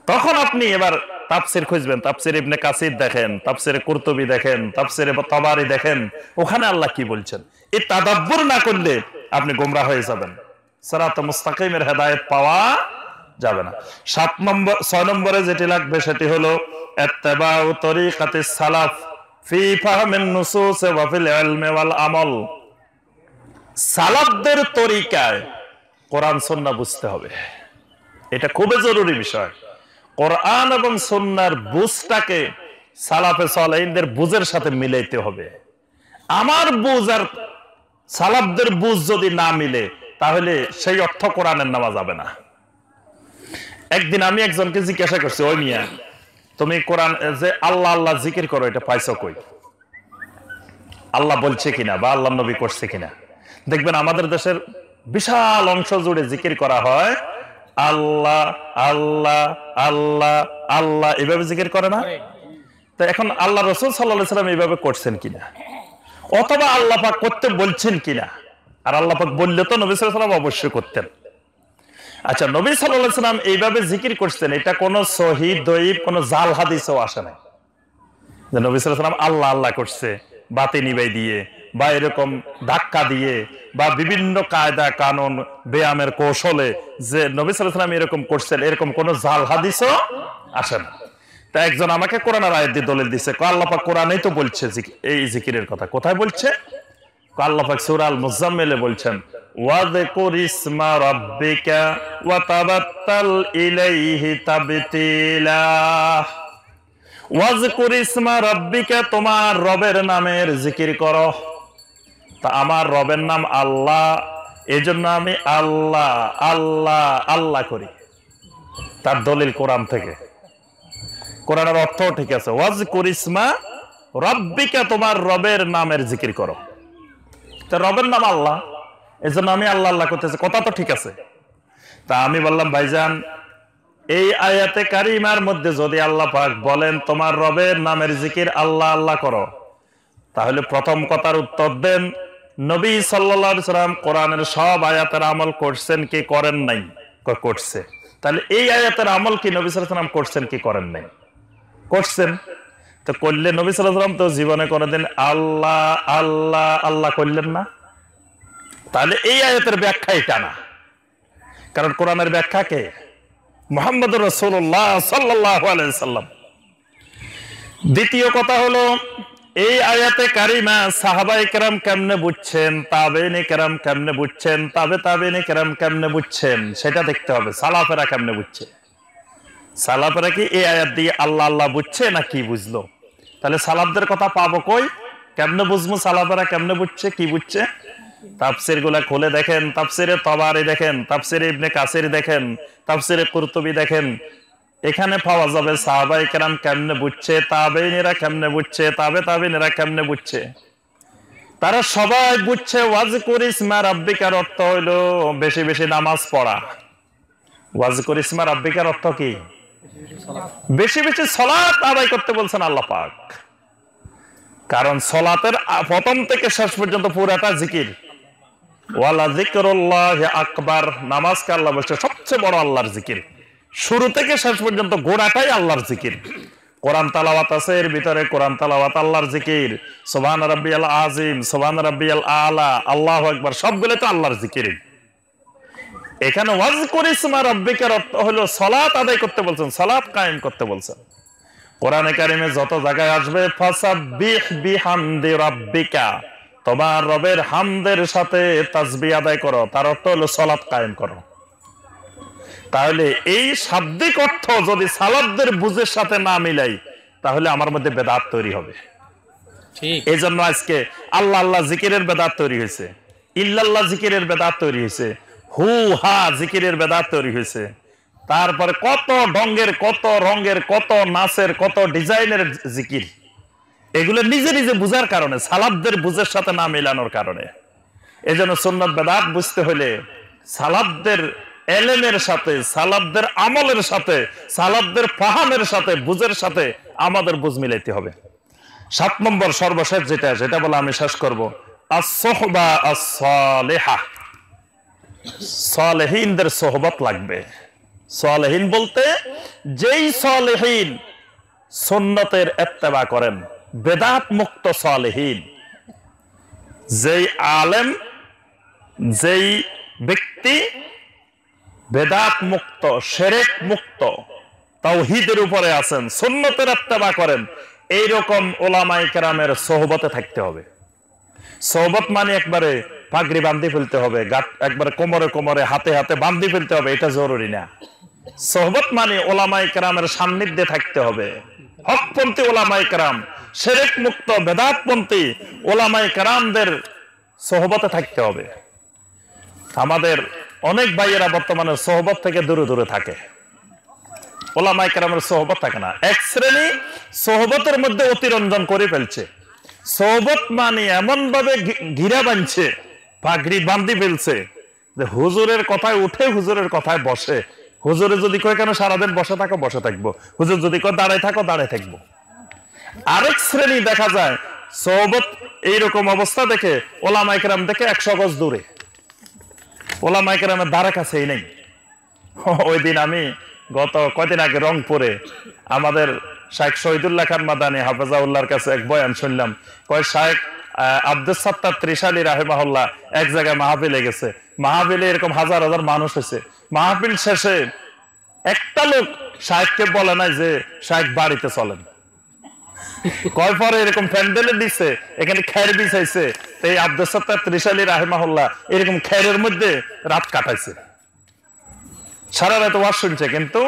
তখন আপনি এবার তাফসির খুঁজবেন, তাফসির ইবনে কাসির দেখেন, তাফসিরে কুরতুবী দেখেন, তাফসিরে তাবারি দেখেন, ওখানে আল্লাহ কি বলছেন। এই তাদাব্বুর না করলে আপনি গোমরাহ হয়ে যাবেন, সিরাত মুস্তাকিমের হেদায়েত পাওয়া যাবে না। 6 নম্বরে যেটি লাগবে সেটি হলো ইত্তিবাউ তরিকাতিস সালাফ ফি ফাহমিন নুসুস ওয়া ফিল ইলমি ওয়াল আমল। সালাফদের তরিকায় কোরআন সুন্নাহ বুঝতে হবে, এটা খুবই জরুরি বিষয়। কোরআন এবং সুন্নাহর বুঝটাকে সালাফে সালেহিনদের বুঝের সাথে মিলাইতে হবে। আমার বুঝ আর সালাফদের বুঝ যদি না মিলে, তাহলে সেই অর্থ কোরআনের নেওয়া যাবে না। একদিন আমি একজনকে জিজ্ঞাসা করছি, ওই মিয়া তুমি কোরআন যে আল্লাহ আল্লাহ জিকির করো, এটা পাইছো কই? আল্লাহ বলছে কিনা বা আল্লাহ নবী করছে কিনা? দেখবেন আমাদের দেশের বিশাল অংশ জুড়ে জিকির করা হয় আল্লাহ আল্লাহ আল্লাহ আল্লাহ, এভাবে জিকির করে না? তো এখন আল্লাহ রাসূল সাল্লাল্লাহু আলাইহি ওয়াসাল্লাম এইভাবে করছেন কিনা, অথবা আল্লাহ পাক করতে বলছেন কিনা? আর আল্লাহ পাক বললে তো নবী সাল্লাল্লাহু আলাইহি ওয়াসাল্লাম অবশ্যই করতেন। আচ্ছা, নবী সাল্লাল্লাহু আলাইহি ওয়াসাল্লাম এইভাবে জিকির করছেন, এটা কোনো সহিহ দঈফ কোনো জাল হাদিসেও আসে না যে নবী সাল্লাল্লাহু আলাইহি ওয়াসাল্লাম আল্লাহ আল্লাহ করছে বাতি নিবাই দিয়ে বা এরকম ধাক্কা দিয়ে বা বিভিন্ন কায়দা কানুন ব্যায়ামের কৌশলে যে নবী সাল্লাল্লাহু আলাইহি ওয়াসাল্লাম এরকম করছেন, এরকম কোনো জাল হাদিসও আসে না। তা একজন আমাকে কোরআনের আয়াত দিয়ে দলিল দিছে, আল্লাহ পাক কোরআনেই তো বলছে এই জিকিরের কথা। কোথায় বলছে? আল্লাহ পাক সূরা আল মুজাম্মিলে বলছেন, ওয়াযকুর ইসমা রাব্বিকা ওয়া তাবাত্তাল ইলাইহি তাবতীলা। ওয়াযকুর ইসমা রাব্বিকা, তোমার রবের নামের জিকির করো। তা আমার রবের নাম আল্লাহ, এজন্য আমি আল্লাহ আল্লাহ আল্লাহ করি। তার দলিল কোরআন থেকে, কোরআনের অর্থ ঠিক আছে। ওয়াযকুর ইসমা রাব্বিকা, তোমার রবের নামের জিকির করো। তা রবের নাম আল্লাহ, এজন্য আমি আল্লাহ আল্লাহ করতেছি, কথা তো ঠিক আছে। তা আমি বললাম, ভাইজান এই আয়াতে কারিমার মধ্যে যদি আল্লাহ পাক বলেন তোমার রবের নামের জিকির আল্লাহ আল্লাহ করো, তাহলে প্রথম কথার উত্তর দেন, নবী সাল্লাল্লাহু আলাইহি ওয়াসাল্লাম কোরআনের সব আয়াতের আমল করছেন কি করেন নাই? করছে। তাহলে এই আয়াতের আমল কি নবী সাল্লাল্লাহু আলাইহি ওয়াসাল্লাম করছেন কি করেন নাই? করছেন। তো করলে নবী সাল্লাল্লাহু আলাইহি ওয়াসাল্লাম তো জীবনে কোনোদিন আল্লাহ আল্লাহ আল্লাহ করলেন না। তাহলে এই আয়াতের ব্যাখ্যা এটা না, কারণ কোরআনের ব্যাখ্যা কে? মুহাম্মদুর রাসূলুল্লাহ সাল্লাল্লাহু আলাইহি ওয়াসাল্লাম। দ্বিতীয় কথা হলো, এই আয়াতে কারিমা সাহাবায়ে কেরাম কেমনে বুঝছেন, তাবেঈনে কেরাম কেমনে বুঝছেন, তাবেঈনে কেরাম কেমনে বুঝছেন, সেটা দেখতে হবে। সালাফেরা কেমনে বুঝছে? সালাফেরা কি এই আয়াত দিয়ে আল্লাহ আল্লাহ বুঝছে না কি বুঝলো? তাহলে সালাফদের কথা পাবো কই? কেমনে বুঝবো সালাফেরা কেমনে বুঝছে, কি বুঝছে? তাফসির গুলা খুলে দেখেন, তাফসিরে তাবারি দেখেন, তাফসিরে ইবনে কাসির দেখেন, তাফসিরে কুরতুবী দেখেন, এখানে পাওয়া যাবে সাহাবায়ে কেরাম কেমনে বুঝছে, তাবেঈনেরা কেমনে বুঝছে, তাবেঈনেরা কেমনে বুঝছে। তারা সবাই বুঝছে ওয়াযকুর ইসমা রাব্বিকার অর্থ হইলো বেশি বেশি নামাজ পড়া। ওয়াযকুর ইসমা রাব্বিকার অর্থ কি? বেশি বেশি সালাত আদায় করতে বলছেন আল্লাহ পাক। কারণ সালাতের প্রথম থেকে শেষ পর্যন্ত পুরাটা জিকির। ওয়ালা যিকরুল্লাহি আকবার, নামাজকে আল্লাহ বলছে সবচেয়ে বড় আল্লাহর জিকির। শুরু থেকে শেষ পর্যন্ত গোড়াটাই আল্লাহর জিকির। কোরআন তেলাওয়াত আছে, এর ভিতরে কোরআন তেলাওয়াত আল্লাহর জিকির। সুবহান রাব্বিয়াল আযীম, সুবহান রাব্বিয়াল আলা, আল্লাহু আকবার, সবগুলো তো আল্লাহর জিকির। এখানে ওয়াযকুর ইসমা রাব্বিকার অর্থ হলো সালাত আদায় করতে বলছেন, সালাত কায়েম করতে বলছেন। কোরআনে কারিমে যত জায়গায় আসবে ফাসাব্বিহ বিহামদি রাব্বিকা, তোমার রবের হামদের সাথে তাসবিহ আদায় করো, তার অর্থ হলো সালাত কায়েম করো। তাহলে এই শাব্দিক অর্থ যদি সালাফদের বুঝের সাথে না মিলাই, তাহলে আমার মধ্যে বেদাত তৈরি হবে। এই জন্য আজকে আল্লাহ আল্লাহ জিকিরের বেদাত তৈরি হয়েছে, ইল্লাল্লাহ জিকিরের বেদাত তৈরি হয়েছে, হু হা জিকিরের বেদাত তৈরি হয়েছে। তারপরে কত ঢঙ্গের, কত রঙের, কত নাচের, কত ডিজাইনের জিকির, এগুলো নিজে নিজে বুঝার কারণে, সালাফদের বুঝের সাথে না মিলানোর কারণে। এই জন্য সুন্নাত বেদাত বুঝতে হলে সালাফদের এলেমের সাথে, সালাফদের আমলের সাথে, সালাফদের ফাহামের সাথে, বুঝের সাথে আমাদের বুঝ মিলাইতে হবে। 7 নম্বর সর্বশেষ যেটা বলে আমি শেষ করব, আস-সুহবা আস-সালিহা। সালেহীনদের সোহবত লাগবে। সালেহীন বলতে যেই সালেহীন সুন্নতের ইত্তেবা করেন, বেদাত মুক্ত সালেহীন, যেই আলেম, যেই ব্যক্তি বেদাত মুক্ত, শিরক মুক্ত, তাওহীদের উপরে আছেন, সুন্নতের ইত্তেবা করেন, এইরকম উলামায়ে কেরামের সোহবতে থাকতে হবে। সোহবত মানে একবারে পাগড়ি বান্ধি ফেলতে হবে, একবারে কোমরে কোমরে, হাতে হাতে বান্ধি ফেলতে হবে, এটা জরুরি না। সোহবত মানে উলামায়ে কেরামের সান্নিধ্যে থাকতে হবে। হকপন্থী উলামায়ে কেরাম, শিরক মুক্ত বেদাতপন্থী উলামায়ে কেরামদের সোহবতে থাকতে হবে। আমাদের অনেক ভাইয়েরা বর্তমানে সোহবত থেকে দূরে দূরে থাকে। ওলামায়ে কেরামের সোহবত থাকে না। এক শ্রেণী সোহবতের মধ্যে অতিরঞ্জন করে ফেলছে। সোহবত মানে এমন ভাবে ঘিরা বাঁধছে, পাগড়ি বান্ধি ফেলছে যে হুজুরের কথায় উঠে হুজুরের কথায় বসে। হুজুরে যদি কয় কেন সারাদিন বসে থাকো, বসে থাকবো। হুজুর যদি কয় দাঁড়ায় থাকো, দাঁড়ায় থাকবো। আরেক শ্রেণী দেখা যায় সোহবত এইরকম অবস্থা দেখে ওলামায়ে কেরাম থেকে 100 গজ দূরে, ওলামায়ে কেরামের ধারে কাছেই নেই। ওই দিন আমি গত কয়দিন আগে রংপুরে আমাদের শাইখ শহীদুল্লাহ খান মাদানী হাফেজাউল্লাহর কাছে এক বয়ান শুনলাম। কয় শাইখ আব্দুস সাত্তার ত্রিশালী রাহিমাহুল্লাহ এক জায়গায় মাহফিলে গেছে। মাহফিলে এরকম হাজার হাজার মানুষ হয়েছে। মাহফিল শেষে একটা লোক শাইখকে বলে নাই যে শাইখ বাড়িতে চলেন। কয় পরে এরকম প্যান্ডেলে দিচ্ছে, এখানে খের বিছাইছে। এই আব্দুস সাত্তার ত্রিশালী রাহিমাহুল্লাহ এরকম খেরের মধ্যে রাত কাটাইছে, সারা রাত ওয়াজ শুনছে। কিন্তু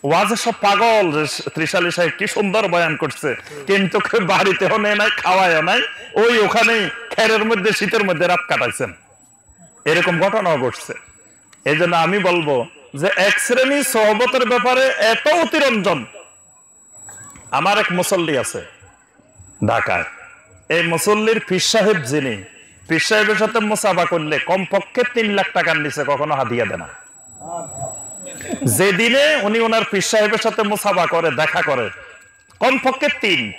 ওয়াজে সব পাগল, ত্রিশালী সাহেব কি সুন্দর বয়ান করছে, কিন্তু বাড়িতেও নেই নাই, খাওয়ায়ও নাই, ওই ওখানেই খেরের মধ্যে শীতের মধ্যে রাত কাটাইছেন। এরকম ঘটনাও ঘটছে। এই জন্য আমি বলবো যে এক শ্রেণী সোহবতের ব্যাপারে এত অতিরঞ্জন। আমার এক মুসল্লি আছে ঢাকায়, এই মুসল্লির পীর সাহেব, যিনি পীর সাহেবের সাথে মুসাফা করলে কমপক্ষে 3 লাখ টাকার নিচে কখনো হাদিয়া দেয় না। যেদিনে উনি ওনার পীর সাহেবের সাথে মুসাফা করে, দেখা করে, কমপক্ষে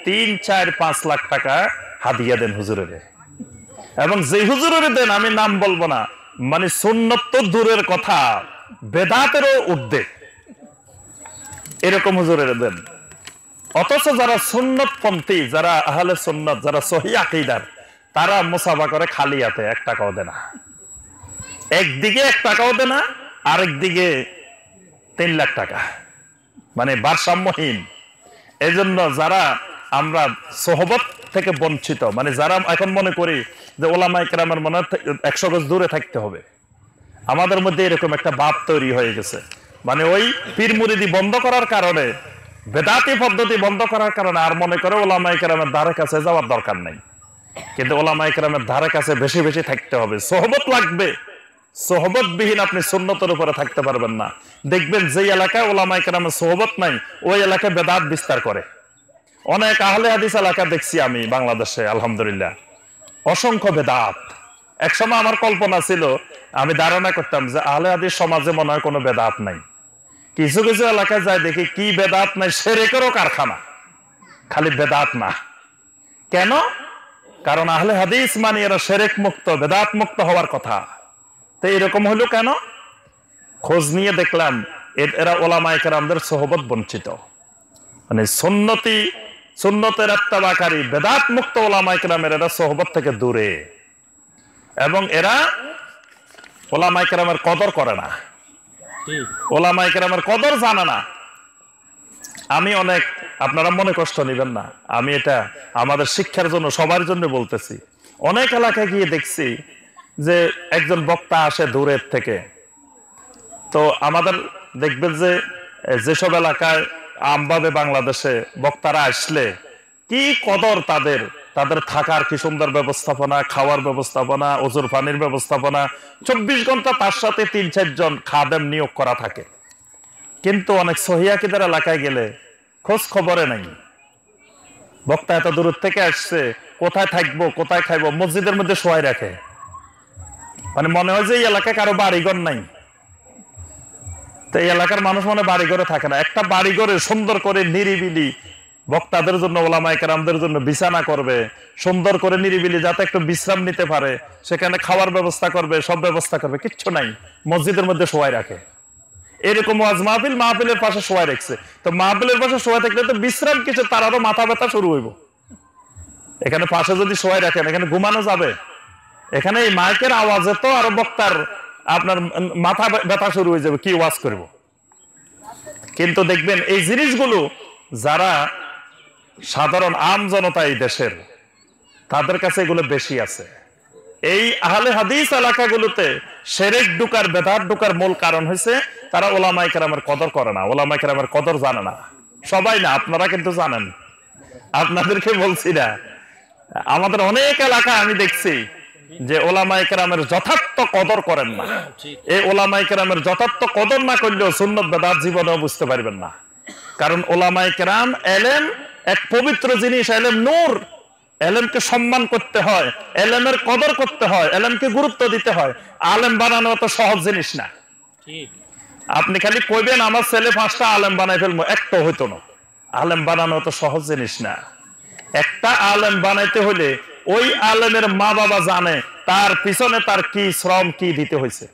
3, 4, 5 লাখ টাকা হাদিয়া দেন হুজুরের। এবং যে হুজুরের দেন, আমি নাম বলবো না, মানে সুন্নত তো দূরের কথা, বেদাতেরও ঊর্ধ্বে এরকম হুজুরের দেন। অথচ যারা সুন্নতপন্থী, যারা আহলে সুন্নত, যারা সহিহ আকীদার, তারা মুসাফা করে খালি হাতে, 1 টাকাও দেয় না। একদিকে 1 টাকাও দেয় না, আরেকদিকে 3 লাখ টাকা, মানে ভারসাম্যহীন। এই জন্য যারা আমরা সোহবত থেকে বঞ্চিত, মানে যারা এখন মনে করি যে ওলামায়ে কেরামের মনে 100 গজ দূরে থাকতে হবে, আমাদের মধ্যে এরকম একটা ভাব তৈরি হয়ে গেছে। মানে ওই পীর মুরিদি বন্ধ করার কারণে, বেদাতি পদ্ধতি বন্ধ করার কারণে আর মনে করে ওলামায়ে কেরামের ধারে কাছে যাওয়ার দরকার নাই। কিন্তু ওলামায়ে কেরামের ধারে কাছে বেশি বেশি থাকতে হবে, সোহবত লাগবে। সোহবত বিহীন আপনি সুন্নতের উপরে থাকতে পারবেন না। দেখবেন যে এলাকায় ওলামায়ে কেরামের সোহবত নাই, ওই এলাকায় বেদাত বিস্তার করে। অনেক আহলে হাদিস এলাকা দেখছি আমি বাংলাদেশে, আলহামদুলিল্লাহ, অসংখ্য বেদাত। একসময় আমার কল্পনা ছিল, আমি ধারণা করতাম যে আহলে হাদিস সমাজে মনে হয় কোনো বেদাত নাই। কিছু কিছু এলাকায় যায় দেখি কি বেদাত নাই, শিরকেরও কারখানা, খালি বেদাত না। কেন? কারণ আহলে হাদিস মানে এরা শিরক মুক্ত, বেদাত মুক্ত হওয়ার কথা। তো এরকম হলো কেন? খোঁজ নিয়ে দেখলাম এরা ওলামায়ে কেরামদের সোহবত বঞ্চিত, মানে সুন্নতের ইত্তেবাকারী, বেদাত মুক্ত ওলামায়ে কেরামের এরা সোহবত থেকে দূরে, এবং এরা ওলামায়ে কেরামের কদর করে না, ওলামায়ে কেরামের কদর জানে না। আমি অনেক, আপনারা মনে কষ্ট নেবেন না, আমি এটা আমাদের শিক্ষার জন্য, সবার জন্য বলতেছি। অনেক এলাকায় গিয়ে দেখছি যে একজন বক্তা আসে দূরের থেকে। তো আমাদের দেখবেন যে যেসব এলাকায় আমভাবে বাংলাদেশে বক্তারা আসলে কি কদর তাদের, তাদের থাকার কি সুন্দর ব্যবস্থাপনা, খাওয়ার ব্যবস্থাপনা, ওজুর পানির ব্যবস্থাপনা, 24 ঘন্টা তার সাথে 3-4 জন খাদেম নিয়োগ করা থাকে। কিন্তু অনেক সহিহ আকীদার এলাকায় গেলে খোঁজ খবরে নাই। বক্তা এত দূর থেকে আসছে, কোথায় থাকবো, কোথায় খাইবো, মসজিদের মধ্যে শোয়াই রাখে। মানে মনে হয় যে এই এলাকায় কারো বাড়িঘর নাই। তো এই এলাকার মানুষ মনে বাড়িঘরে থাকে না। একটা বাড়িঘরে সুন্দর করে নিরিবিলি বক্তাদের জন্য, ওলামায়ে কেরামদের জন্য বিছানা করবে, সুন্দর করে নিরিবিলি, যাতে একটু বিশ্রাম নিতে পারে, সেখানে খাওয়ার ব্যবস্থা করবে, সব ব্যবস্থা করবে, কিচ্ছু নাই, মসজিদের মধ্যে শোয়াই রাখে। এরকম ওয়াজ মাহফিল, মাহফিলের পাশে শোয়াই রাখছে। তো মাহফিলের পাশে শোয়াই থাকলে তো বিশ্রাম কিছু, তার আরো মাথা ব্যথা শুরু হইব। এখানে পাশে যদি শোয়াই রাখেন, এখানে ঘুমানো যাবে? এখানে এই মাইকের আওয়াজে তো আরো বক্তার আপনার মাথা ব্যথা শুরু হয়ে যাবে, কি ওয়াজ করব। কিন্তু দেখবেন এই জিনিসগুলো যারা সাধারণ আম জনতা এই দেশের, তাদের কাছে এগুলো বেশি আছে। এই আহলে হাদিস এলাকাগুলোতে শিরক ঢুকার, বেদাত ঢুকার মূল কারণ হয়েছে তারা ওলামায়ে কেরামের কদর করে না, ওলামায়ে কেরামের কদর জানে না। সবাই না, আপনারা কিন্তু জানেন, আপনাদেরকে বলছি না। আমাদের অনেক এলাকায় আমি দেখছি যে ওলামায়ে কেরামের যথার্থ কদর করেন না। এই ওলামায়ে কেরামের যথার্থ কদর না করলেও সুন্নত বেদাত জীবনেও বুঝতে পারবেন না। কারণ ওলামায়ে কেরাম, এলেম এক পবিত্র জিনিস, এলেম নূর। এলেমকে সম্মান করতে হয়, এলেমের কদর করতে হয়, এলেমকে গুরুত্ব দিতে হয়। আলেম বানানো এত সহজ জিনিস না। আপনি খালি কইবেন আমার ছেলে 5টা আলেম বানাই ফেলবো, একটা হইতো না। আলেম বানানো এত সহজ জিনিস না। একটা আলেম বানাইতে হলে ওই আলেমের মা বাবা জানে তার পিছনে তার কি শ্রম, কি দিতে হয়েছে।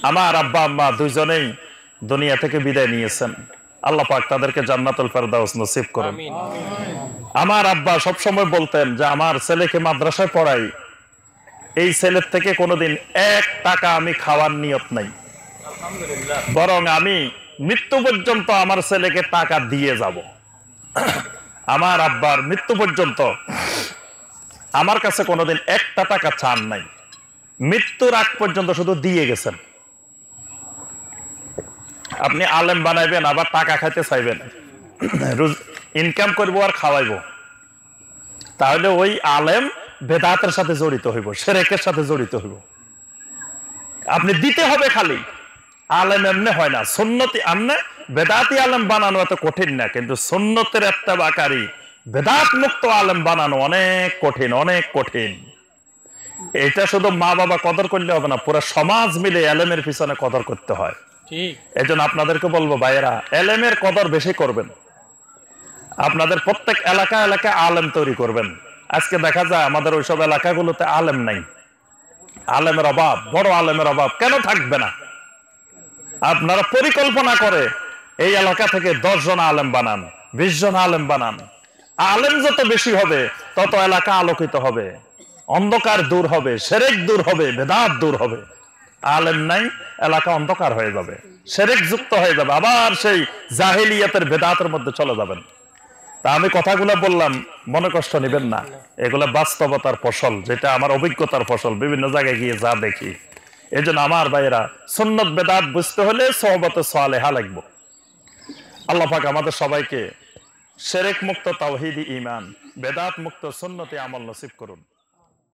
আমার আব্বা আম্মা দুইজনেই দুনিয়া থেকে বিদায় নিয়েছেন। আল্লাহ পাক তাদেরকে জান্নাতুল ফেরদাউস নসিব করুন। আমার আব্বা সবসময় বলতেন যে আমার ছেলেকে মাদ্রাসায় পড়াই, এই ছেলের থেকে কোনোদিন 1 টাকা আমি খাওয়ার নিয়ত নাই, বরং আমি মৃত্যু পর্যন্ত আমার ছেলেকে টাকা দিয়ে যাব। আমার আব্বার মৃত্যু পর্যন্ত আমার কাছে কোনোদিন 1টা টাকা চান নাই, মৃত্যুর আগ পর্যন্ত শুধু দিয়ে গেছেন। আপনি আলেম বানাইবেন আবার টাকা খাইতে চাইবেন, ইনকাম করবো আর খাওয়াইবো, তাহলে ওই আলেম বেদাতের সাথে জড়িত হইব, শিরকের সাথে জড়িত হইব। আপনি দিতে হবে খালি, আলেম এমনি হয় না। সুন্নতি আমনে বেদাতি আলেম বানানো এত কঠিন না, কিন্তু সুন্নতের ইত্তেবাকারী বেদাত মুক্ত আলেম বানানো অনেক কঠিন, অনেক কঠিন। এটা শুধু মা বাবা কদর করলে হবে না, পুরো সমাজ মিলে এলেমের পিছনে কদর করতে হয়। এজন্য আপনাদেরকে বলবো ভাইয়েরা, এলেমের কদর বেশি করবেন। আপনাদের প্রত্যেক এলাকা এলাকা আলেম তৈরি করবেন। আজকে দেখা যায় আমাদের ওইসব এলাকাগুলোতে আলেম নাই, আলেমের অভাব, বড় আলেমের অভাব। কেন থাকবে না? আপনারা পরিকল্পনা করে এই এলাকা থেকে 10 জন আলেম বানান, 20 জন আলেম বানান। আলেম যত বেশি হবে তত এলাকা আলোকিত হবে, অন্ধকার দূর হবে, শিরক দূর হবে, বেদাত দূর হবে। আলেম নাই, এলাকা অন্ধকার হয়ে যাবে, শিরক যুক্ত হয়ে যাবে, আবার সেই জাহেলিয়াতের বেদাতের মধ্যে চলে যাবেন। তা আমি কথাগুলো বললাম, মনে কষ্ট নেবেন না, এগুলো বাস্তবতার ফসল, যেটা আমার অভিজ্ঞতার ফসল, বিভিন্ন জায়গায় গিয়ে যা দেখি। এই জন্য আমার ভাইয়েরা, সুন্নত বেদাত বুঝতে হলে সোহবতে সালেহা লাগবে। আল্লাহ পাক আমাদের সবাইকে শিরক মুক্ত তাওহীদি ঈমান, বেদাত মুক্ত সুন্নতি আমল নসিব করুন।